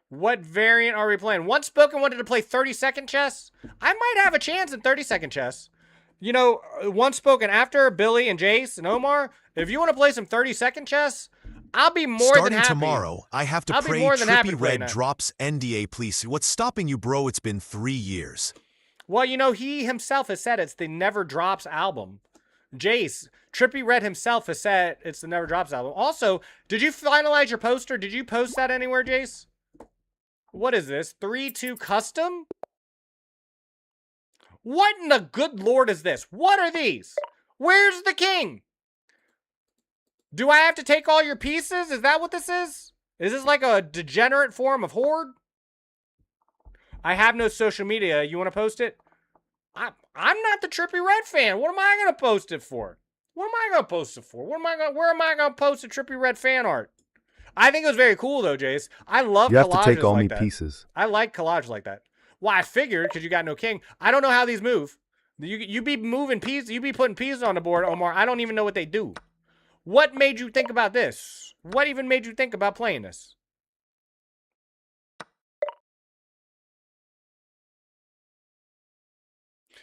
What variant are we playing? Once Spoken wanted to play 30-second chess. I might have a chance in 30-second chess. You know, Once Spoken, after Billy and Jace and Omar, if you want to play some 30-second chess, I'll be more than happy. Starting tomorrow, I have to pray Trippy Red drops NDA, please. What's stopping you, bro? It's been 3 years. Well, you know, he himself has said it's the Never Drops album. Jace, Trippy Red himself has said it's the Never Drops album. Also, did you finalize your poster? Did you post that anywhere, Jace? What is this? 3-2 custom? What in the good Lord is this? What are these? Where's the king? Do I have to take all your pieces? Is that what this is? Is this like a degenerate form of horde? I have no social media. You want to post it? I'm not the Trippy Red fan. What am I going to post it for? What am I going to post it for? Where am I going to post a Trippy Red fan art? I think it was very cool, though, Jace. I love collages like that. You have to take all me pieces. I like collages like that. Well, I figured, because you got no king. I don't know how these move. You be moving pieces. You be putting pieces on the board, Omar. I don't even know what they do. What made you think about this? What even made you think about playing this?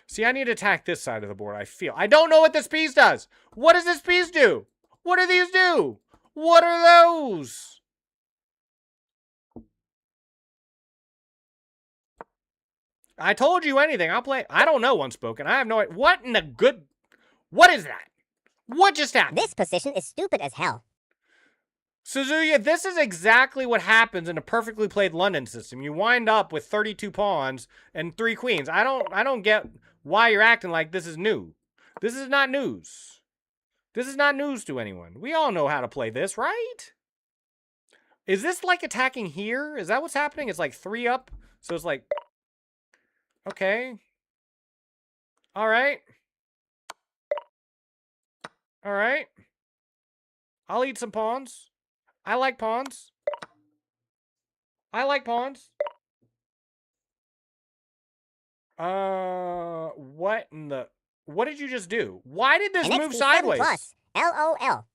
See, I need to attack this side of the board, I feel. I don't know what this piece does. What does this piece do? What do these do? What are those? I told you anything. I'll play. I don't know Once Spoken. I have no idea. What in the good... What is that? What just happened? This position is stupid as hell. Suzuya, this is exactly what happens in a perfectly played London system. You wind up with 32 pawns and 3 queens. I don't get why you're acting like this is new. This is not news. This is not news to anyone. We all know how to play this, right? Is this like attacking here? Is that what's happening? It's like 3 up. So it's like... Okay. All right. All right. I'll eat some pawns. I like pawns. I like pawns. What in the... What did you just do? Why did this move sideways? Plus. LOL.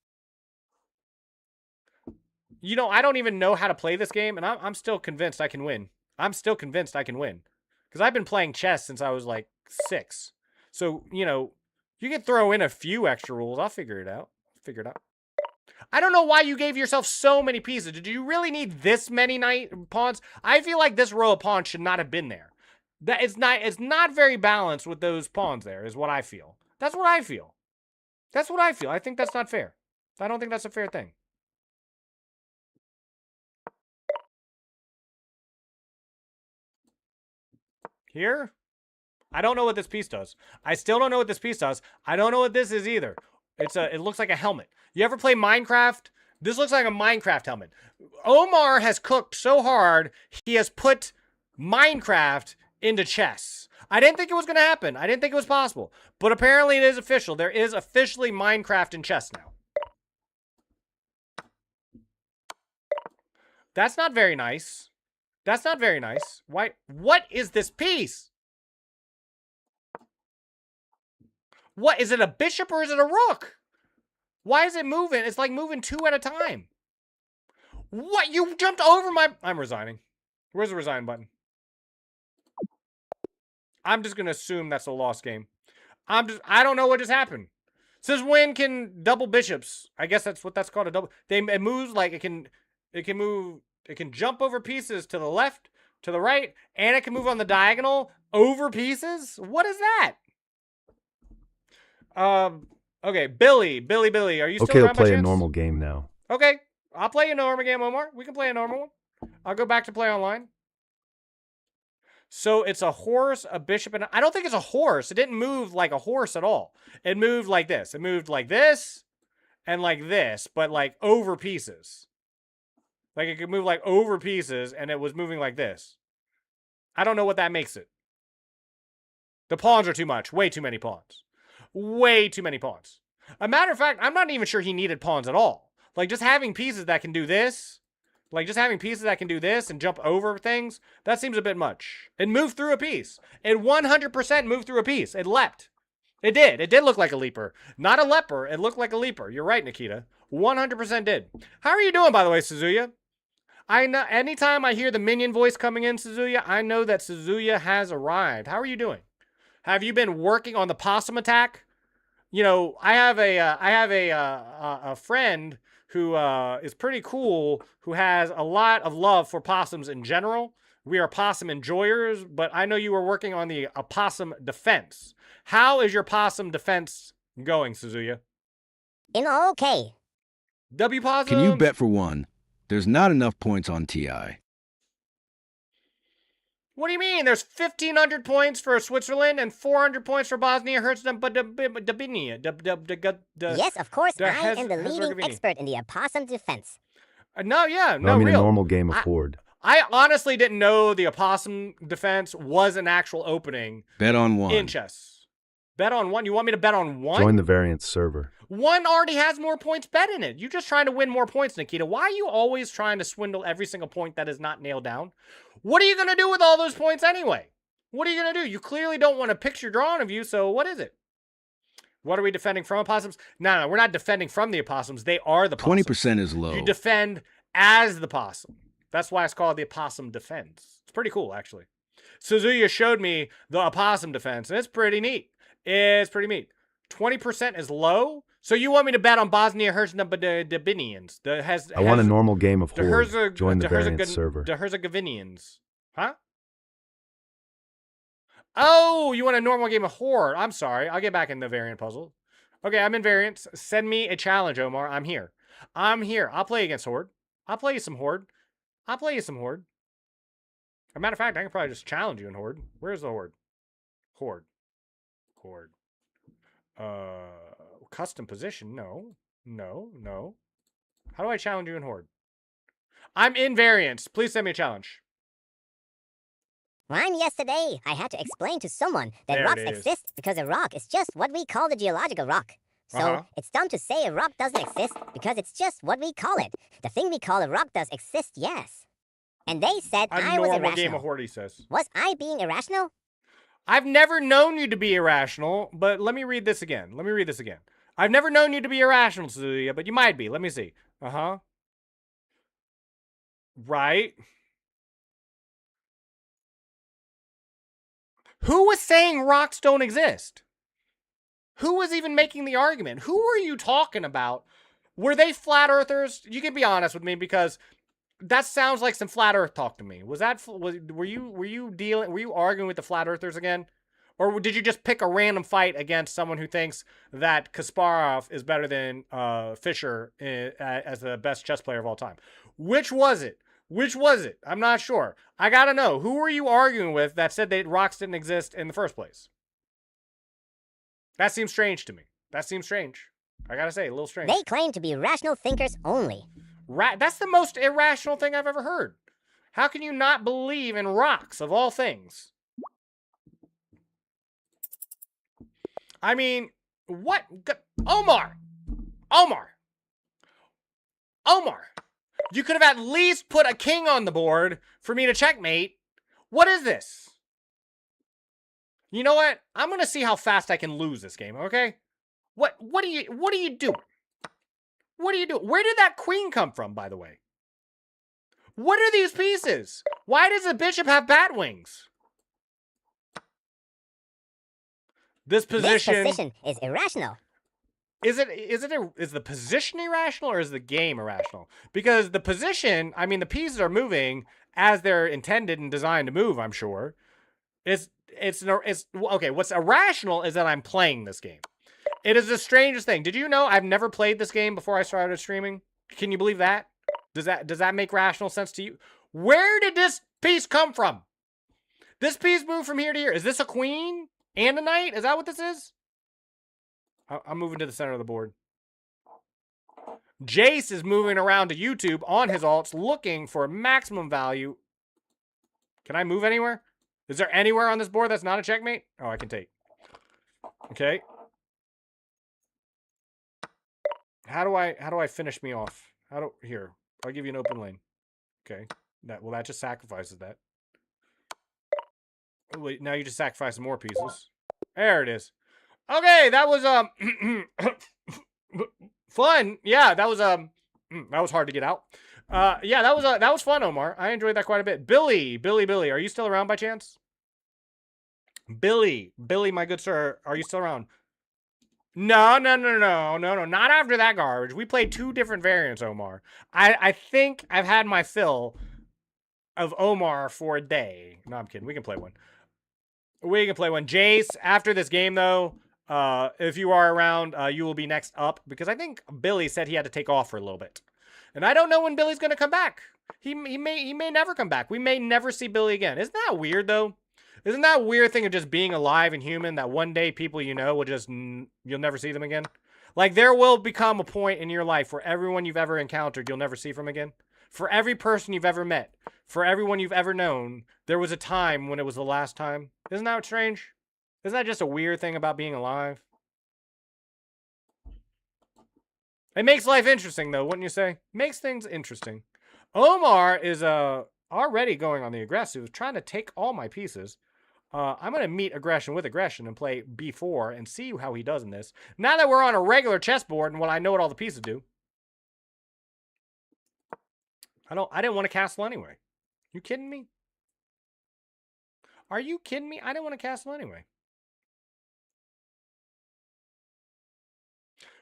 You know, I don't even know how to play this game, and I'm still convinced I can win. I'm still convinced I can win. Because I've been playing chess since I was like 6. So, you know, you can throw in a few extra rules. I'll figure it out. I don't know why you gave yourself so many pieces. Did you really need this many pawns? I feel like this row of pawns should not have been there. That it's not very balanced with those pawns there, is what I feel. That's what I feel. That's what I feel. I think that's not fair. I don't think that's a fair thing. Here? I don't know what this piece does. I still don't know what this piece does. I don't know what this is either. It looks like a helmet. You ever play Minecraft? This looks like a Minecraft helmet. Omar has cooked so hard, he has put Minecraft into chess. I didn't think it was going to happen. I didn't think it was possible. But apparently it is official. There is officially Minecraft in chess now. That's not very nice. That's not very nice. Why? What is this piece? What? Is it a bishop or is it a rook? Why is it moving? It's like moving two at a time. What? You jumped over my... I'm resigning. Where's the resign button? I'm just going to assume that's a lost game. I don't know what just happened. It says win can double bishops. I guess that's what that's called, a double. It moves like it can move, it can jump over pieces to the left, to the right, and it can move on the diagonal over pieces? What is that? Okay, Billy, are you still Okay, around I'll by play a chance? normal game now. Okay, I'll play a normal game, Omar. We can play a normal one. I'll go back to play online. So it's a horse, a bishop, and I don't think it's a horse. It didn't move like a horse at all. It moved like this. It moved like this and like this, but like over pieces. Like it could move like over pieces, and it was moving like this. I don't know what that makes it. The pawns are too much. Way too many pawns. Way too many pawns. A matter of fact, I'm not even sure he needed pawns at all. Like just having pieces that can do this. Like, just having pieces that can do this and jump over things, that seems a bit much. It moved through a piece. It 100% moved through a piece. It leapt. It did. It did look like a leaper. Not a leper. It looked like a leaper. You're right, Nikita. 100% did. How are you doing, by the way, Suzuya? I know, anytime I hear the minion voice coming in, Suzuya, I know that Suzuya has arrived. How are you doing? Have you been working on the possum attack? You know, I have a friend who is pretty cool, who has a lot of love for possums in general. We are possum enjoyers, but I know you were working on the opossum defense. How is your possum defense going, Suzuya? Okay. W possum? Can you bet for one, there's not enough points on TI? What do you mean? There's 1,500 points for Switzerland and 400 points for Bosnia-Herzegovina. Yes, of course, I am the leading Herzegovina. expert in the opossum defense. No, yeah, No, I mean real. a normal game of Horde. I honestly didn't know the opossum defense was an actual opening Bet on one. in chess. Bet on one? You want me to bet on one? Join the variance server. One already has more points bet in it. You're just trying to win more points, Nikita. Why are you always trying to swindle every single point that is not nailed down? What are you going to do with all those points anyway? What are you going to do? You clearly don't want a picture drawn of you, so what is it? What are we defending from opossums? No, we're not defending from the opossums. They are the possums. 20% is low. You defend as the possum. That's why it's called the opossum defense. It's pretty cool, actually. Suzuya showed me the opossum defense, and it's pretty neat. It's pretty neat. 20% is low. So you want me to bet on Bosnia-Herzegovinians? I want a normal game of Horde. Join the variance server. The Herzegovinians. Huh? Oh, you want a normal game of Horde. I'm sorry. I'll get back in the variant puzzle. Okay, I'm in variants. Send me a challenge, Omar. I'm here. I'm here. I'll play against Horde. I'll play you some Horde. I'll play you some Horde. As a matter of fact, I can probably just challenge you in Horde. Where's the Horde? Horde. Horde. Custom position. No. How do I challenge you in Horde? I'm in variants. Please send me a challenge. Rhyme yesterday, I had to explain to someone that There rocks it is. exist because a rock is just what we call the geological rock. So it's dumb to say a rock doesn't exist because it's just what we call it. The thing we call a rock does exist, yes. And they said I was normal irrational. game of Horde, he says. Was I being irrational? I've never known you to be irrational, but let me read this again. I've never known you to be irrational, Suzuya, but you might be. Let me see. Right. Who was saying rocks don't exist? Who was even making the argument? Who are you talking about? Were they flat earthers? You can be honest with me because that sounds like some flat earth talk to me. Were you arguing with the flat earthers again? Or did you just pick a random fight against someone who thinks that Kasparov is better than Fischer as the best chess player of all time? Which was it? Which was it? I'm not sure. I gotta know. Who were you arguing with that said that rocks didn't exist in the first place? That seems strange to me. That seems strange. I gotta say, a little strange. They claim to be rational thinkers only. That's the most irrational thing I've ever heard. How can you not believe in rocks, of all things? I mean, what? Omar! Omar! Omar! You could have at least put a king on the board for me to checkmate. What is this? You know what? I'm gonna see how fast I can lose this game, okay? What are you doing? What are you doing? Where did that queen come from, by the way? What are these pieces? Why does the bishop have bat wings? This position is irrational. Is the position irrational or is the game irrational? Because the position, I mean, the pieces are moving as they're intended and designed to move, I'm sure. Okay, what's irrational is that I'm playing this game. It is the strangest thing. Did you know I've never played this game before I started streaming? Can you believe that? Does that make rational sense to you? Where did this piece come from? This piece moved from here to here. Is this a queen and a knight? Is that what this is? I'm moving to the center of the board. Jace is moving around to YouTube on his alts looking for maximum value. Can I move anywhere? Is there anywhere on this board that's not a checkmate? Oh, I can take. Okay. How do I finish me off? Here, I'll give you an open lane. Okay. That just sacrifices that. Oh, wait, now you just sacrifice some more pieces. There it is. Okay, that was fun. Yeah, that was hard to get out. Yeah, that was fun, Omar. I enjoyed that quite a bit. Billy, are you still around by chance? Billy, my good sir, are you still around? No, not after that garbage. We played 2 different variants, Omar. I think I've had my fill of Omar for a day. No, I'm kidding. We can play one. Jace, after this game, though, if you are around, you will be next up. Because I think Billy said he had to take off for a little bit. And I don't know when Billy's going to come back. He may never come back. We may never see Billy again. Isn't that weird, though? Isn't that a weird thing of just being alive and human that one day people you know will just, you'll never see them again? Like, there will become a point in your life where everyone you've ever encountered, you'll never see from again. For every person you've ever met, for everyone you've ever known, there was a time when it was the last time. Isn't that strange? Isn't that just a weird thing about being alive? It makes life interesting, though, wouldn't you say? Makes things interesting. Omar is already going on the aggressive, trying to take all my pieces. I'm going to meet aggression with aggression and play B4 and see how he does in this. Now that we're on a regular chessboard and I know what all the pieces do. I didn't want to castle anyway. You kidding me? Are you kidding me? I didn't want to castle anyway.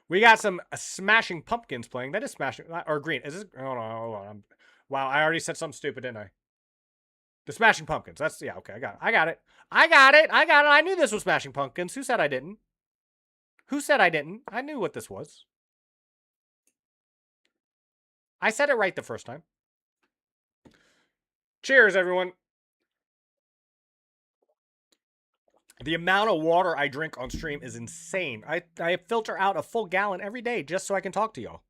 We got some Smashing Pumpkins playing. That is Smashing, or Green. Is this? Hold on. Wow, I already said something stupid, didn't I? The Smashing Pumpkins. That's, yeah, okay, I got it. I knew this was Smashing Pumpkins. Who said I didn't? I knew what this was. I said it right the first time. Cheers, everyone. The amount of water I drink on stream is insane. I filter out a full gallon every day just so I can talk to y'all.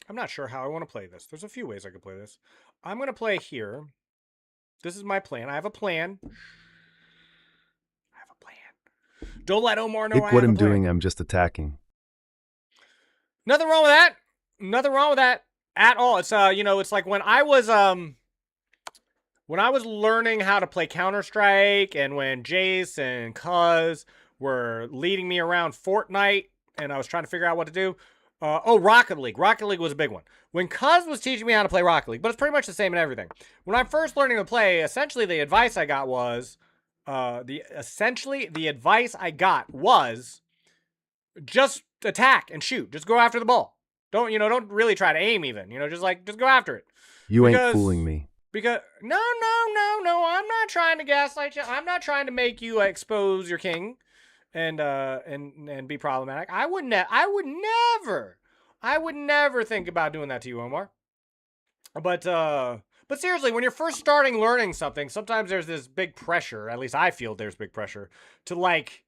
I'm not sure how I want to play this. There's a few ways I could play this. I'm going to play here. This is my plan. I have a plan. Don't let Omar know I have a plan. What I'm doing, I'm just attacking. Nothing wrong with that. Nothing wrong with that at all. It's it's like when I was learning how to play Counter-Strike and when Jace and Cuz were leading me around Fortnite and I was trying to figure out what to do. Rocket League. Rocket League was a big one. When Cuz was teaching me how to play Rocket League, but it's pretty much the same in everything. When I'm first learning to play, essentially the advice I got was just attack and shoot. Just go after the ball. Don't really try to aim even. Just go after it. You ain't fooling me. Because no, I'm not trying to gaslight you. I'm not trying to make you expose your king and be problematic. I would never think about doing that to you, Omar. But seriously, when you're first starting learning something, sometimes there's this big pressure, at least I feel there's big pressure, to like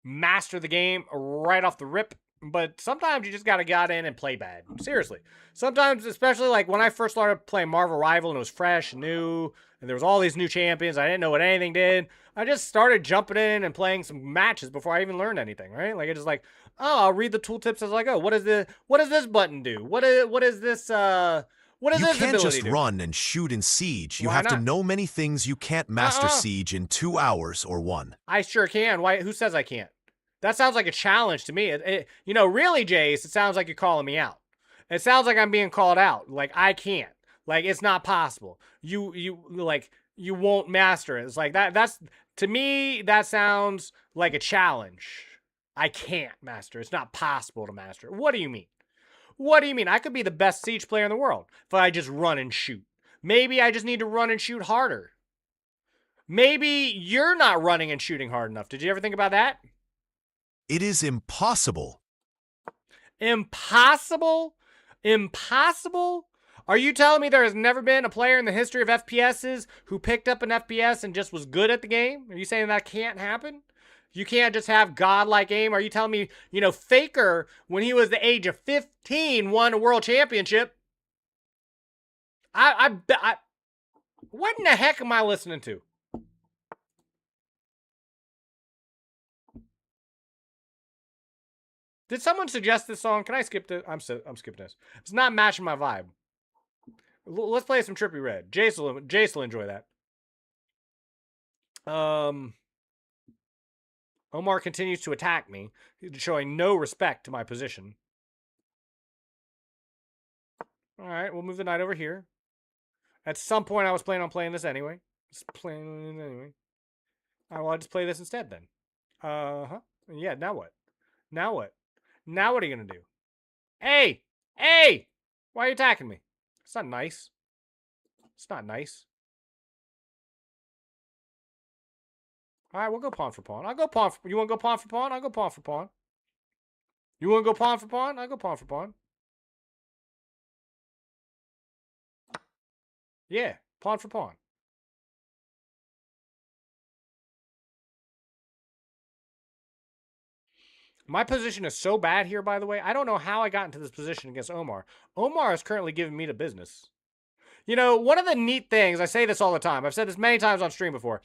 master the game right off the rip. But sometimes you just gotta get in and play bad. Seriously. Sometimes, especially like when I first started playing Marvel Rival and it was fresh and new, and there was all these new champions, I didn't know what anything did. I just started jumping in and playing some matches before I even learned anything, right? Like, it's just like, oh, I'll read the tooltips as I go. What does this button do? What is this what does You this can't ability just do? run and shoot in Siege. You Why have to not? know many things you can't master Siege in 2 hours or 1. I sure can. Why? Who says I can't? That sounds like a challenge to me. Really, Jace, it sounds like you're calling me out. It sounds like I'm being called out. Like, I can't. Like, it's not possible. You won't master it. It's like that's to me, that sounds like a challenge. I can't master. It's not possible to master. What do you mean? What do you mean? I could be the best Siege player in the world if I just run and shoot. Maybe I just need to run and shoot harder. Maybe you're not running and shooting hard enough. Did you ever think about that? It is impossible. Impossible? Impossible? Are you telling me there has never been a player in the history of FPSs who picked up an FPS and just was good at the game? Are you saying that can't happen? You can't just have godlike aim? Are you telling me, Faker, when he was the age of 15, won a world championship? What in the heck am I listening to? Did someone suggest this song? Can I skip this? I'm skipping this. It's not matching my vibe. Let's play some Trippy Red. Jace will enjoy that. Omar continues to attack me, showing no respect to my position. All right, we'll move the knight over here. At some point, I was planning on playing this anyway. All right, well, I'll just play this instead then. Yeah, now what? Now what? Now what are you going to do? Hey! Hey! Why are you attacking me? It's not nice. It's not nice. All right, we'll go pawn for pawn. I'll go pawn for... You want to go pawn for pawn? I'll go pawn for pawn. You want to go pawn for pawn? I'll go pawn for pawn. Yeah, pawn for pawn. My position is so bad here, by the way. I don't know how I got into this position against Omar. Omar is currently giving me the business. One of the neat things, I say this all the time. I've said this many times on stream before.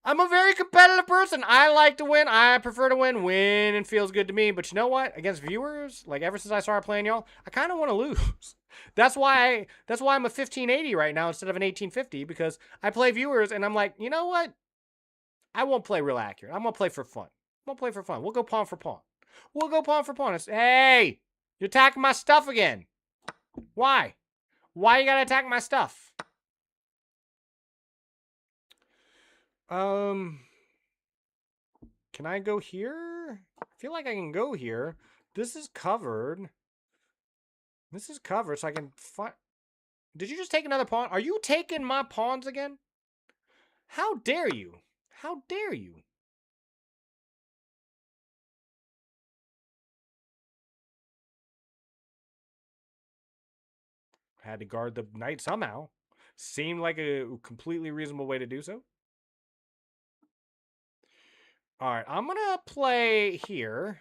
I'm a very competitive person. I like to win. I prefer to win. Winning feels good to me. But you know what? Against viewers, like ever since I started playing y'all, I kind of want to lose. That's why I'm a 1580 right now instead of an 1850, because I play viewers and I'm like, you know what? I won't play real accurate. I'm going to play for fun. I'm going to play for fun. We'll go pawn for pawn. We'll go pawn for pawn. Hey, you're attacking my stuff again. Why? Why you got to attack my stuff? Can I go here? I feel like I can go here. This is covered. This is covered, so I can find... Did you just take another pawn? Are you taking my pawns again? How dare you? How dare you? Had to guard the knight somehow. Seemed like a completely reasonable way to do so. All right, I'm going to play here.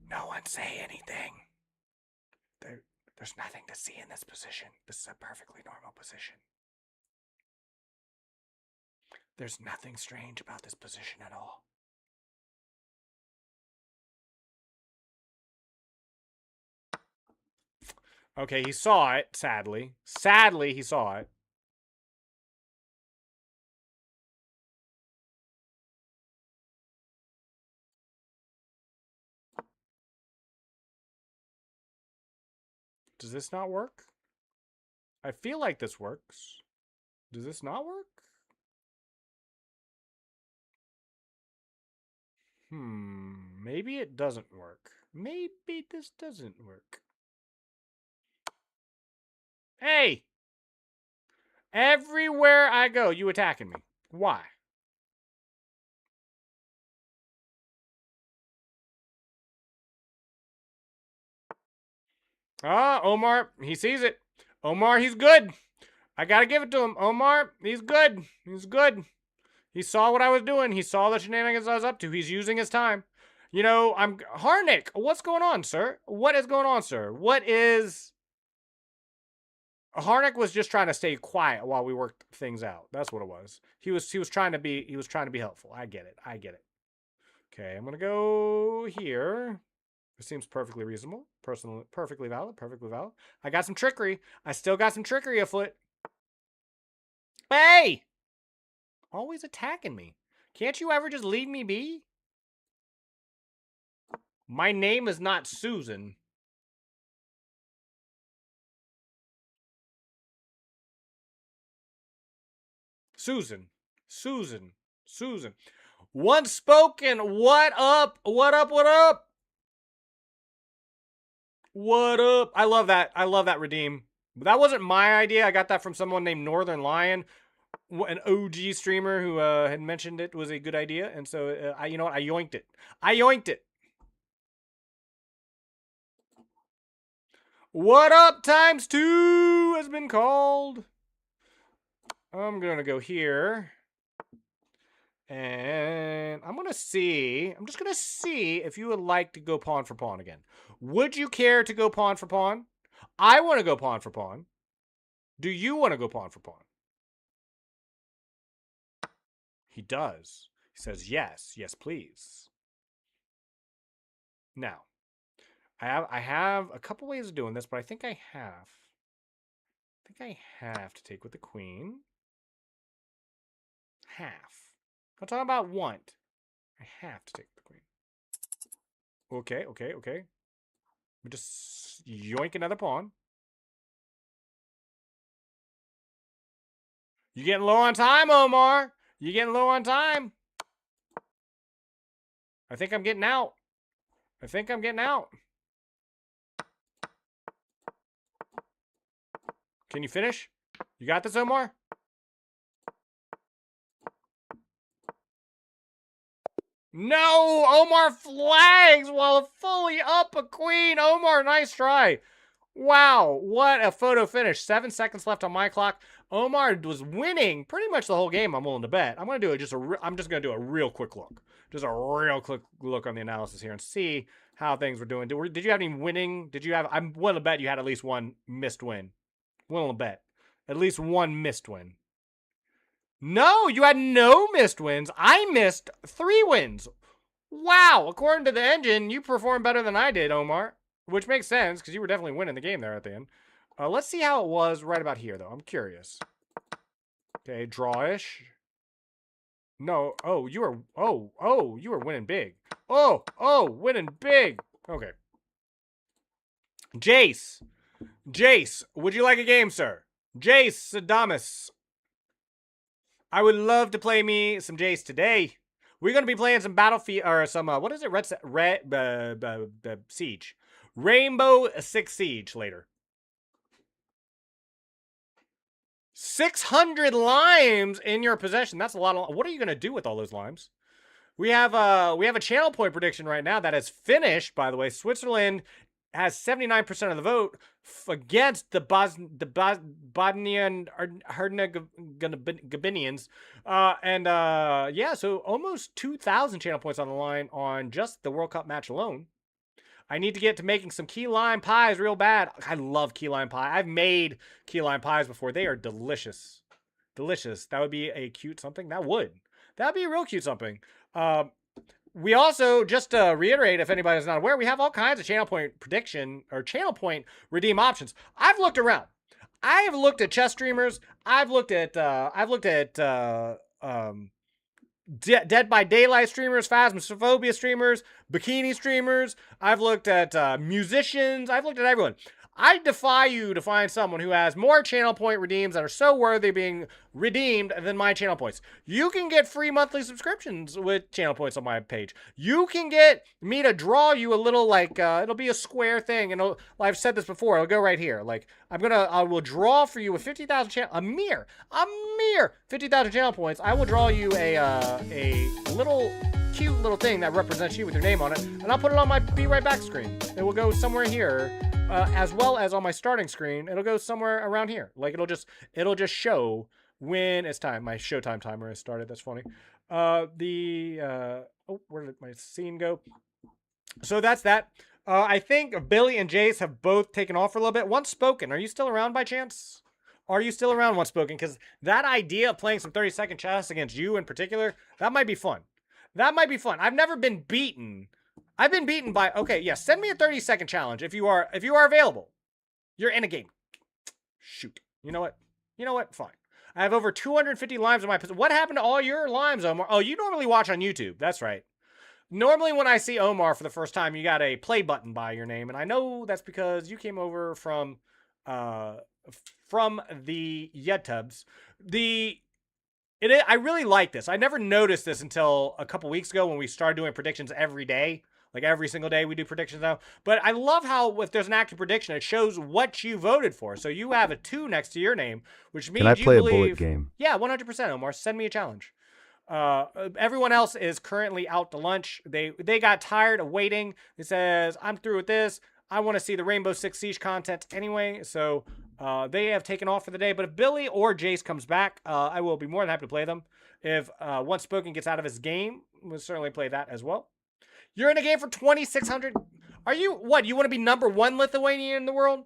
No one say anything. There's nothing to see in this position. This is a perfectly normal position. There's nothing strange about this position at all. Okay, he saw it, sadly. Sadly, he saw it. Does this not work? I feel like this works. Does this not work? Maybe it doesn't work. Maybe this doesn't work. Hey! Everywhere I go, you attacking me. Why? Ah, Omar, he sees it. Omar, he's good. I gotta give it to him. Omar, he's good. He's good. He saw what I was doing. He saw the shenanigans I was up to. He's using his time. You know, I'm Harnick. What's going on, sir? What is going on, sir? What is Harnick was just trying to stay quiet while we worked things out. That's what it was. He was trying to be helpful. I get it. I get it. Okay, I'm gonna go here. It seems perfectly reasonable. Perfectly valid. Perfectly valid. I got some trickery. I still got some trickery afoot. Hey! Always attacking me. Can't you ever just leave me be? My name is not Susan. Susan. Susan. Susan. Once spoken. What up? What up? What up? What up? I love that. I love that redeem. That wasn't my idea. I got that from someone named Northern Lion, an OG streamer who had mentioned it was a good idea. And so, you know what? I yoinked it. I yoinked it. What up times 2 has been called. I'm going to go here. And I'm just going to see if you would like to go pawn for pawn again. Would you care to go pawn for pawn? I want to go pawn for pawn. Do you want to go pawn for pawn? He does. He says, yes, yes, please. Now, I have a couple ways of doing this, but I think I have to take with the queen. Half. I'm talking about want. I have to take the queen. Okay, okay, okay. We just yoink another pawn. You getting low on time, Omar? You getting low on time? I think I'm getting out. I think I'm getting out. Can you finish? You got this, Omar? No! Omar flags while fully up a queen. Omar, nice try. Wow, what a photo finish. 7 seconds left on my clock. Omar was winning pretty much the whole game, I'm willing to bet. I'm going to do I'm just going to do a real quick look. Just a real quick look on the analysis here and see how things were doing. Did you have any winning? I'm willing to bet you had at least one missed win. Willing to bet. At least one missed win. No, you had no missed wins. I missed 3 wins. Wow, according to the engine, you performed better than I did, Omar. Which makes sense, because you were definitely winning the game there at the end. Let's see how it was right about here, though. I'm curious. Okay, drawish. No, you were winning big. Winning big. Okay. Jace, would you like a game, sir? Jace Adamus. I would love to play me some Jace today. We're going to be playing some Battlefield, or some, what is it? Siege. Rainbow Six Siege later. 600 limes in your possession. That's a lot of. What are you going to do with all those limes? We have a channel point prediction right now that has finished, by the way. Switzerland has 79% of the vote against the Bosnian Herzegovinians. Yeah, so almost 2,000 channel points on the line on just the World Cup match alone. I need to get to making some key lime pies real bad. I love key lime pie. I've made key lime pies before. They are delicious. Delicious. That would be a cute something. That would be a real cute something. We also, just to reiterate, if anybody's not aware, we have all kinds of channel point prediction or channel point redeem options. I've looked around. I have looked at chess streamers. I've looked at Dead by Daylight streamers, Phasmophobia streamers, bikini streamers. I've looked at musicians. I've looked at everyone. I defy you to find someone who has more channel point redeems that are so worthy of being redeemed than my channel points. You can get free monthly subscriptions with channel points on my page. You can get me to draw you a little, like, it'll be a square thing, and I've said this before, it'll go right here. Like, I will draw for you with 50,000 channel, a mere 50,000 channel points. I will draw you a little cute little thing that represents you with your name on it, and I'll put it on my Be Right Back screen. It will go somewhere here, as well as on my starting screen. It'll go somewhere around here. Like, it'll just show when it's time. My Showtime timer has started. That's funny. Where did my scene go? So that's that. I think Billy and Jace have both taken off for a little bit. Once Spoken, are you still around by chance? Are you still around, Once Spoken? Because that idea of playing some 30-second chess against you in particular, that might be fun. That might be fun. I've never been beaten. I've been beaten by, okay, yeah, send me a 30-second challenge if you are available. You're in a game. Shoot. You know what? You know what? Fine. I have over 250 limes on my position. What happened to all your limes, Omar? Oh, you normally watch on YouTube. That's right. Normally when I see Omar for the first time, you got a play button by your name, and I know that's because you came over from the YouTubes. I really like this. I never noticed this until a couple weeks ago when we started doing predictions every day. Like every single day we do predictions now. But I love how if there's an active prediction, it shows what you voted for. So you have a 2 next to your name, which means Can I play you a bullet believe... game? Yeah, 100%, Omar. Send me a challenge. Everyone else is currently out to lunch. They got tired of waiting. It says, I'm through with this. I want to see the Rainbow Six Siege content anyway. So they have taken off for the day. But if Billy or Jace comes back, I will be more than happy to play them. If Once Spoken gets out of his game, we'll certainly play that as well. You're in a game for 2,600. Are you, what, you want to be number 1 Lithuanian in the world?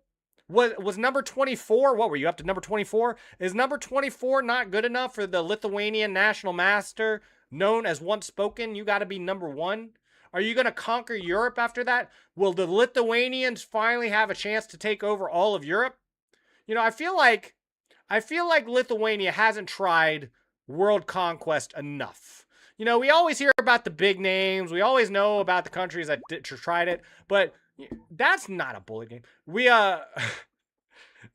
Was number 24, what were you, up to number 24? Is number 24 not good enough for the Lithuanian national master known as Once Spoken? You got to be number 1. Are you going to conquer Europe after that? Will the Lithuanians finally have a chance to take over all of Europe? You know, I feel like Lithuania hasn't tried world conquest enough. You know, we always hear about the big names. We always know about the countries that tried it, but that's not a bullet game.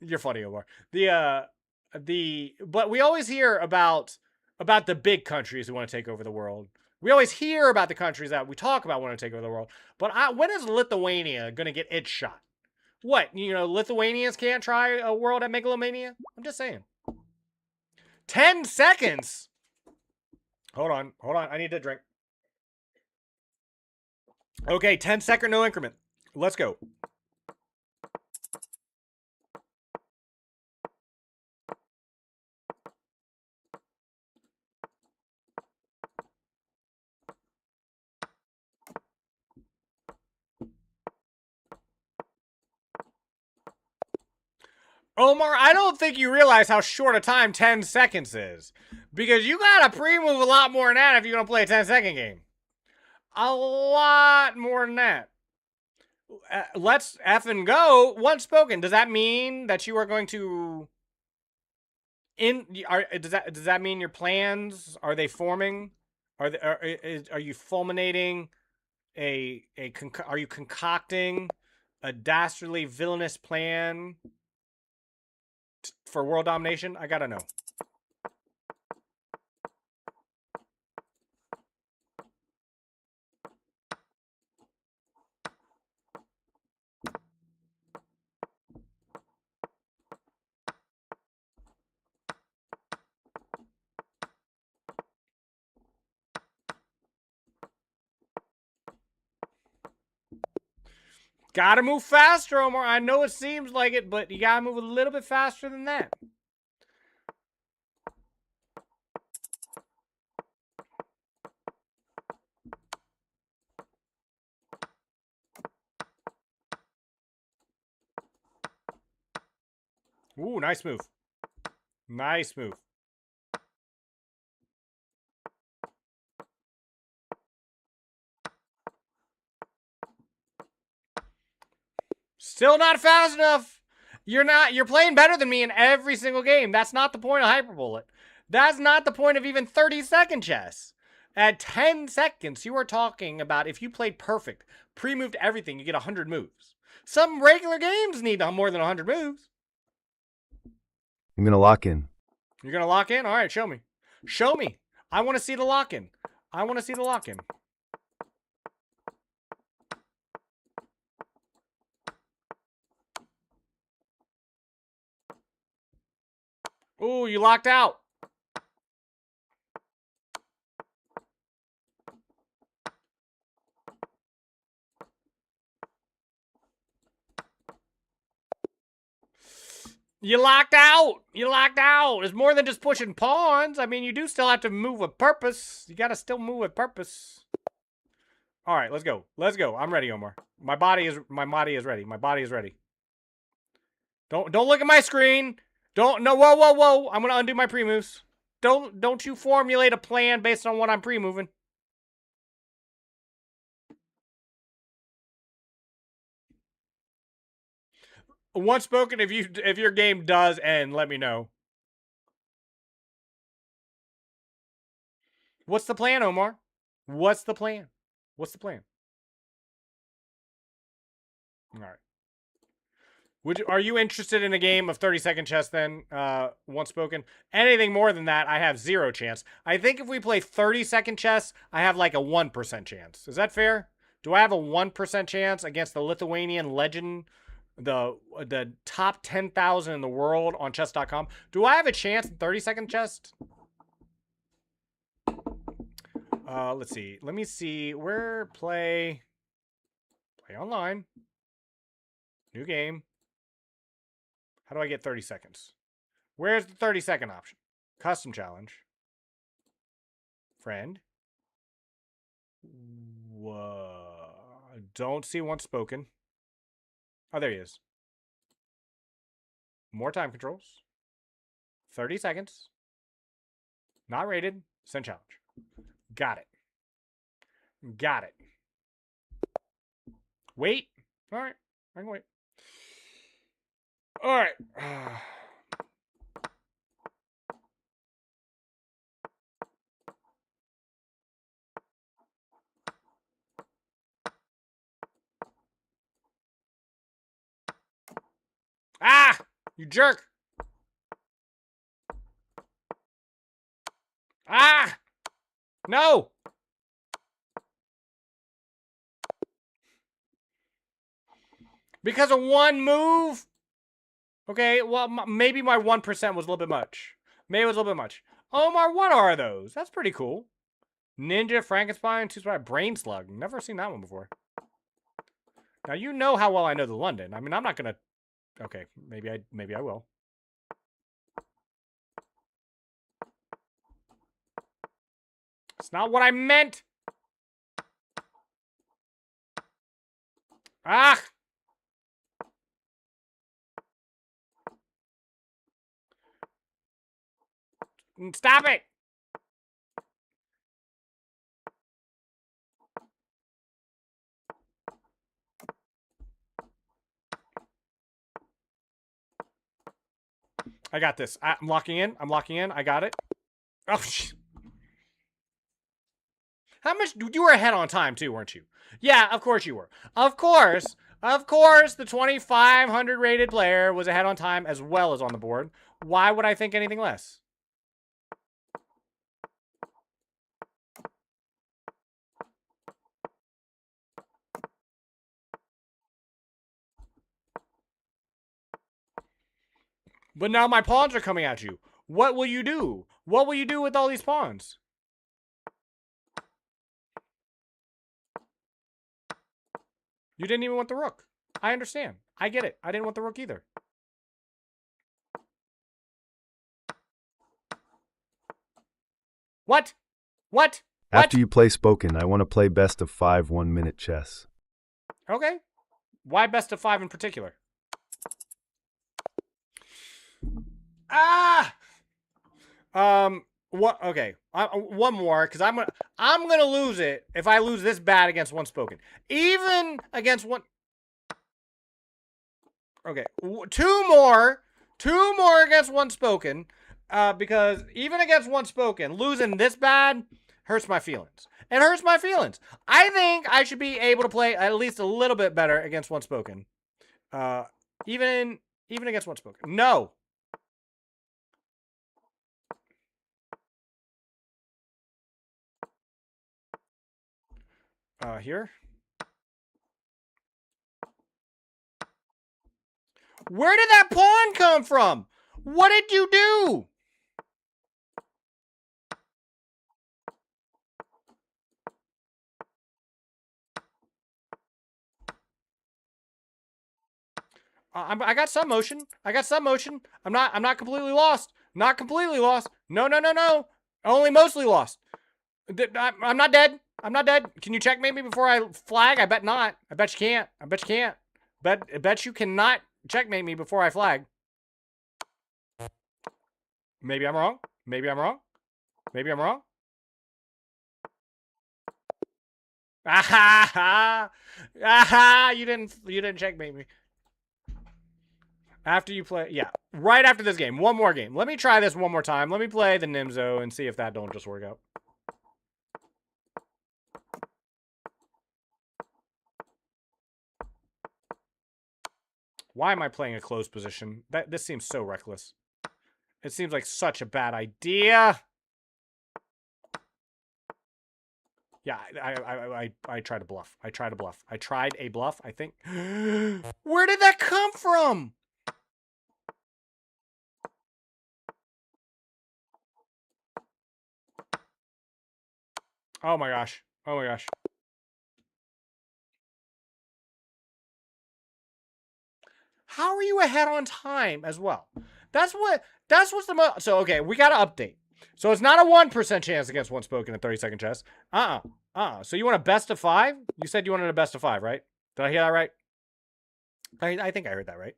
You're funny, Omar. But we always hear about the big countries who want to take over the world. We always hear about the countries that we talk about want to take over the world. But when is Lithuania going to get its shot? What, you know, Lithuanians can't try a world at Megalomania? I'm just saying. 10 seconds? Hold on. I need to drink. Okay, 10-second no increment. Let's go. Omar, I don't think you realize how short a time 10 seconds is. Because you gotta pre-move a lot more than that if you're gonna play a 10-second game. A lot more than that. Let's effing go. Once Spoken. Does that mean that you are going to... Does that mean your plans, are they forming? Are you fulminating are you concocting a dastardly villainous plan for world domination? I gotta know. Gotta move faster, Omar. I know it seems like it, but you gotta move a little bit faster than that. Ooh, nice move. Nice move. Still not fast enough. You're playing better than me in every single game. That's not the point of Hyperbullet. That's not the point of even 30-second chess. At 10 seconds, you are talking about if you played perfect, pre-moved everything, you get 100 moves. Some regular games need more than 100 moves. I'm gonna lock in. You're going to lock in? All right, show me. Show me. I want to see the lock-in. I want to see the lock-in. Ooh, you locked out. You locked out. You locked out. It's more than just pushing pawns. I mean, you do still have to move with purpose. You got to still move with purpose. All right, let's go. Let's go. I'm ready, Omar. My body is ready. My body is ready. Don't look at my screen. Whoa. I'm going to undo my pre-moves. Don't you formulate a plan based on what I'm pre-moving. Once spoken, if your game does end, let me know. What's the plan, Omar? What's the plan? What's the plan? All right. Are you interested in a game of 30-second chess then, once spoken? Anything more than that, I have 0 chance. I think if we play 30-second chess, I have like a 1% chance. Is that fair? Do I have a 1% chance against the Lithuanian legend, the top 10,000 in the world on chess.com? Do I have a chance in 30-second chess? Let's see. Let me see. Where play online. New game. How do I get 30 seconds? Where's the 30-second option? Custom challenge. Friend. Whoa. Don't see once spoken. Oh, there he is. More time controls. 30 seconds. Not rated. Send challenge. Got it. Got it. Wait. All right. I can wait. All right. Ah! You jerk! Ah! No! Because of one move? Okay, well, maybe my 1% was a little bit much. Maybe it was a little bit much. Omar, what are those? That's pretty cool. Ninja, Frankenstein, Two-Spot, Brain Slug. Never seen that one before. Now, you know how well I know the London. I mean, I'm not going to... Okay, maybe I will. It's not what I meant. Ah! Stop it! I got this. I'm locking in. I'm locking in. I got it. Oh, how much? You were ahead on time, too, weren't you? Yeah, of course you were. Of course, the 2,500 rated player was ahead on time as well as on the board. Why would I think anything less? But now my pawns are coming at you. What will you do? What will you do with all these pawns? You didn't even want the rook. I understand. I get it. I didn't want the rook either. What? What? After you play spoken, I want to play best of 5 1-minute chess. Okay. Why best of 5 in particular? Ah! What? Okay. One more, because I'm gonna lose it if I lose this bad against one spoken. Even against one. Okay, two more against one spoken. Because even against one spoken, losing this bad hurts my feelings. It hurts my feelings. I think I should be able to play at least a little bit better against one spoken. Even against what's spoken. No. Here. Where did that pawn come from? What did you do? I got some motion. I got some motion. I'm not completely lost. Not completely lost. No. Only mostly lost. I'm not dead. I'm not dead. Can you checkmate me before I flag? I bet not. I bet you can't. I bet you can't. I bet you cannot checkmate me before I flag. Maybe I'm wrong. Maybe I'm wrong. Maybe I'm wrong. Aha! Aha! You didn't checkmate me. After you play, yeah, right after this game, one more game. Let me try this one more time. Let me play the Nimzo and see if that don't just work out. Why am I playing a closed position? This seems so reckless. It seems like such a bad idea. Yeah, I tried to bluff. I tried a bluff. I tried a bluff, I think. Where did that come from? Oh my gosh. Oh my gosh. How are you ahead on time as well? That's what's the most. So, okay, we got to update. So it's not a 1% chance against one spoken in 30-second chess. So you want a best of 5? You said you wanted a best of 5, right? Did I hear that right? I think I heard that right.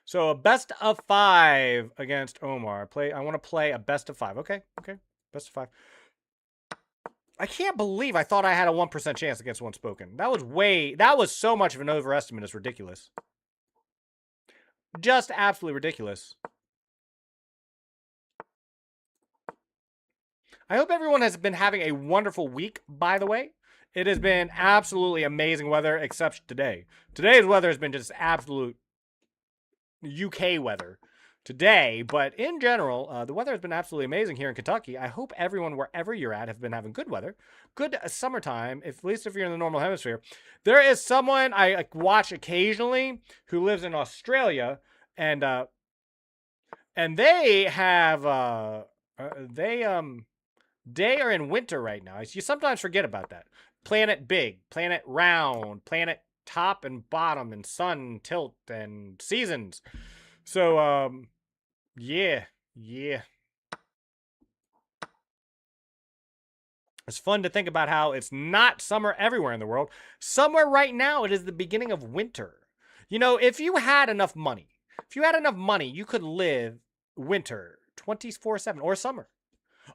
So a best of 5 against Omar. I want to play a best of 5. Okay. Best of 5. I can't believe I thought I had a 1% chance against one spoken. That was so much of an overestimate. It's ridiculous. Just absolutely ridiculous. I hope everyone has been having a wonderful week, by the way. It has been absolutely amazing weather, except today. Today's weather has been just absolute UK weather today, but in general, the weather has been absolutely amazing here in Kentucky. I hope everyone, wherever you're at, have been having good weather, good summertime, at least if you're in the normal hemisphere. There is someone I watch occasionally who lives in Australia, and they have they are in winter right now. You sometimes forget about that. Planet big, planet round, planet top and bottom, and sun tilt and seasons. So yeah. It's fun to think about how it's not summer everywhere in the world. Somewhere right now, it is the beginning of winter. You know, if you had enough money, you could live winter 24/7 or summer.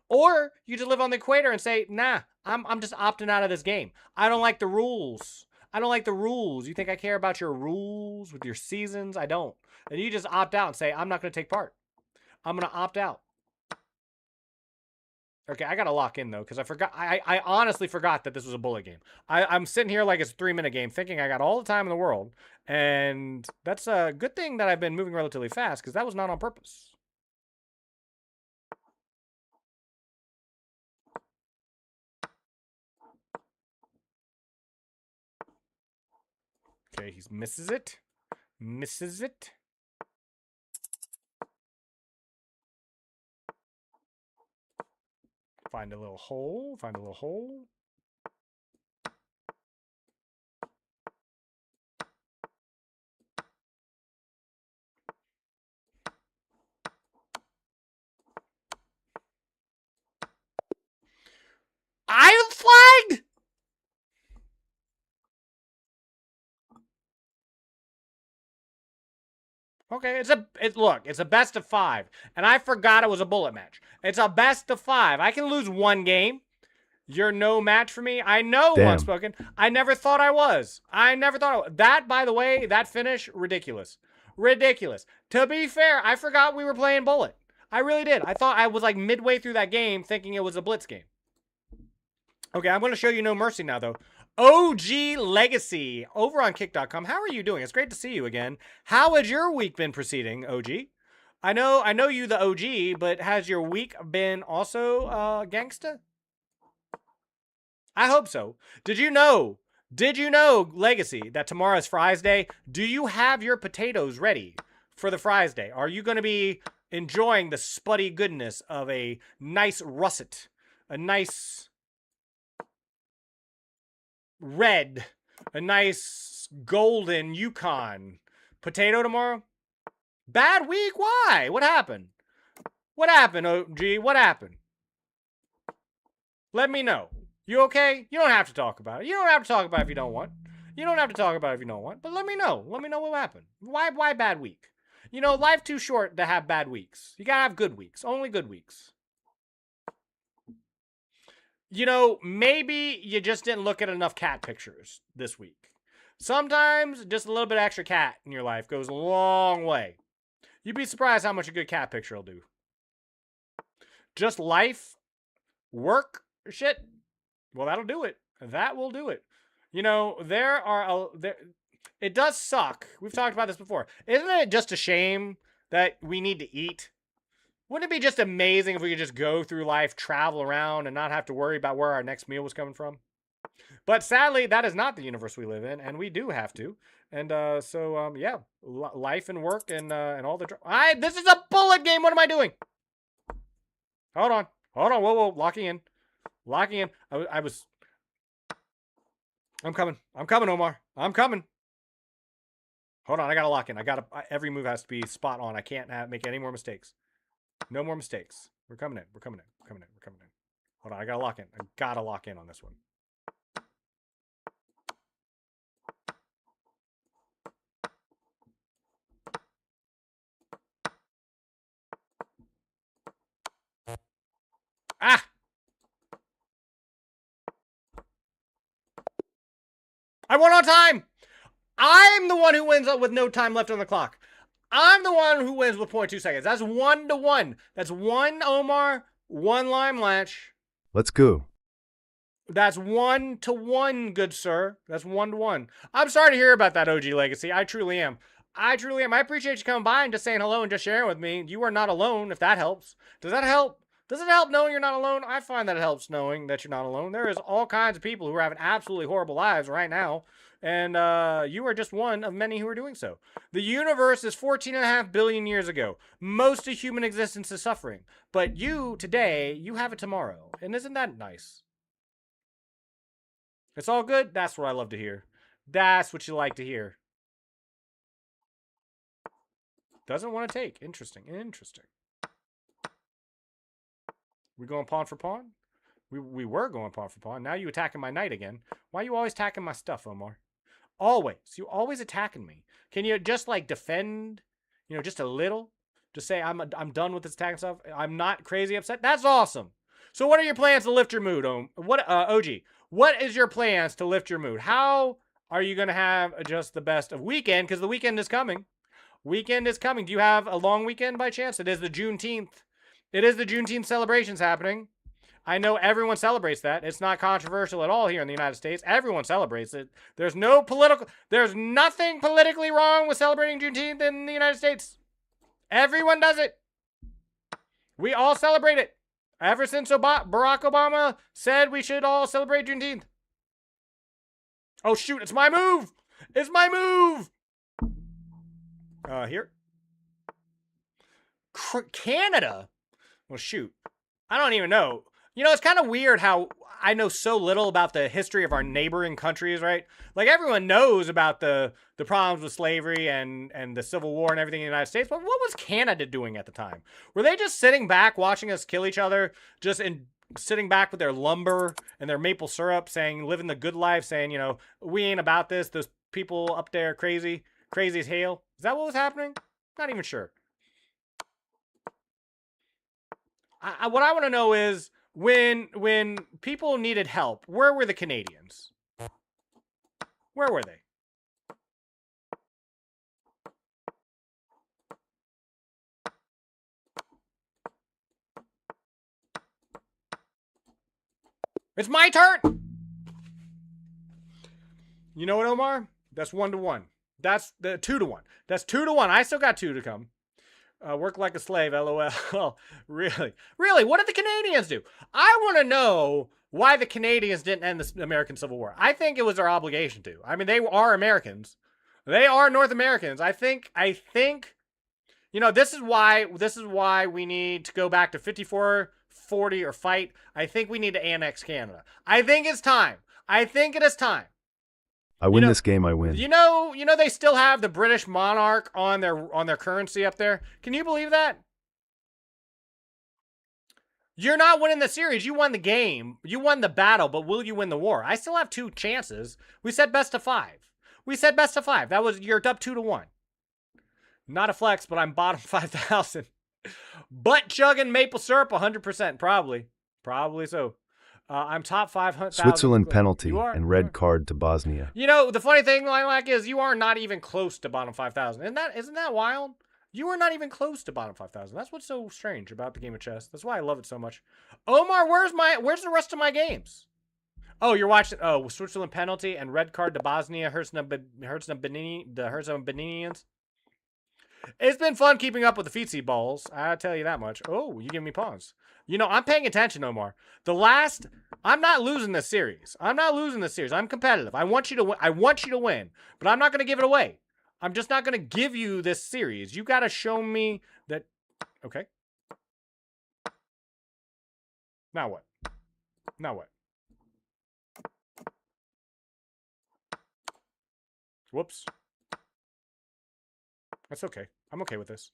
Or you just live on the equator and say, nah, I'm just opting out of this game. I don't like the rules. You think I care about your rules with your seasons? I don't. And you just opt out and say, I'm not going to take part. I'm going to opt out. Okay, I got to lock in, though, because I forgot. I honestly forgot that this was a bullet game. I'm sitting here like it's a 3-minute game thinking I got all the time in the world. And that's a good thing that I've been moving relatively fast, because that was not on purpose. Okay, he misses it. Find a little hole. I flagged! Okay, it's a best of 5. And I forgot it was a bullet match. It's a best of 5. I can lose one game. You're no match for me. I know, Damn. Unspoken. I never thought I was. That, by the way, that finish, ridiculous. To be fair, I forgot we were playing bullet. I really did. I thought I was like midway through that game thinking it was a blitz game. Okay, I'm going to show you no mercy now, though. OG Legacy over on kick.com. How are you doing? It's great to see you again. How has your week been proceeding, OG? I know you the OG, but has your week been also gangsta? I hope so. Did you know, Legacy, that tomorrow is Fries Day? Do you have your potatoes ready for the Fries Day? Are you going to be enjoying the spuddy goodness of a nice russet, a nice red, a nice golden Yukon potato tomorrow? Bad week? Why? What happened? What happened, OG? What happened? Let me know. You okay? You don't have to talk about it. You don't have to talk about it if you don't want. You don't have to talk about it if you don't want. But let me know. Let me know what happened. Why bad week? You know, life too short to have bad weeks. You gotta have good weeks. Only good weeks. You know, maybe you just didn't look at enough cat pictures this week. Sometimes just a little bit extra cat in your life goes a long way. You'd be surprised how much a good cat picture will do. Just life, work, shit. Well, that'll do it. That will do it. You know, it does suck. We've talked about this before. Isn't it just a shame that we need to eat? Wouldn't it be just amazing if we could just go through life, travel around, and not have to worry about where our next meal was coming from? But sadly, that is not the universe we live in, and we do have to. And yeah, life and work and all the. This is a bullet game. What am I doing? Hold on. Whoa. Locking in. I'm coming, Omar. I'm coming. Hold on, I gotta lock in. Every move has to be spot on. I can't make any more mistakes. No more mistakes. We're coming in. Hold on, I gotta lock in. I gotta lock in on this one. Ah! I won on time! I'm the one who wins with no time left on the clock. I'm the one who wins with 0.2 seconds. That's 1-1. That's 1 Omar, 1 Lime Latch. Let's go. That's 1-1, good sir. That's 1-1. I'm sorry to hear about that, OG Legacy. I truly am. I appreciate you coming by and just saying hello and just sharing with me. You are not alone, if that helps. Does that help? Does it help knowing you're not alone? I find that it helps knowing that you're not alone. There is all kinds of people who are having absolutely horrible lives right now. And you are just one of many who are doing so. The universe is 14.5 billion years ago. Most of human existence is suffering. But you, today, you have it tomorrow. And isn't that nice? It's all good? That's what I love to hear. That's what you like to hear. Doesn't want to take. Interesting. We going pawn for pawn? We were going pawn for pawn. Now you attacking my knight again. Why are you always attacking my stuff, Omar? Always. You always attacking me. Can you just like defend, just a little? Just say I'm done with this attacking stuff. I'm not crazy upset. That's awesome. So what are your plans to lift your mood, OG? What is your plans to lift your mood? How are you going to have just the best of weekend? Because the weekend is coming. Weekend is coming. Do you have a long weekend by chance? It is the Juneteenth. It is the Juneteenth celebrations happening. I know everyone celebrates that. It's not controversial at all here in the United States. Everyone celebrates it. There's nothing politically wrong with celebrating Juneteenth in the United States. Everyone does it. We all celebrate it. Ever since Barack Obama said we should all celebrate Juneteenth. Oh, shoot. It's my move. Here. Canada? Well, shoot. I don't even know. It's kind of weird how I know so little about the history of our neighboring countries, right? Like, everyone knows about the problems with slavery and the Civil War and everything in the United States, but what was Canada doing at the time? Were they just sitting back watching us kill each other, sitting back with their lumber and their maple syrup, living the good life, saying, we ain't about this, those people up there crazy as hell? Is that what was happening? Not even sure. What I want to know is, when people needed help, where were the Canadians? Where were they? It's my turn! You know what, Omar? That's 1-1. That's the 2-1. That's 2-1. I still got 2 to come. Work like a slave, LOL. Really? Really? What did the Canadians do? I want to know why the Canadians didn't end the American Civil War. I think it was their obligation to. I mean, they are Americans. They are North Americans. I think, you know, this is why we need to go back to 54-40 or fight. I think we need to annex Canada. I think it's time. I think it is time. I win this game, I win. You know they still have the British monarch on their currency up there. Can you believe that? You're not winning the series. You won the game. You won the battle, but will you win the war? I still have 2 chances. We said best of 5. We said best of 5. That was, you're up 2-1. Not a flex, but I'm bottom 5,000. Butt chugging maple syrup 100%. Probably so. I'm top 500. Switzerland penalty and red card to Bosnia. You know, the funny thing, Lilac, is you are not even close to bottom 5,000. Isn't that wild? You are not even close to bottom 5,000. That's what's so strange about the game of chess. That's why I love it so much. Omar, where's the rest of my games? Oh, you're watching. Oh, Switzerland penalty and red card to Bosnia. The Herzegovinians. It's been fun keeping up with the feet balls. I'll tell you that much. Oh, you give me pawns. You know, I'm paying attention, Omar. I'm not losing this series. I'm competitive. I want you to win, but I'm not going to give it away. I'm just not going to give you this series. You got to show me that. Okay. Now what? Whoops. That's okay. I'm okay with this.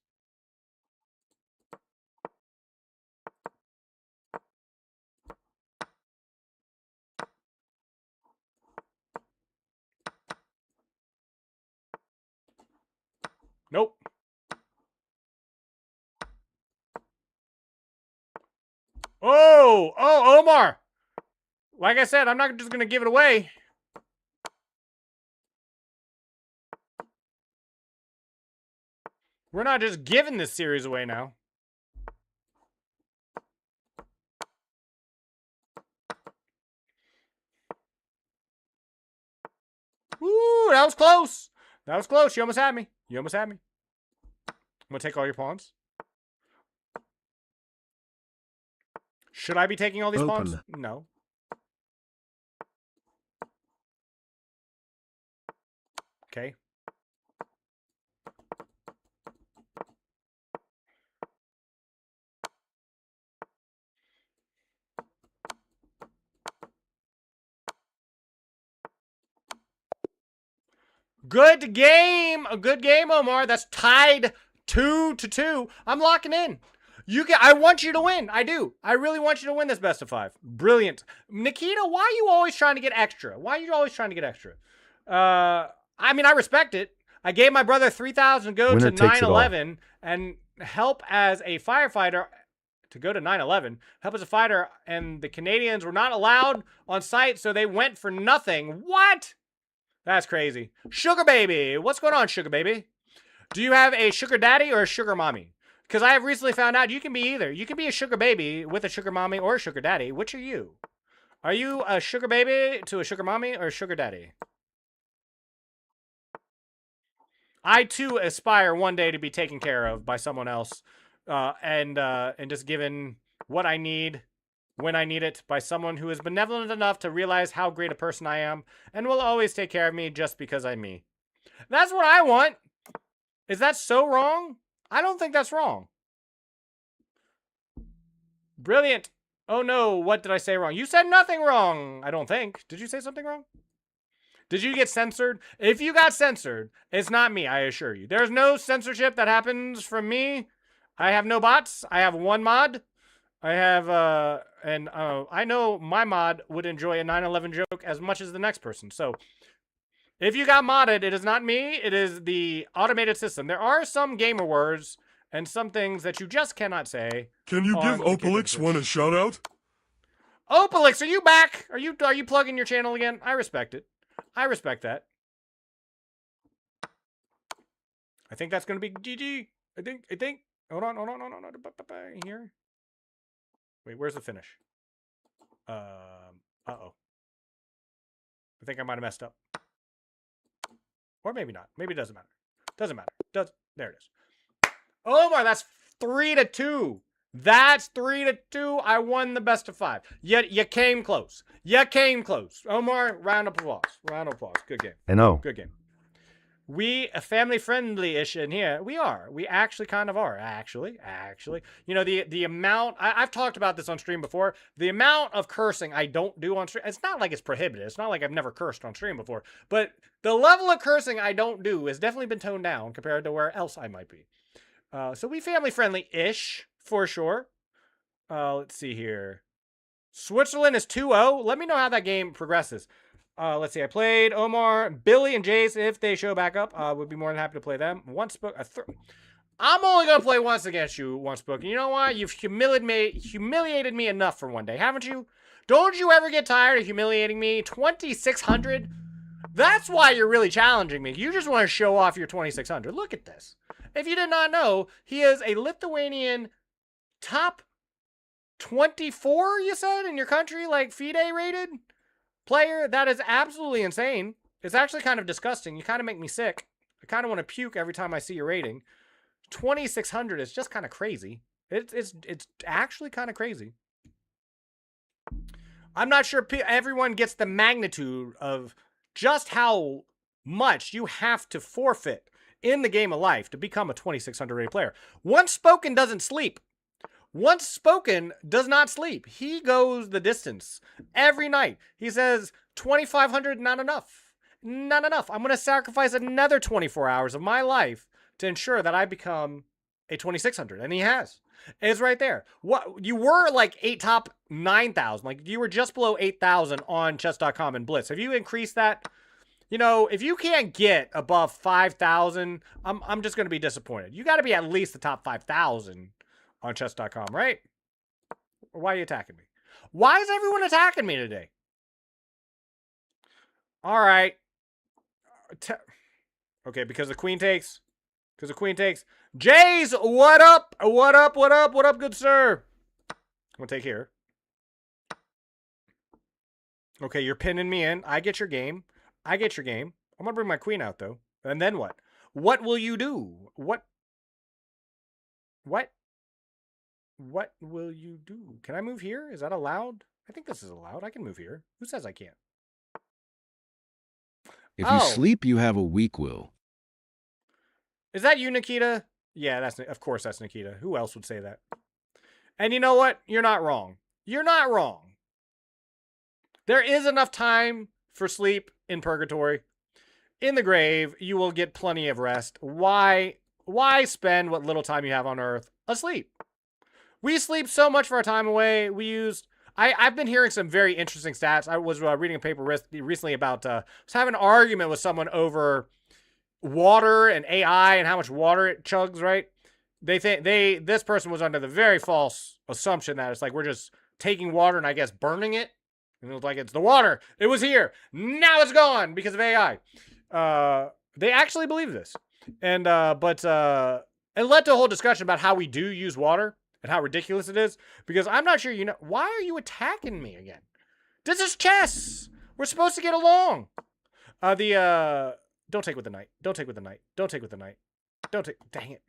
Nope. Oh, Omar. Like I said, I'm not just going to give it away. We're not just giving this series away now. Ooh, that was close. That was close. You almost had me. I'm going to take all your pawns. Should I be taking all these pawns? No. Okay. Good game. A good game, Omar. That's tied 2-2. I'm locking in. I want you to win. I do. I really want you to win this best of 5. Brilliant. Nikita, why are you always trying to get extra? I mean, I respect it. I gave my brother 3,000 to go to 9/11 and help as a firefighter to go to 9/11, help as a fighter, and the Canadians were not allowed on site, so they went for nothing. What? That's crazy. Sugar baby. What's going on, sugar baby? Do you have a sugar daddy or a sugar mommy? Because I have recently found out you can be either. You can be a sugar baby with a sugar mommy or a sugar daddy. Which are you? Are you a sugar baby to a sugar mommy or a sugar daddy? I too aspire one day to be taken care of by someone else, and just given what I need when I need it by someone who is benevolent enough to realize how great a person I am and will always take care of me just because I'm me. That's what I want. Is that so wrong? I don't think that's wrong. Brilliant. Oh no, what did I say wrong? You said nothing wrong, I don't think. Did you say something wrong? Did you get censored? If you got censored, it's not me, I assure you. There's no censorship that happens from me. I have no bots. I have one mod. I have, I know my mod would enjoy a 9/11 joke as much as the next person. So, if you got modded, it is not me. It is the automated system. There are some gamer words and some things that you just cannot say. Can you give Opalix one a shout out? Opalix, are you back? Are you plugging your channel again? I respect it. I respect that. I think that's going to be GG. I think. Hold on. Here. Wait, where's the finish? Uh-oh. I think I might have messed up. Or maybe not. Maybe it doesn't matter. Doesn't matter. There it is. Omar, that's 3-2. That's 3-2. I won the best of 5. Yet you came close. You came close. Omar, round of applause. Round of applause. Good game. And oh, Good game. We family friendly-ish in here. We are. We actually kind of are. Actually. You know, the amount, I've talked about this on stream before. The amount of cursing I don't do on stream, it's not like it's prohibited. It's not like I've never cursed on stream before. But the level of cursing I don't do has definitely been toned down compared to where else I might be. So we family friendly-ish, for sure. Let's see here. Switzerland is 2-0. Let me know how that game progresses. Let's see. I played Omar, Billy, and Jace. If they show back up, would be more than happy to play them. Once book. I'm only gonna play once against you, once book. And you know why? You've humiliated me enough for one day, haven't you? Don't you ever get tired of humiliating me? 2,600. That's why you're really challenging me. You just want to show off your 2,600. Look at this. If you did not know, he is a Lithuanian top 24. You said in your country, like FIDE rated player. That is absolutely insane. It's actually kind of disgusting. You kind of make me sick. I kind of want to puke every time I see your rating. 2,600 is just kind of crazy. It's actually kind of crazy. I'm not sure everyone gets the magnitude of just how much you have to forfeit in the game of life to become a 2,600 rated player. Once spoken doesn't sleep. Once spoken does not sleep. He goes the distance every night. He says 2,500, not enough. Not enough. I'm going to sacrifice another 24 hours of my life to ensure that I become a 2,600. And he has. It's right there. What you were like top 9,000. Like you were just below 8,000 on chess.com and Blitz. Have you increased that? You know, if you can't get above 5,000, I'm just going to be disappointed. You got to be at least the top 5,000 on chess.com, right? Or why are you attacking me? Why is everyone attacking me today? All right. Okay, because the queen takes. Because the queen takes. Jays, what up? What up? What up? What up, good sir? I'm going to take here. Okay, you're pinning me in. I get your game. I get your game. I'm going to bring my queen out, though. And then what? What will you do? What will you do? Can I move here? Is that allowed? I think this is allowed. I can move here. Who says I can't? If you sleep, you have a weak will. Is that you, Nikita? Yeah, of course that's Nikita. Who else would say that? And you know what? You're not wrong. You're not wrong. There is enough time for sleep in purgatory. In the grave, you will get plenty of rest. Why spend what little time you have on earth asleep? We sleep so much for our time away. I've been hearing some very interesting stats. I was reading a paper recently about, I was having an argument with someone over water and AI and how much water it chugs, right? This person was under the very false assumption that it's like we're just taking water and I guess burning it. And it was like, it's the water. It was here. Now it's gone because of AI. They actually believe this. And, but it led to a whole discussion about how we do use water and how ridiculous it is. Because I'm not sure, why are you attacking me again? This is chess. We're supposed to get along. Don't take with the knight. Don't take with the knight. Don't take with the knight. Don't take, dang it.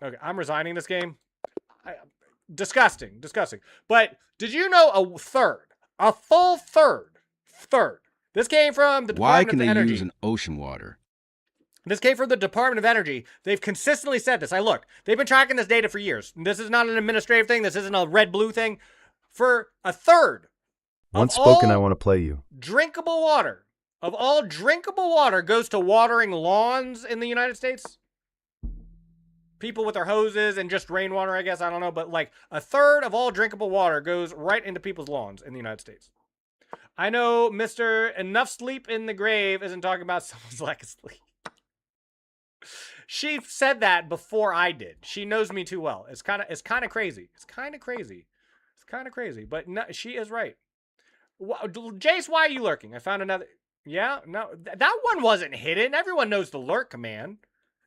Okay, I'm resigning this game. Disgusting. But did you know a full third, this came from the Department of Energy. Why can they use an ocean water? This came from the Department of Energy. They've consistently said this. They've been tracking this data for years. This is not an administrative thing. This isn't a red-blue thing. For a third once spoken, I want to play you. Drinkable water. Of all drinkable water goes to watering lawns in the United States. People with their hoses and just rainwater, I guess. I don't know. But like a third of all drinkable water goes right into people's lawns in the United States. I know Mr. Enough Sleep in the Grave isn't talking about someone's lack of sleep. She said that before I did. She knows me too well. It's kind of crazy. But no, she is right. Jace, why are you lurking? I found another. Yeah, no, that one wasn't hidden. Everyone knows the lurk command.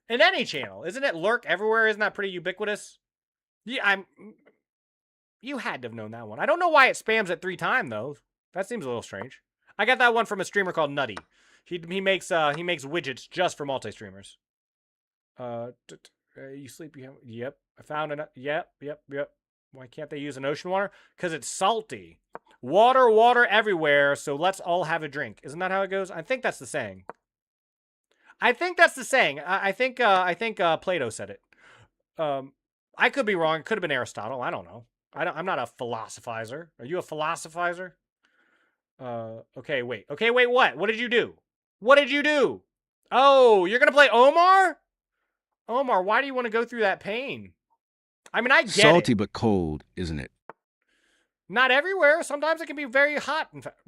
In any channel. Isn't it lurk everywhere? Isn't that pretty ubiquitous? Yeah, you had to have known that one. I don't know why it spams it 3 times, though. That seems a little strange. I got that one from a streamer called Nutty. He makes widgets just for multi-streamers. You sleep. Yep. I found it. Yep. Why can't they use an ocean water? Because it's salty. Water everywhere. So let's all have a drink. Isn't that how it goes? I think that's the saying. I think Plato said it. I could be wrong. It could have been Aristotle. I don't know. I'm not a philosophizer. Are you a philosophizer? Okay, wait. What? What did you do? Oh, you're gonna play Omar? Omar, why do you want to go through that pain? I mean, I get Salty it. but cold, isn't it? Not everywhere. Sometimes it can be very hot. In fact,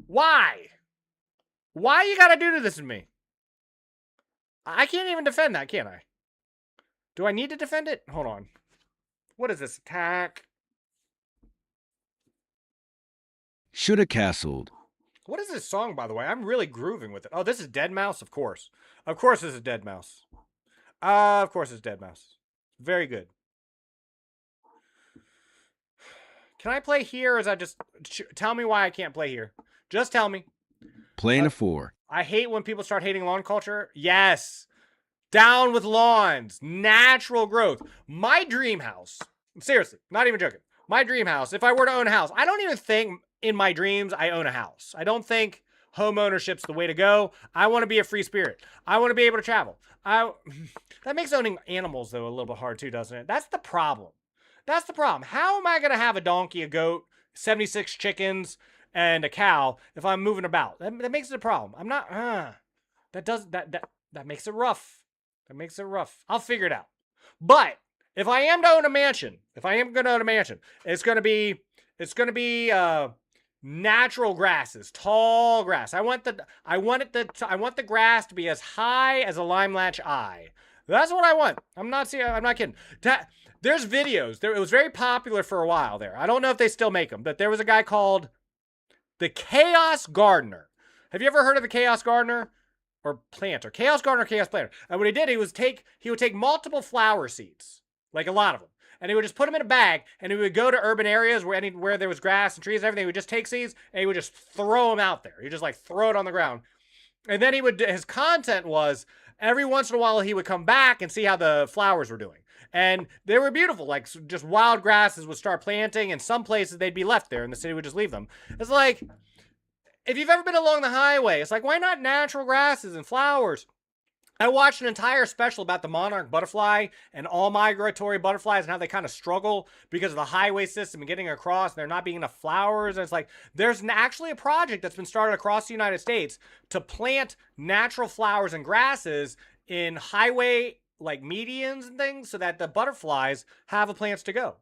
why? Why you gotta do this to me? I can't even defend that, can I? Do I need to defend it? Hold on. What is this? Attack. Shoulda castled. What is this song, by the way? I'm really grooving with it. Oh, this is Dead Mouse? Of course. Of course this is Dead Mouse. Of course it's Dead Mouse. Very good. Can I play here, or is that just... Tell me why I can't play here. Just tell me. Playing a 4. I hate when people start hating lawn culture. Yes. Down with lawns. Natural growth. My dream house. Seriously, not even joking. My dream house, if I were to own a house, I don't even think in my dreams I own a house. I don't think home ownership's the way to go. I want to be a free spirit. I want to be able to travel. That makes owning animals, though, a little bit hard, too, doesn't it? That's the problem. How am I going to have a donkey, a goat, 76 chickens, and a cow if I'm moving about? That makes it a problem. I'm not... That makes it rough. I'll figure it out. But if I am to own a mansion, it's going to be natural grasses, tall grass. I want the grass to be as high as a lime latch eye. That's what I want. I'm not kidding. There's videos. It was very popular for a while there. I don't know if they still make them, but there was a guy called the Chaos Gardener. Have you ever heard of the Chaos Gardener? Or planter. Chaos Gardener, Chaos Planter. And what he did, he would take multiple flower seeds, like a lot of them, and he would just put them in a bag, and he would go to urban areas where there was grass and trees and everything. He would just take seeds, and he would just throw them out there. He would just like throw it on the ground. And then his content was, every once in a while, he would come back and see how the flowers were doing. And they were beautiful, like just wild grasses would start planting, and some places they'd be left there, and the city would just leave them. It's like, if you've ever been along the highway, it's like, why not natural grasses and flowers? I watched an entire special about the monarch butterfly and all migratory butterflies and how they kind of struggle because of the highway system and getting across, and there not being enough flowers. And it's like, there's actually a project that's been started across the United States to plant natural flowers and grasses in highway like medians and things so that the butterflies have a place to go.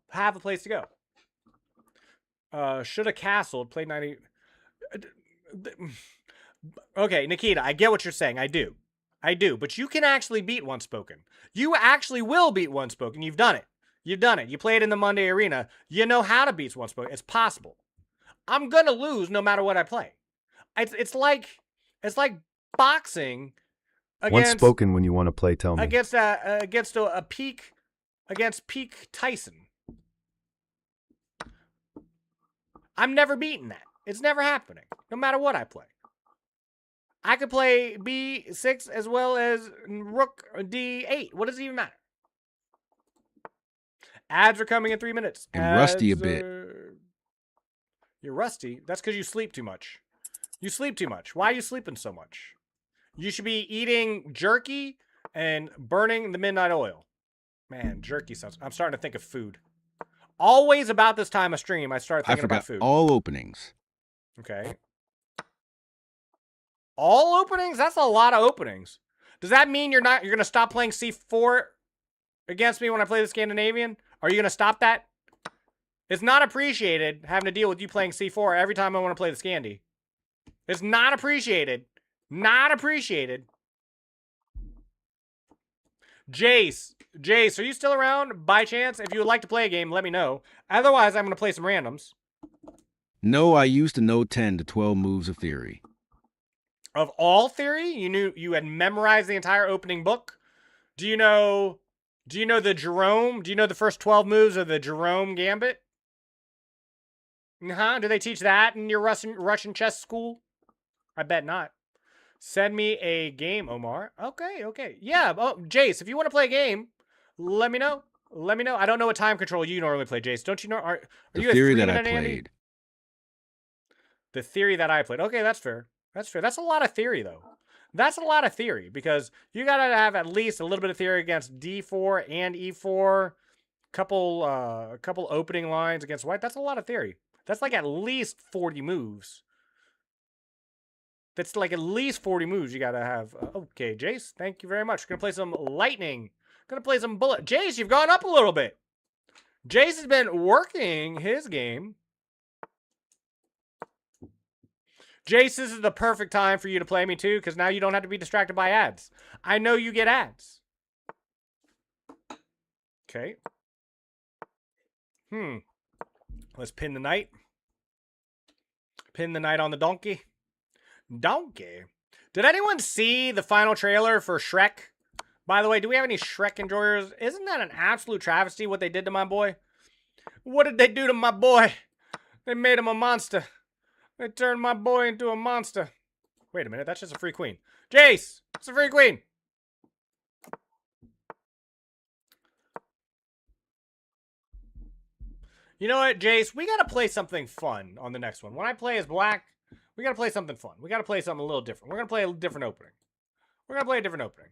Shoulda castled, played 90... Okay, Nikita, I get what you're saying. I do. But you can actually beat Once Spoken. You actually will beat Once Spoken. You've done it. You play it in the Monday Arena. You know how to beat Once Spoken. It's possible. I'm gonna lose no matter what I play. It's like boxing Once spoken when you want to play, tell me. against peak Tyson. I'm never beating that. It's never happening, no matter what I play. I could play B6 as well as Rook D8. What does it even matter? Ads are coming in 3 minutes. And rusty a bit. You're rusty? That's because you sleep too much. Why are you sleeping so much? You should be eating jerky and burning the midnight oil. Man, jerky sounds... I'm starting to think of food. Always about this time of stream, I start thinking about food. All openings. Okay. All openings? That's a lot of openings. Does that mean you're going to stop playing C4 against me when I play the Scandinavian? Are you going to stop that? It's not appreciated having to deal with you playing C4 every time I want to play the Scandi. It's not appreciated. Not appreciated. Jace, are you still around by chance? If you would like to play a game, let me know. Otherwise, I'm going to play some randoms. No, I used to know 10 to 12 moves of theory. Of all theory? You had memorized the entire opening book? Do you know Do you know the Jerome? Do you know the first 12 moves of the Jerome Gambit? Huh? Do they teach that in your Russian chess school? I bet not. Send me a game, Omar. Okay. Yeah, Jace, if you want to play a game, let me know. Let me know. I don't know what time control you normally play, Jace. Don't you know? Are you The theory a that I 3-minute Andy? played. The theory that I played. Okay, that's fair. That's fair. That's a lot of theory, though. That's a lot of theory because you got to have at least a little bit of theory against D4 and E4. Couple opening lines against white. That's a lot of theory. That's like at least 40 moves. That's like at least 40 moves you got to have. Okay, Jace, thank you very much. We're going to play some lightning. Going to play some bullet. Jace, you've gone up a little bit. Jace has been working his game. Jace, this is the perfect time for you to play me too, because now you don't have to be distracted by ads. I know you get ads. Okay. Let's pin the knight. Pin the knight on the donkey. Donkey. Did anyone see the final trailer for Shrek? By the way, do we have any Shrek enjoyers? Isn't that an absolute travesty what they did to my boy? What did they do to my boy? They made him a monster. They turned my boy into a monster. Wait a minute, that's just a free queen. Jace, it's a free queen. You know what, Jace? We got to play something fun on the next one. When I play as black, we got to play something fun. We got to play something a little different. We're going to play a different opening. We're going to play a different opening.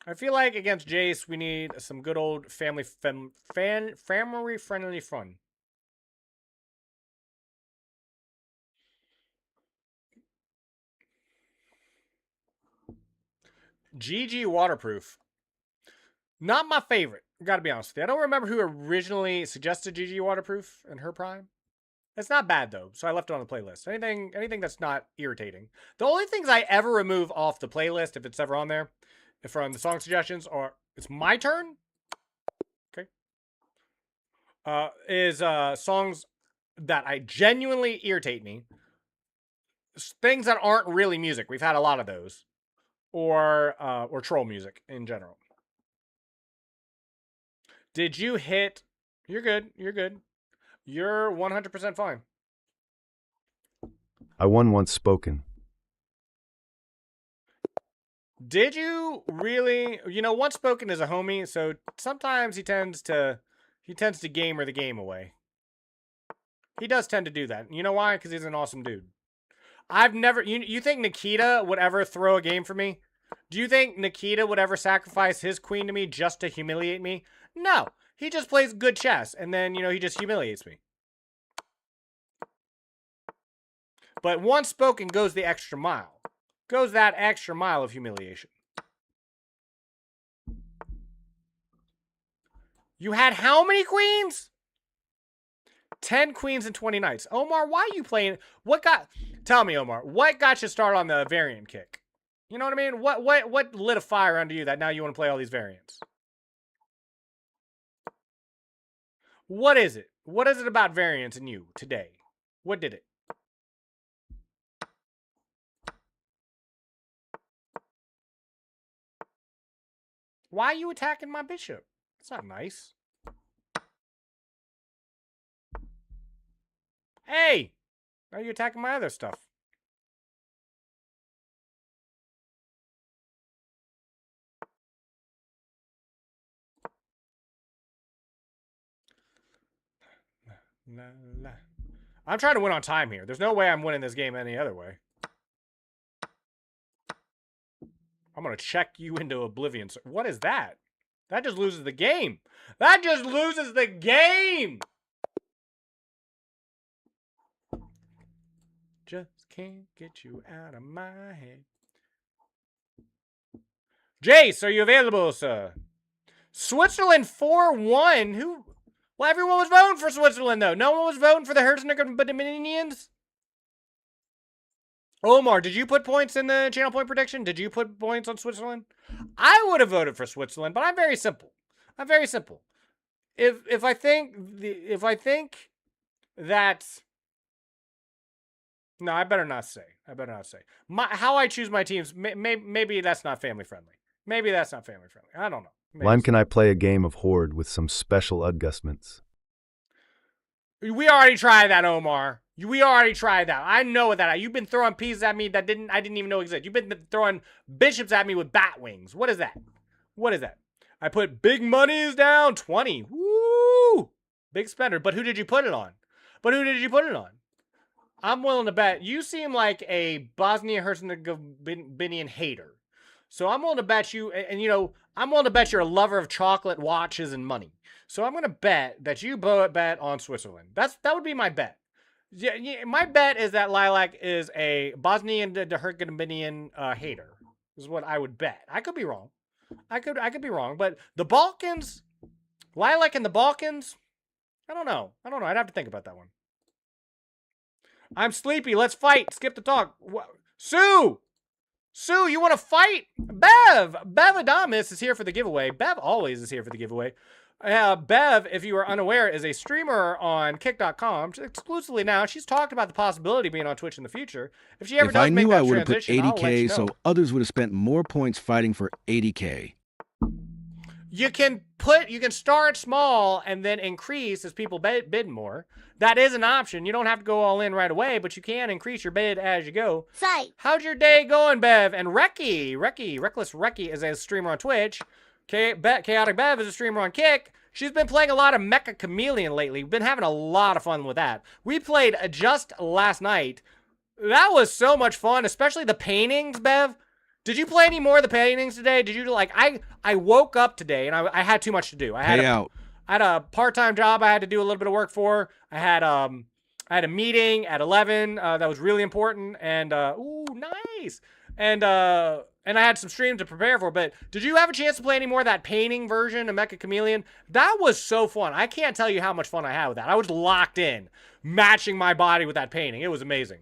I feel like against Jace, we need some good old family-friendly fun. GG Waterproof. Not my favorite. Gotta be honest with you. I don't remember who originally suggested GG Waterproof in her prime. It's not bad though, so I left it on the playlist. Anything that's not irritating. The only things I ever remove off the playlist, if it's ever on there, from the song suggestions, are it's my turn. Okay. Is songs that I genuinely irritate me. Things that aren't really music. We've had a lot of those. Or troll music in general. Did you hit? You're good. You're good. You're 100% fine. I won once spoken. Did you really? You know, once spoken is a homie, so sometimes he tends to gamer the game away. He does tend to do that. You know why? Because he's an awesome dude. I've never. You think Nikita would ever throw a game for me? Do you think Nikita would ever sacrifice his queen to me just to humiliate me? No. He just plays good chess, and then, he just humiliates me. But once spoken goes the extra mile. Goes that extra mile of humiliation. You had how many queens? 10 queens and 20 knights. Omar, why are you playing? Tell me, Omar, what got you started on the variant kick? You know what I mean? What lit a fire under you that now you want to play all these variants? What is it? What is it about variants in you today? What did it? Why are you attacking my bishop? That's not nice. Hey! Now you're attacking my other stuff. La, la. I'm trying to win on time here. There's no way I'm winning this game any other way. I'm going to check you into oblivion. What is that? That just loses the game. That just loses the game! Just can't get you out of my head. Jace, are you available, sir? Switzerland 4-1. Who? Well, everyone was voting for Switzerland, though. No one was voting for the Herzenberg. Omar, did you put points in the channel point prediction? Did you put points on Switzerland? I would have voted for Switzerland, but I'm very simple. I'm very simple. If I think that, no, I better not say. I better not say. How I choose my teams, maybe that's not family friendly. Maybe that's not family friendly. I don't know. Lime, can I play a game of Horde with some special adjustments? We already tried that, Omar. We already tried that. I know what that is. You've been throwing pieces at me that I didn't even know existed. You've been throwing bishops at me with bat wings. What is that? What is that? I put big monies down, 20. Woo! Big spender. But who did you put it on? I'm willing to bet. You seem like a Bosnia-Herzegovinian hater. So I'm willing to bet you, and you know, I'm willing to bet you're a lover of chocolate, watches, and money. So I'm going to bet that you bet on Switzerland. That would be my bet. Yeah, my bet is that Lilac is a Bosnian-Herzegovinian hater. Is what I would bet. I could be wrong. I could be wrong. But the Balkans, Lilac and the Balkans, I don't know. I'd have to think about that one. I'm sleepy. Let's fight. Skip the talk. Sue, you want to fight? Bev Adamus is here for the giveaway. Bev always is here for the giveaway. Bev, if you are unaware, is a streamer on Kick.com exclusively now. She's talked about the possibility of being on Twitch in the future. If she ever does make that transition, I would have put 80K, you know. so others would have spent more points fighting for 80K. You can start small and then increase as people bid more. That is an option. You don't have to go all in right away, but you can increase your bid as you go. Sight. How's your day going, Bev? And Reckless Recky is a streamer on Twitch. Chaotic Bev is a streamer on Kick. She's been playing a lot of Mecha Chameleon lately. We've been having a lot of fun with that. We played just last night. That was so much fun, especially the paintings, Bev. Did you play any more of the paintings today? Did you like? I woke up today and I had too much to do. I had a part-time job I had to do a little bit of work for. I had a meeting at 11 that was really important, and ooh, nice. And I had some streams to prepare for. But did you have a chance to play any more of that painting version of Mecha Chameleon? That was so fun. I can't tell you how much fun I had with that. I was locked in, matching my body with that painting. It was amazing.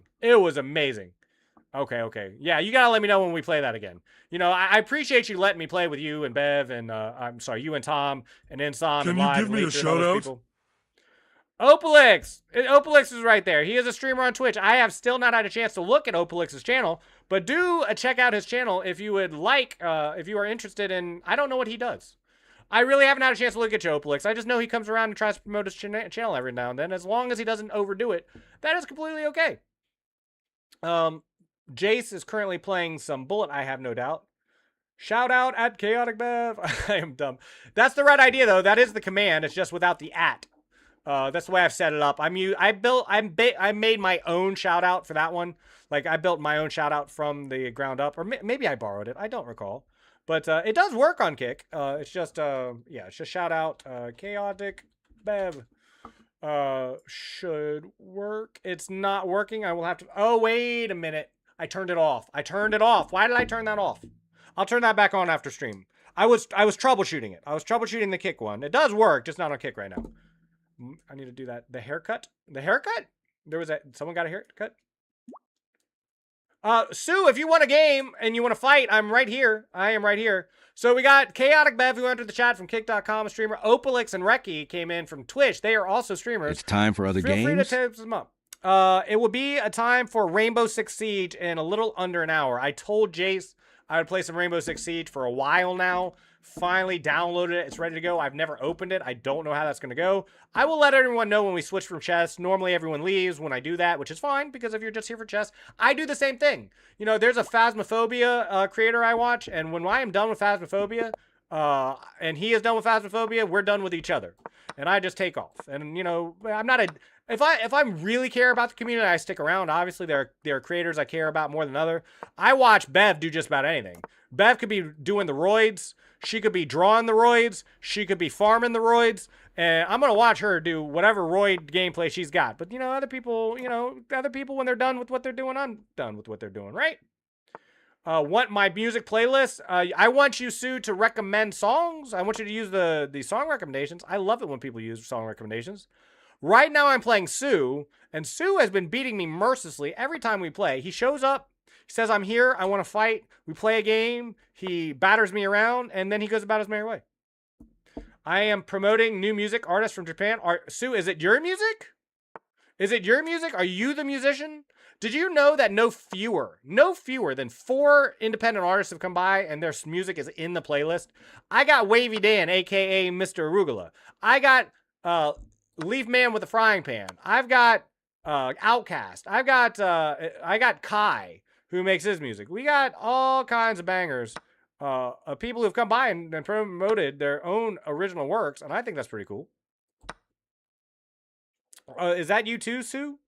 Okay. Yeah, you gotta let me know when we play that again. You know, I appreciate you letting me play with you and Bev and I'm sorry, you and Tom and Insom. Can and you Live give me a shout out? Opalix is right there. He is a streamer on Twitch. I have still not had a chance to look at Opalix's channel, but do check out his channel if you would like, if you are interested in, I don't know what he does. I really haven't had a chance to look at you, Opalix. I just know he comes around and tries to promote his channel every now and then. As long as he doesn't overdo it, that is completely okay. Jace is currently playing some Bullet, I have no doubt. Shout out at Chaotic Bev. I am dumb. That's the right idea, though. That is the command. It's just without the at. That's the way I've set it up. I made my own shout out for that one. Like, I built my own shout out from the ground up. Or maybe I borrowed it. I don't recall. But it does work on Kick. It's just, yeah, it's just shout out Chaotic Bev. Should work. It's not working. I will have to. Oh, wait a minute. I turned it off. Why did I turn that off? I'll turn that back on after stream. I was troubleshooting it. I was troubleshooting the Kick one. It does work, just not on Kick right now. I need to do that. The haircut? There was someone got a haircut? Sue, if you want a game and you want to fight, I'm right here. I am right here. So we got Chaotic Bev, who entered the chat from Kick.com, a streamer. Opalix and Recky came in from Twitch. They are also streamers. It's time for other games. Feel free to tip them up. It will be a time for Rainbow Six Siege in a little under an hour. I told Jace I would play some Rainbow Six Siege for a while now. Finally downloaded it. It's ready to go. I've never opened it. I don't know how that's going to go. I will let everyone know when we switch from chess. Normally everyone leaves when I do that, which is fine because if you're just here for chess, I do the same thing. You know, there's a Phasmophobia creator I watch, and when I am done with Phasmophobia, and he is done with Phasmophobia, we're done with each other. And I just take off. And, you know, I'm not a... If I really care about the community, I stick around. Obviously, there are creators I care about more than other. I watch Bev do just about anything. Bev could be doing the roids. She could be drawing the roids. She could be farming the roids. And I'm going to watch her do whatever roid gameplay she's got. But, you know, other people, when they're done with what they're doing, I'm done with what they're doing, right? Want my music playlist? I want you, Sue, to recommend songs. I want you to use the song recommendations. I love it when people use song recommendations. Right now I'm playing Sue, and Sue has been beating me mercilessly every time we play. He shows up, he says, I'm here, I want to fight. We play a game, he batters me around, and then he goes about his merry way. I am promoting new music artists from Japan. Sue, is it your music? Is it your music? Are you the musician? Did you know that no fewer than 4 independent artists have come by and their music is in the playlist? I got Wavy Dan, aka Mr. Arugula. I got Leaf Man with a Frying Pan. I've got Outcast. I got Kai, who makes his music. We got all kinds of bangers of people who've come by and promoted their own original works, and I think that's pretty cool. Is that you too, Sue?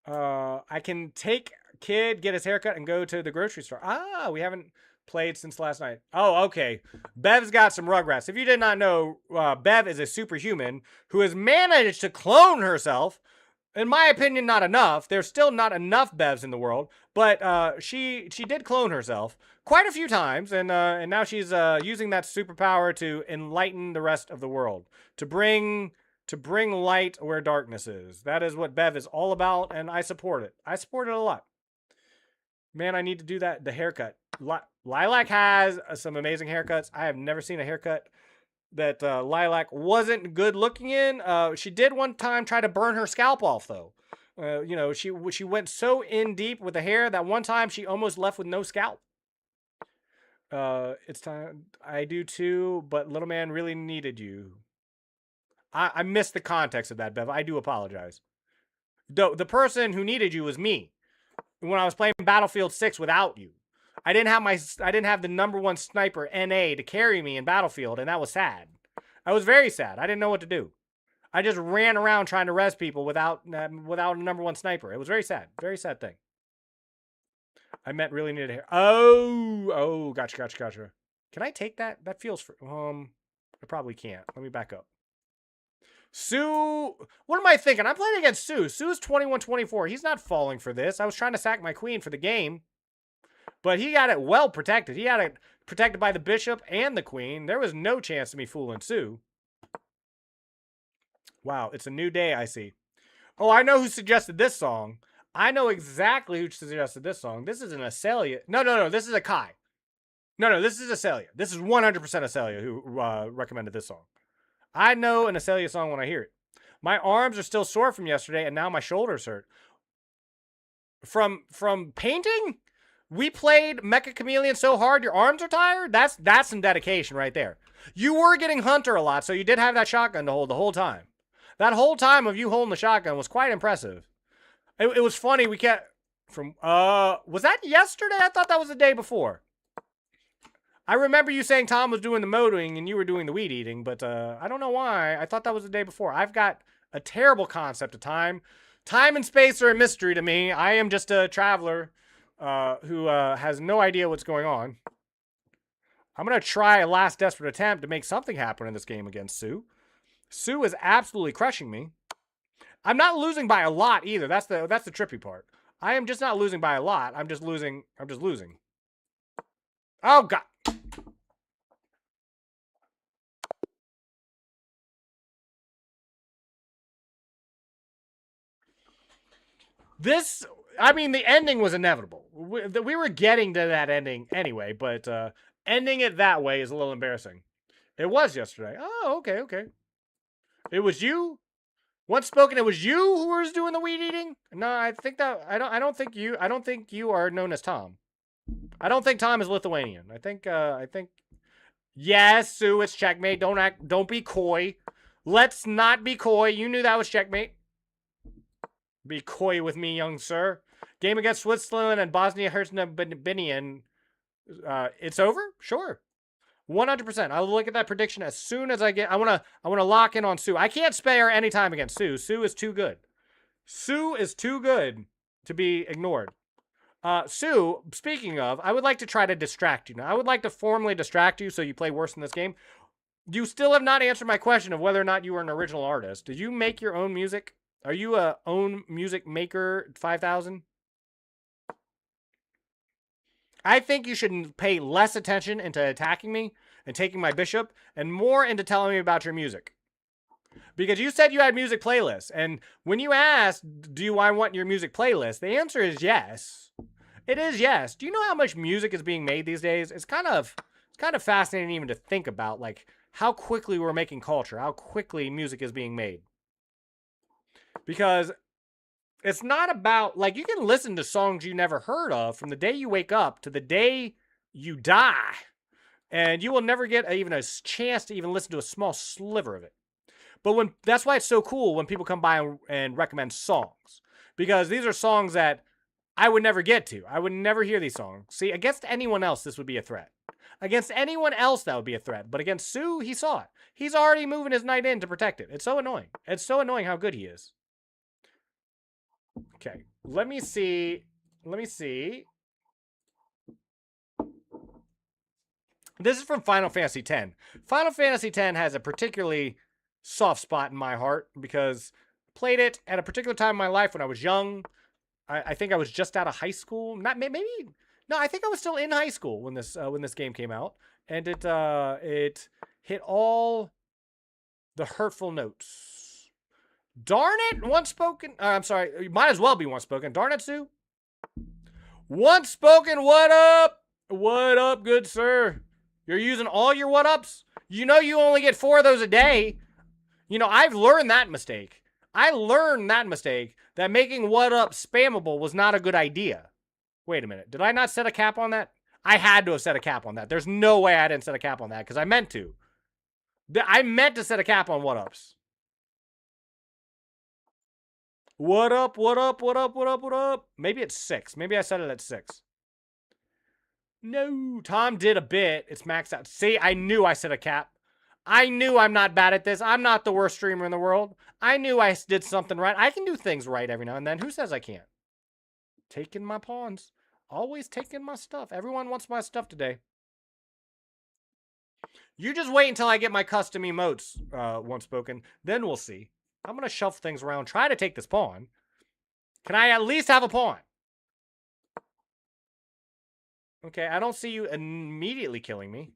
I can take kid, get his haircut, and go to the grocery store. Ah, we haven't played since last night. Oh, okay. Bev's got some Rugrats. If you did not know, Bev is a superhuman who has managed to clone herself. In my opinion, not enough. There's still not enough Bevs in the world, but she did clone herself quite a few times, and now she's using that superpower to enlighten the rest of the world, to bring light where darkness is. That is what Bev is all about, and I support it. I support it a lot. Man, I need to do that. The haircut. Lilac has some amazing haircuts. I have never seen a haircut that Lilac wasn't good looking in. She did one time try to burn her scalp off, though. She went so in deep with the hair that one time she almost left with no scalp. It's time. I do too, but little man really needed you. I missed the context of that, Bev. I do apologize. The person who needed you was me when I was playing Battlefield 6 without you. I didn't have the #1 sniper NA to carry me in Battlefield, and that was sad. I was very sad. I didn't know what to do. I just ran around trying to res people without a #1 sniper. It was very sad. Very sad thing. I meant really needed hair. Oh, gotcha. Can I take that? That feels I probably can't. Let me back up. Sue, what am I thinking? I'm playing against Sue. Sue's 21-24. He's not falling for this. I was trying to sack my queen for the game, but he got it well protected. He had it protected by the bishop and the queen. There was no chance of me fooling Sue. Wow, it's a new day, I see. Oh, I know who suggested this song. I know exactly who suggested this song. This is an Acelia. No. This is a Kai. No. This is Acelia. This is 100% Acelia who recommended this song. I know an Acelia song when I hear it. My arms are still sore from yesterday, and now my shoulders hurt. From painting? We played Mecha Chameleon so hard your arms are tired? That's some dedication right there. You were getting Hunter a lot, so you did have that shotgun to hold the whole time. That whole time of you holding the shotgun was quite impressive. It was funny. We kept was that yesterday? I thought that was the day before. I remember you saying Tom was doing the motoring and you were doing the weed eating, but I don't know why. I thought that was the day before. I've got a terrible concept of time. Time and space are a mystery to me. I am just a traveler who has no idea what's going on. I'm going to try a last desperate attempt to make something happen in this game against Sue. Sue is absolutely crushing me. I'm not losing by a lot either. That's the trippy part. I am just not losing by a lot. I'm just losing. Oh, God. The ending was inevitable. We were getting to that ending anyway, but ending it that way is a little embarrassing. It was yesterday. Oh, okay. It was you? Once spoken, it was you who was doing the weed eating? No, I don't think you are known as Tom. I don't think Tom is Lithuanian. I think yes, Sue, it's checkmate. Don't be coy. Let's not be coy. You knew that was checkmate. Be coy with me, young sir. Game against Switzerland and Bosnia-Herzegovina. It's over? Sure. 100%. I'll look at that prediction as soon as I want to lock in on Sue. I can't spare any time against Sue. Sue is too good. Sue is too good to be ignored. Sue, speaking of, I would like to try to distract you. Now, I would like to formally distract you so you play worse in this game. You still have not answered my question of whether or not you are an original artist. Did you make your own music? Are you a own music maker 5000? I think you should pay less attention into attacking me and taking my bishop and more into telling me about your music. Because you said you had music playlists, and when you asked, do I want your music playlist, the answer is yes. It is yes. Do you know how much music is being made these days? It's kind of fascinating even to think about, like, how quickly we're making culture, how quickly music is being made. Because It's not about, like, you can listen to songs you never heard of from the day you wake up to the day you die, and you will never get even a chance to even listen to a small sliver of it. But that's why it's so cool when people come by and recommend songs, because these are songs that I would never get to. I would never hear these songs. See, against anyone else, this would be a threat. Against anyone else, that would be a threat. But against Sue, he saw it. He's already moving his knight in to protect it. It's so annoying. It's so annoying how good he is. Okay, let me see. This is from Final Fantasy X. Final Fantasy X has a particularly soft spot in my heart because I played it at a particular time in my life when I was young. I think I was just out of high school. Not maybe. No, I think I was still in high school when this game came out, and it hit all the hurtful notes. Darn it! Once spoken. I'm sorry. It might as well be once spoken. Darn it, Sue. Once spoken. What up? What up, good sir? You're using all your what ups. You know you only get 4 of those a day. You know, I've learned that mistake. I learned that mistake, that making what up spammable was not a good idea. Wait a minute. Did I not set a cap on that? I had to have set a cap on that. There's no way I didn't set a cap on that because I meant to. I meant to set a cap on what ups. What up, what up, what up, what up, what up? Maybe it's 6. Maybe I set it at 6. No, Tom did a bit. It's maxed out. See, I knew I set a cap. I knew I'm not bad at this. I'm not the worst streamer in the world. I knew I did something right. I can do things right every now and then. Who says I can't? Taking my pawns. Always taking my stuff. Everyone wants my stuff today. You just wait until I get my custom emotes once spoken. Then we'll see. I'm going to shuffle things around. Try to take this pawn. Can I at least have a pawn? Okay, I don't see you immediately killing me.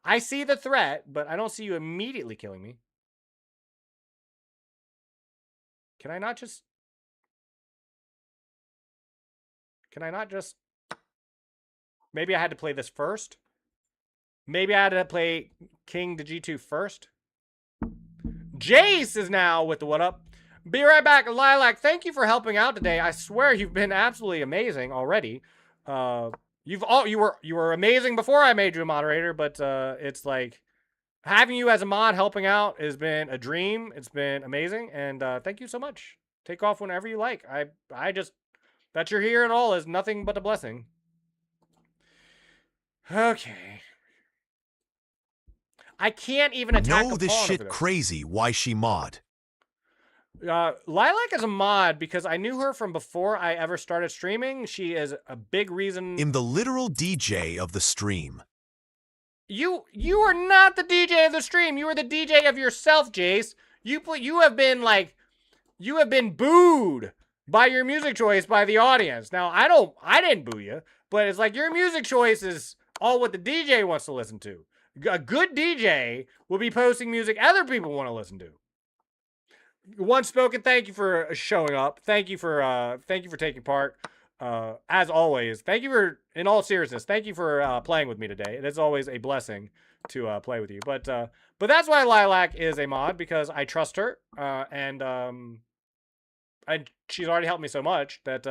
I see the threat, but I don't see you immediately killing me. Can I not just... Maybe I had to play this first? Maybe I had to play King to G2 first? Jace is now with the what up. Be right back. Lilac, thank you for helping out today. I swear you've been absolutely amazing already. You were amazing before I made you a moderator, but it's like having you as a mod helping out has been a dream. It's been amazing, and thank you so much. Take off whenever you like. I just that you're here at all is nothing but a blessing. Okay. I can't even attack. No, this shit crazy. Why she mod? Lilac is a mod because I knew her from before I ever started streaming. She is a big reason. I'm the literal DJ of the stream. You are not the DJ of the stream. You are the DJ of yourself, Jace. You have been booed by your music choice by the audience. Now I didn't boo you, but it's like your music choice is all what the DJ wants to listen to. A good DJ will be posting music other people want to listen to. Once spoken, thank you for showing up. Thank you for taking part. As always, thank you for, in all seriousness, thank you for playing with me today. It is always a blessing to play with you. But that's why Lilac is a mod, because I trust her, and she's already helped me so much that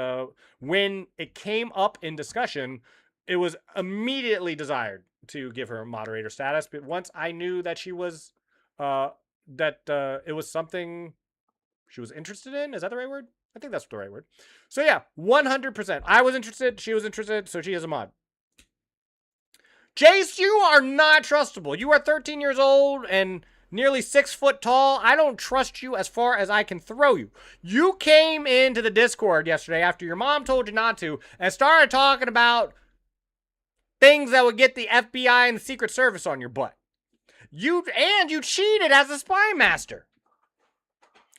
when it came up in discussion, it was immediately desired to give her moderator status. But once I knew that she was it was something she was interested in. Is that the right word? I think that's the right word. So yeah, 100%. I was interested. She was interested. So she is a mod. Jace, you are not trustable. You are 13 years old and nearly 6 foot tall. I don't trust you as far as I can throw you. You came into the Discord yesterday after your mom told you not to and started talking about things that would get the FBI and the Secret Service on your butt. You cheated as a spy master.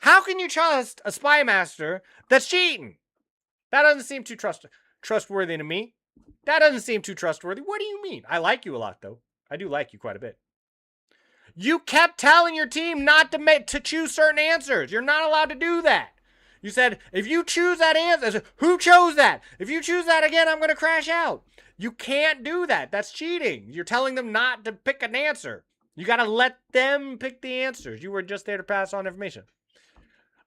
How can you trust a spy master that's cheating? That doesn't seem too trustworthy to me. That doesn't seem too trustworthy. What do you mean? I like you a lot, though. I do like you quite a bit. You kept telling your team not to choose certain answers. You're not allowed to do that. You said, if you choose that answer, who chose that? If you choose that again, I'm going to crash out. You can't do that. That's cheating. You're telling them not to pick an answer. You got to let them pick the answers. You were just there to pass on information.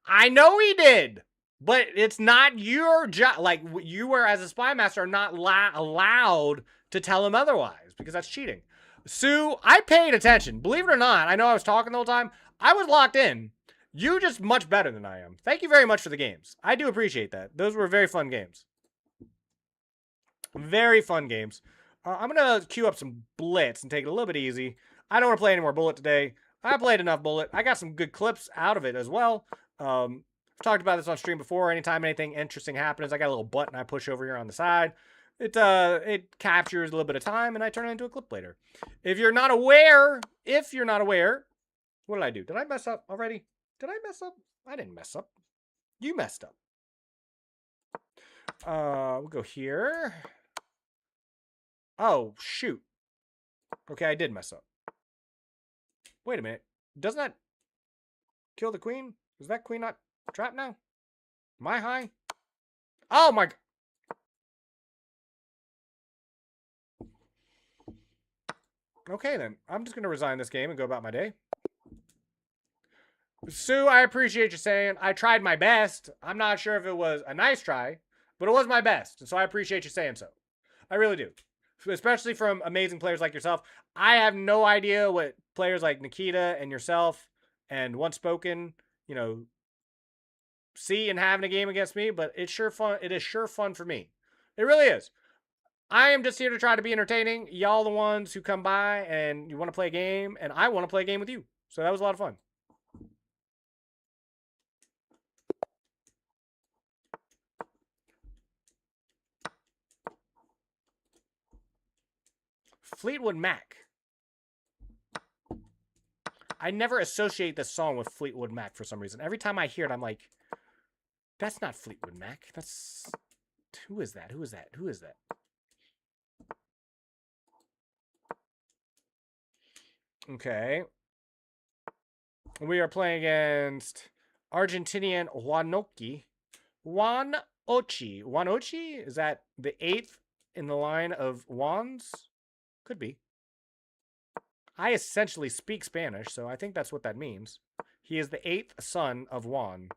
I know he did. But it's not your job. Like, you are, as a spy master, are not allowed to tell him otherwise, because that's cheating. Sue, I paid attention. Believe it or not, I know I was talking the whole time. I was locked in. You just much better than I am. Thank you very much for the games. I do appreciate that. Those were very fun games. Very fun games. I'm going to queue up some Blitz and take it a little bit easy. I don't want to play any more Bullet today. I played enough Bullet. I got some good clips out of it as well. I've talked about this on stream before. Anytime anything interesting happens, I got a little button I push over here on the side. It captures a little bit of time, and I turn it into a clip later. If you're not aware, what did I do? Did I mess up already? Did I mess up? I didn't mess up. You messed up. We'll go here. Oh, shoot. Okay, I did mess up. Wait a minute. Doesn't that kill the queen? Is that queen not trapped now? Am I high? Oh my... Okay, then. I'm just going to resign this game and go about my day. Sue, I appreciate you saying I tried my best. I'm not sure if it was a nice try, but it was my best. And so I appreciate you saying so. I really do. Especially from amazing players like yourself. I have no idea what players like Nikita and yourself and Once Spoken, you know, see and having a game against me, but it's sure fun. It is sure fun for me. It really is. I am just here to try to be entertaining. Y'all the ones who come by and you want to play a game, and I want to play a game with you. So that was a lot of fun. Fleetwood Mac. I never associate this song with Fleetwood Mac for some reason. Every time I hear it, I'm like, that's not Fleetwood Mac. That's... Who is that? Who is that? Who is that? Okay. We are playing against Argentinian Juanochi. Juanochi? Is that the 8th in the line of Juans? Could be. I essentially speak Spanish, so I think that's what that means. He is the 8th son of Juan.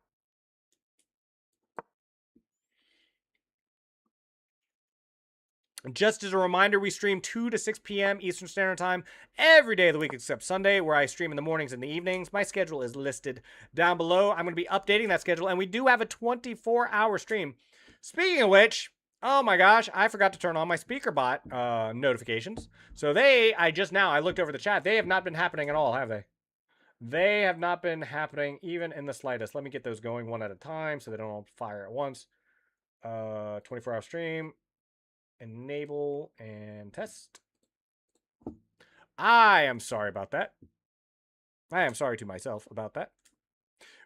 Just as a reminder, we stream 2 to 6 p.m. Eastern Standard Time every day of the week except Sunday, where I stream in the mornings and the evenings. My schedule is listed down below. I'm going to be updating that schedule, and we do have a 24-hour stream. Speaking of which, oh my gosh, I forgot to turn on my speaker bot notifications. So I looked over the chat. They have not been happening at all, have they? They have not been happening even in the slightest. Let me get those going one at a time so they don't all fire at once. 24-hour stream. Enable and test. I am sorry about that. I am sorry to myself about that.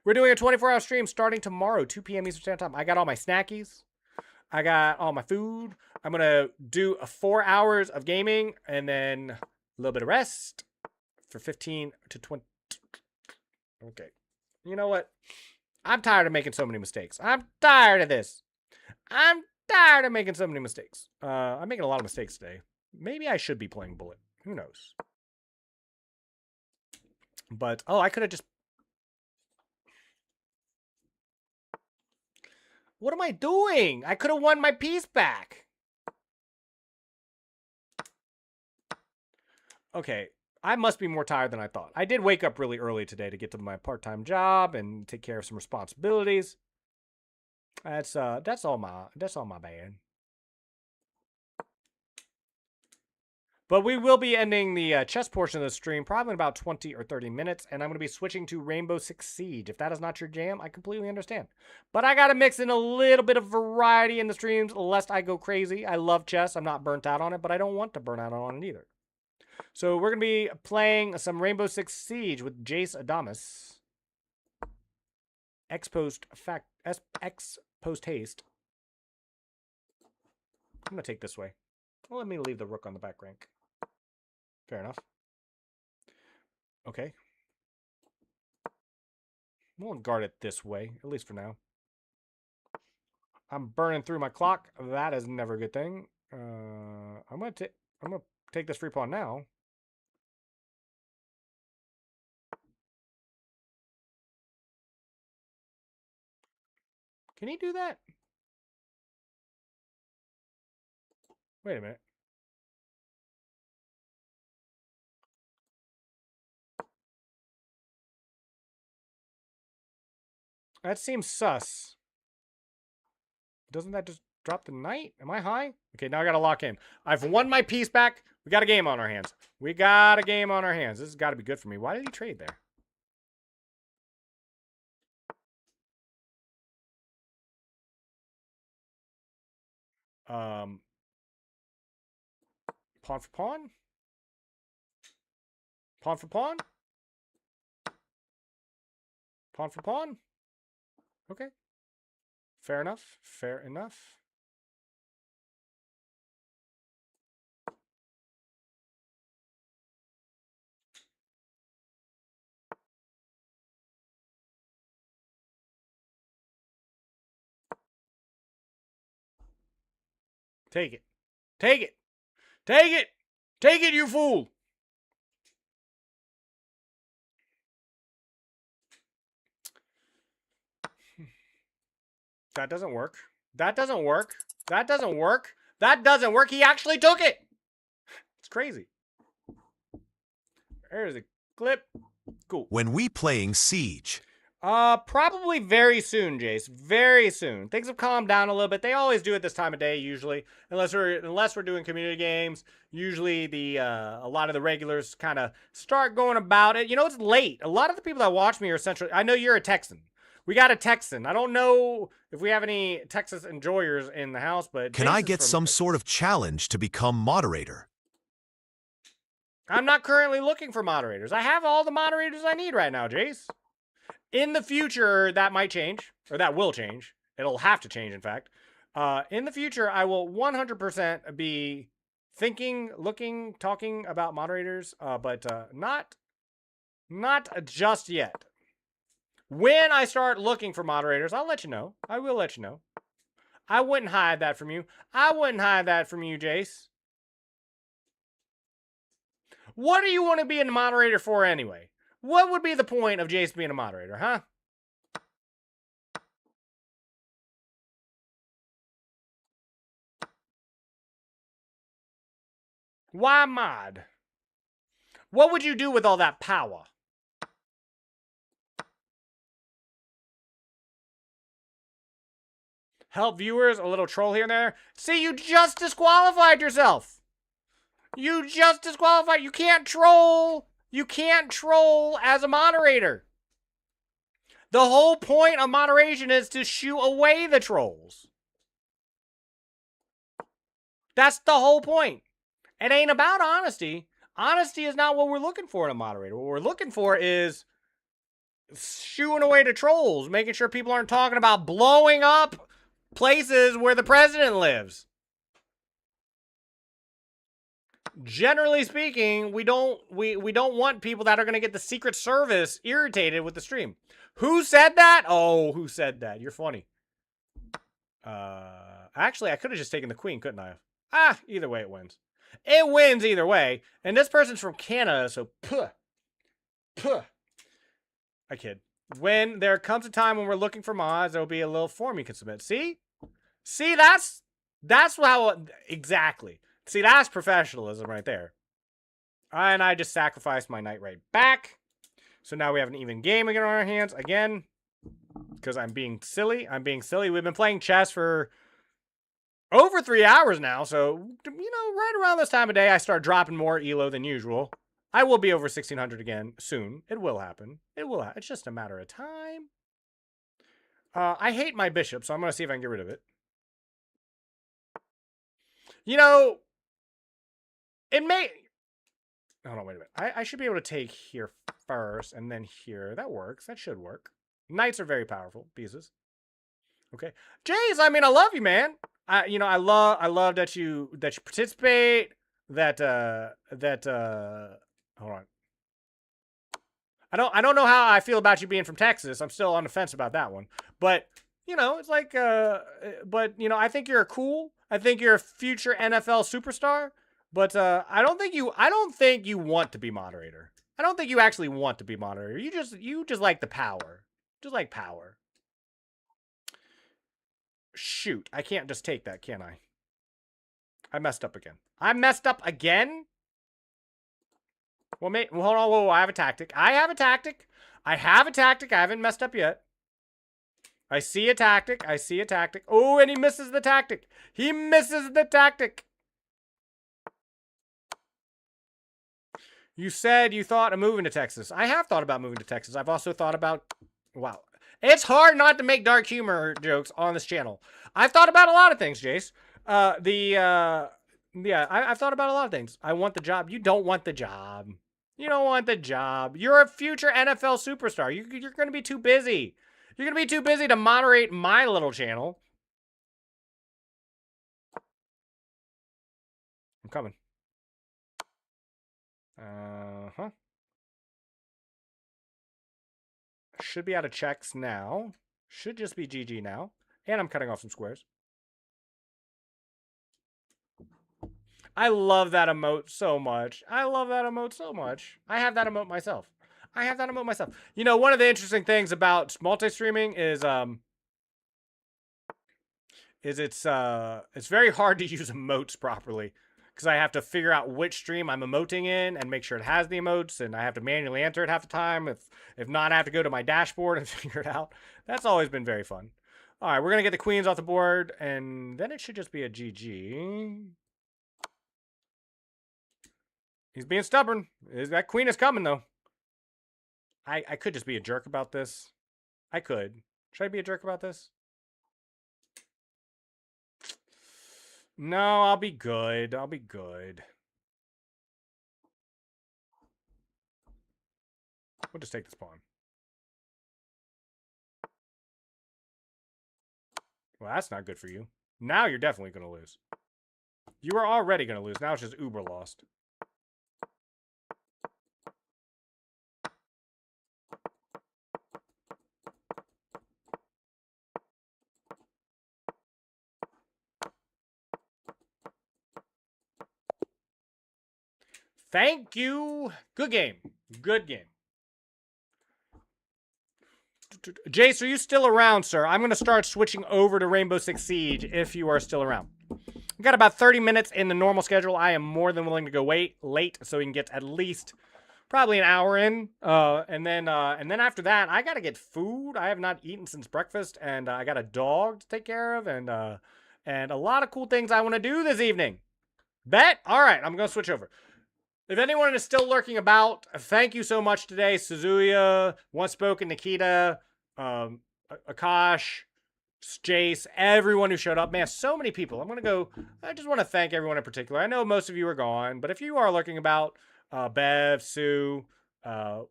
We're doing a 24-hour stream starting tomorrow, 2 p.m. Eastern Standard Time. I got all my snackies. I got all my food. I'm going to do 4 hours of gaming and then a little bit of rest for 15 to 20. Okay. You know what? I'm tired of making so many mistakes. I'm tired of this. I'm tired of making so many mistakes. I'm making a lot of mistakes today. Maybe I should be playing Bullet. Who knows? But, oh, I could have just... What am I doing? I could have won my piece back. Okay, I must be more tired than I thought. I did wake up really early today to get to my part-time job and take care of some responsibilities. That's all my bad. But we will be ending the chess portion of the stream probably in about 20 or 30 minutes, and I'm going to be switching to Rainbow Six Siege. If that is not your jam, I completely understand. But I got to mix in a little bit of variety in the streams, lest I go crazy. I love chess. I'm not burnt out on it, but I don't want to burn out on it either. So we're going to be playing some Rainbow Six Siege with Jace Adamas. X post haste. I'm going to take this way. Well, let me leave the rook on the back rank. Fair enough. Okay. We'll guard it this way, at least for now. I'm burning through my clock. That is never a good thing. I'm gonna take this free pawn now. Can he do that? Wait a minute. That seems sus. Doesn't that just drop the knight? Am I high? Okay, now I gotta lock in. I've won my piece back. We got a game on our hands. We got a game on our hands. This has got to be good for me. Why did he trade there? Pawn for pawn? Pawn for pawn? Pawn for pawn? Okay. Fair enough. Fair enough. Take it. Take it. Take it. Take it, you fool. That doesn't work. That doesn't work. That doesn't work. That doesn't work. He actually took it. It's crazy. There's a clip. Cool. When we playing Siege? Probably very soon, Jace. Very soon. Things have calmed down a little bit. They always do at this time of day, usually, unless we're doing community games. Usually, a lot of the regulars kind of start going about it. You know, it's late. A lot of the people that watch me are central. I know you're a Texan. We got a Texan. I don't know if we have any Texas enjoyers in the house, but can I get some sort of challenge to become moderator? I'm not currently looking for moderators. I have all the moderators I need right now, Jace. In the future, that might change, or that will change. It'll have to change, in fact. In the future, I will 100% be thinking, looking, talking about moderators, but not just yet. When I start looking for moderators, I'll let you know. I will let you know. I wouldn't hide that from you. I wouldn't hide that from you, Jace. What do you want to be a moderator for anyway? What would be the point of Jace being a moderator, huh? Why mod? What would you do with all that power? Help viewers, a little troll here and there. See, you just disqualified yourself. You just disqualified. You can't troll. You can't troll as a moderator. The whole point of moderation is to shoo away the trolls. That's the whole point. It ain't about honesty. Honesty is not what we're looking for in a moderator. What we're looking for is shooing away the trolls, making sure people aren't talking about blowing up places where the president lives. Generally speaking, we don't want people that are going to get the Secret Service irritated with the stream. Who said that? Oh, who said that? You're funny. Actually, I could have just taken the queen, couldn't I? Either way it wins. It wins either way. And this person's from Canada, so puh. I kid. When there comes a time when we're looking for mods, there'll be a little form you can submit. See? See, that's how, exactly. See, that's professionalism right there. And I just sacrificed my knight right back. So now we have an even game again on our hands. Again, because I'm being silly. We've been playing chess for over 3 hours now. So, you know, right around this time of day, I start dropping more ELO than usual. I will be over 1600 again soon. It will happen. It's just a matter of time. I hate my bishop, so I'm going to see if I can get rid of it. You know, it may... Hold on, wait a minute. I should be able to take here first and then here. That works. That should work. Knights are very powerful pieces. Okay. Jays, I mean, I love you, man. I love that you participate. Hold on. I don't know how I feel about you being from Texas. I'm still on the fence about that one. But, you know, it's like, but, you know, I think you're cool. I think you're a future NFL superstar. But I don't think you want to be moderator. I don't think you actually want to be moderator. You just like the power. Just like power. Shoot, I can't just take that, can I? I messed up again. I messed up again? Well, hold on. Whoa, I have a tactic. I have a tactic. I haven't messed up yet. I see a tactic. Oh, and he misses the tactic. He misses the tactic. You said you thought of moving to Texas. I have thought about moving to Texas. I've also thought about... Wow. It's hard not to make dark humor jokes on this channel. I've thought about a lot of things, Jace. Yeah, I've thought about a lot of things. I want the job. You don't want the job. You don't want the job. You're a future NFL superstar. You're going to be too busy. You're going to be too busy to moderate my little channel. I'm coming. Uh-huh. Should be out of checks now. Should just be GG now. And I'm cutting off some squares. I love that emote so much. I love that emote so much. I have that emote myself. You know, one of the interesting things about multi-streaming is it's very hard to use emotes properly. Because I have to figure out which stream I'm emoting in and make sure it has the emotes, and I have to manually enter it half the time. If not, I have to go to my dashboard and figure it out. That's always been very fun. All right, we're going to get the queens off the board, and then it should just be a GG. He's being stubborn. That queen is coming, though. I could just be a jerk about this. I could. Should I be a jerk about this? No, I'll be good. I'll be good. We'll just take this pawn. Well, that's not good for you. Now you're definitely going to lose. You were already going to lose. Now it's just uber lost. Thank you. Good game. Good game. Jace, are you still around, sir? I'm going to start switching over to Rainbow Six Siege if you are still around. We've got about 30 minutes in the normal schedule. I am more than willing to go late so we can get at least probably an hour in. And then after that, I got to get food. I have not eaten since breakfast, and I got a dog to take care of, and a lot of cool things I want to do this evening. Bet? All right, I'm going to switch over. If anyone is still lurking about, thank you so much today. Suzuya, Once Spoken, Nikita, Akash, Jace, everyone who showed up. Man, so many people. I just want to thank everyone in particular. I know most of you are gone, but if you are lurking about, Bev, Sue,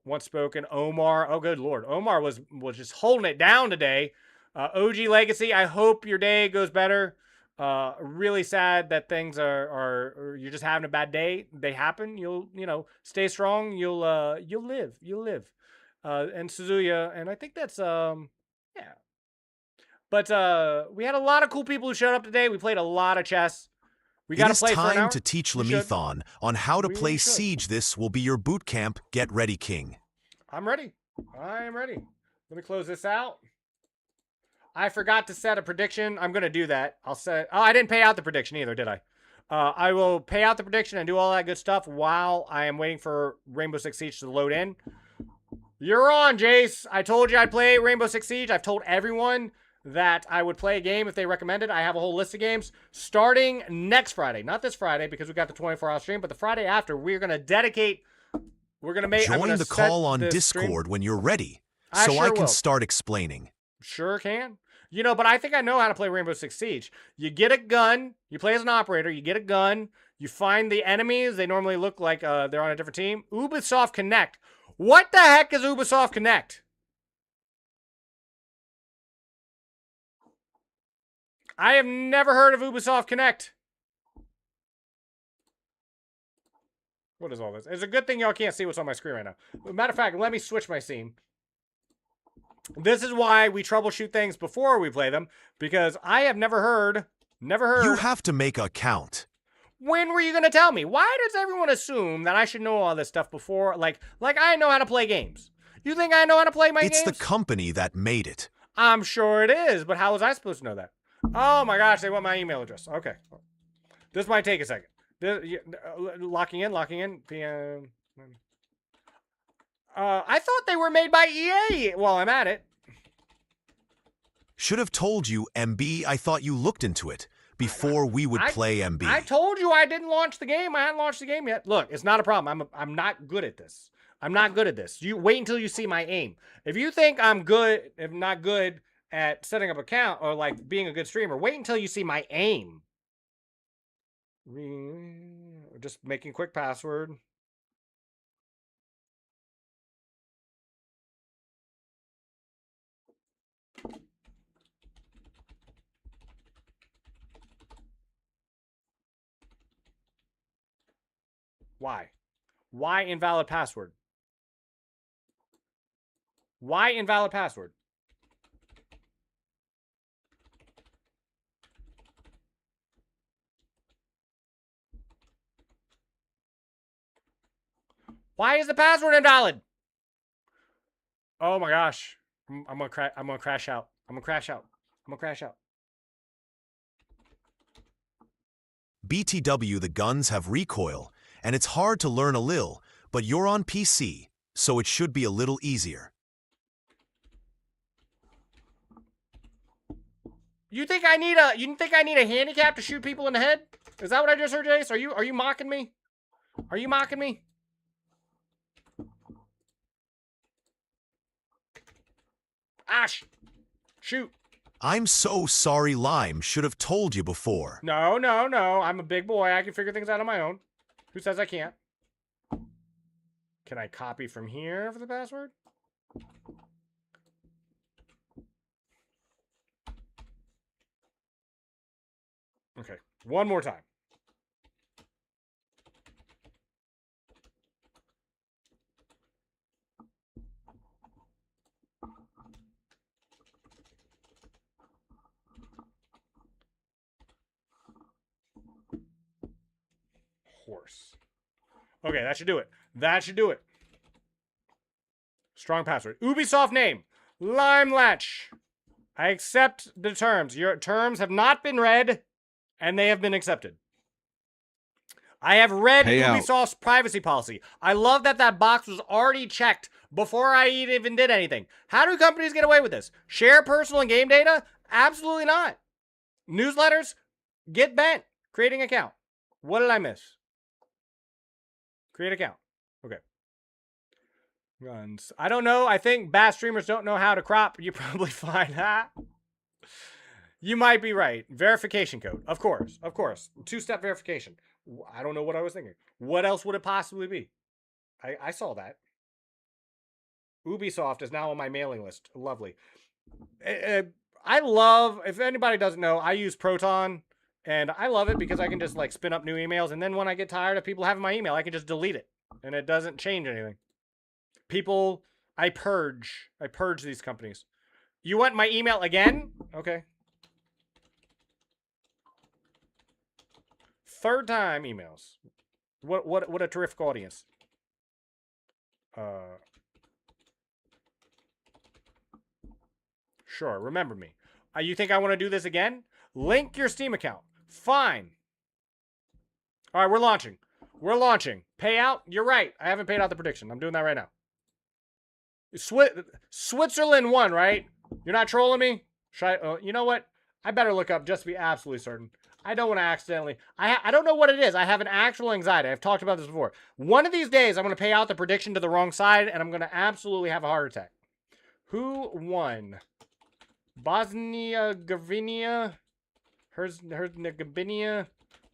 Once Spoken, Omar. Oh, good Lord. Omar was just holding it down today. OG Legacy, I hope your day goes better. Really sad that things are you're just having a bad day. They happen. You'll stay strong. You'll live. And Suzuya, and I think that's yeah. But we had a lot of cool people who showed up today. We played a lot of chess. We got to play for an hour. It is time to teach Lemethon on how to play Siege. This will be your boot camp. Get ready, King. I'm ready. I am ready. Let me close this out. I forgot to set a prediction. I'm going to do that. I'll set... Oh, I didn't pay out the prediction either, did I? I will pay out the prediction and do all that good stuff while I am waiting for Rainbow Six Siege to load in. You're on, Jace. I told you I'd play Rainbow Six Siege. I've told everyone that I would play a game if they recommended. I have a whole list of games starting next Friday. Not this Friday because we got the 24-hour stream, but the Friday after, we're going to dedicate... We're going to make... Join the call on Discord stream when you're ready so I can start explaining. Sure can. But I think I know how to play Rainbow Six Siege. You get a gun. You play as an operator. You get a gun. You find the enemies. They normally look like they're on a different team. Ubisoft Connect. What the heck is Ubisoft Connect? I have never heard of Ubisoft Connect. What is all this? It's a good thing y'all can't see what's on my screen right now. Matter of fact, let me switch my scene. This is why we troubleshoot things before we play them, because I have never heard. You have to make a count. When were you going to tell me? Why does everyone assume that I should know all this stuff before? Like I know how to play games. You think I know how to play my games? It's the company that made it. I'm sure it is, but how was I supposed to know that? Oh my gosh, they want my email address. Okay. This might take a second. Locking in. PM. I thought they were made by EA while I'm at it. Should have told you, MB, I thought you looked into it before we would play MB. I told you I didn't launch the game. I hadn't launched the game yet. Look, it's not a problem. I'm not good at this. I'm not good at this. You wait until you see my aim. If you think I'm good, if not good at setting up an account or like being a good streamer, wait until you see my aim. Just making quick password. Why? Why invalid password? Why invalid password? Why is the password invalid? Oh my gosh. I'm gonna crash out. I'm gonna crash out. BTW, the guns have recoil, and it's hard to learn a lil, but you're on PC, so it should be a little easier. You think I need a handicap to shoot people in the head? Is that what I just heard, Jace? Are you mocking me? Are you mocking me? Ash! Shoot. I'm so sorry, Lime. Should have told you before. No. I'm a big boy. I can figure things out on my own. Who says I can't? Can I copy from here for the password? Okay. One more time. Horse. Okay, that should do it. That should do it. Strong password. Ubisoft name. Limelatch. I accept the terms. Your terms have not been read, and they have been accepted. I have read Ubisoft's privacy policy. I love that that box was already checked before I even did anything. How do companies get away with this? Share personal and game data? Absolutely not. Newsletters? Get bent. Creating account. What did I miss? Create account. Okay. Guns. I don't know. I think bass streamers don't know how to crop. You're probably fine. Huh? You might be right. Verification code. Of course. Of course. Two-step verification. I don't know what I was thinking. What else would it possibly be? I saw that. Ubisoft is now on my mailing list. Lovely. I love, if anybody doesn't know, I use Proton. And I love it because I can just like spin up new emails. And then when I get tired of people having my email, I can just delete it. And it doesn't change anything. People, I purge these companies. You want my email again? Okay. Third time emails. What a terrific audience. Sure, remember me. You think I want to do this again? Link your Steam account. Fine. All right, we're launching. We're launching. Payout? You're right. I haven't paid out the prediction. I'm doing that right now. Switzerland won, right? You're not trolling me? Should I, you know what? I better look up just to be absolutely certain. I don't want to accidentally. I don't know what it is. I have an actual anxiety. I've talked about this before. One of these days, I'm going to pay out the prediction to the wrong side, and I'm going to absolutely have a heart attack. Who won? Bosnia-Herzegovina? Herzegovina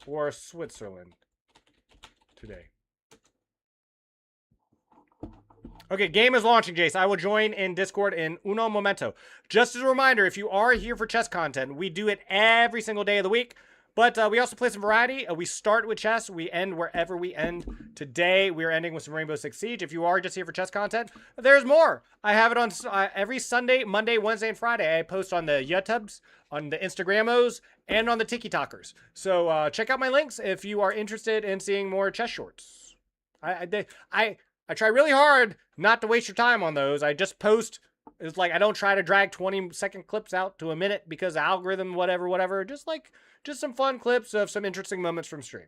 or Switzerland today? Okay, game is launching, Jace. I will join in Discord in uno momento. Just as a reminder, if you are here for chess content, we do it every single day of the week. But we also play some variety. We start with chess. We end wherever we end. Today, we are ending with some Rainbow Six Siege. If you are just here for chess content, there's more. I have it on every Sunday, Monday, Wednesday, and Friday. I post on the YouTubes, on the Instagramos, and on the TikTokers. So check out my links if you are interested in seeing more chess shorts. I try really hard not to waste your time on those. I just post It's like I don't try to drag 20-second clips out to a minute because algorithm, whatever. Just some fun clips of some interesting moments from stream.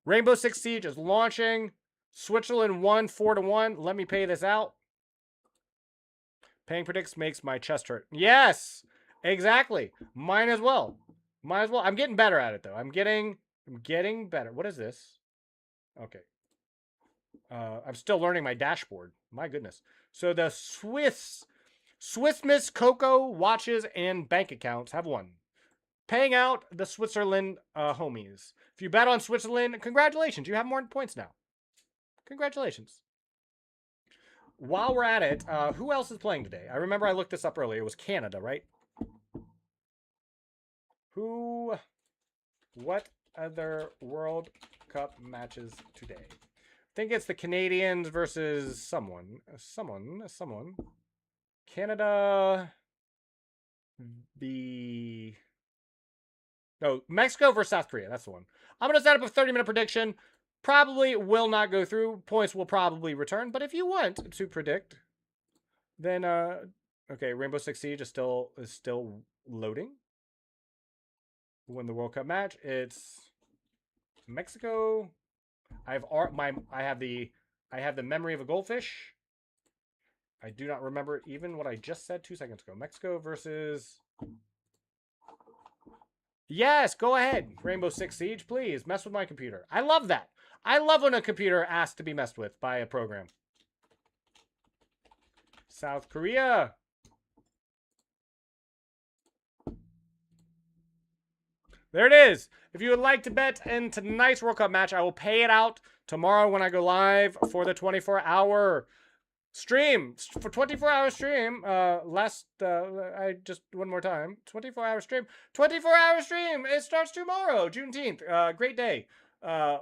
Rainbow Six Siege is launching. Switzerland won 4-1. Let me pay this out. Paying predicts makes my chest hurt. Yes, exactly. Mine as well. I'm getting better at it though. I'm getting better. What is this? Okay. I'm still learning my dashboard. My goodness. So the Swiss Miss Coco watches and bank accounts have won. Paying out the Switzerland homies. If you bet on Switzerland, congratulations. You have more points now. Congratulations. While we're at it, who else is playing today? I remember I looked this up earlier. It was Canada, right? What other World Cup matches today? I think it's the Canadians versus someone. Canada. No, Mexico versus South Korea. That's the one. I'm going to set up a 30-minute prediction. Probably will not go through. Points will probably return. But if you want to predict, then okay, Rainbow Six Siege is still loading. Win the World Cup match. It's Mexico. I have the memory of a goldfish. I do not remember even what I just said 2 seconds ago. Mexico versus. Yes, go ahead. Rainbow Six Siege, please. Mess with my computer. I love that. I love when a computer asks to be messed with by a program. South Korea. There it is. If you would like to bet in tonight's World Cup match, I will pay it out tomorrow when I go live for the 24-hour stream. For 24-hour stream, I just one more time. 24-hour stream. 24-hour stream. It starts tomorrow, Juneteenth. Great day.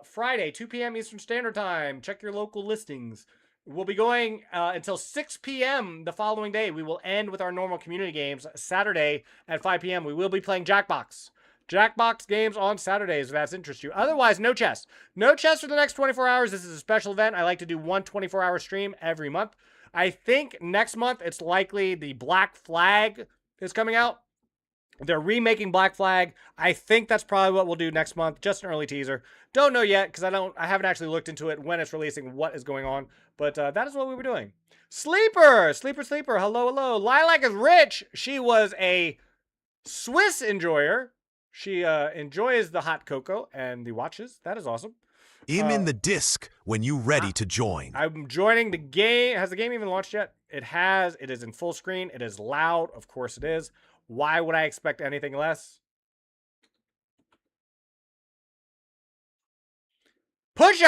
Friday, 2 p.m. Eastern Standard Time. Check your local listings. We'll be going until 6 p.m. the following day. We will end with our normal community games. Saturday at 5 p.m. we will be playing Jackbox. Jackbox games on Saturdays, if that's interests you. Otherwise, no chess. No chess for the next 24 hours. This is a special event. I like to do one 24-hour stream every month. I think next month it's likely the Black Flag is coming out. They're remaking Black Flag. I think that's probably what we'll do next month. Just an early teaser. Don't know yet because I haven't actually looked into it when it's releasing, what is going on. But that is what we were doing. Sleeper. Hello. Lilac is rich. She was a Swiss enjoyer. She enjoys the hot cocoa and the watches. That is awesome. I'm in the disc when you ready to join. I'm joining the game. Has the game even launched yet? It has. It is in full screen. It is loud. Of course it is. Why would I expect anything less? Push up.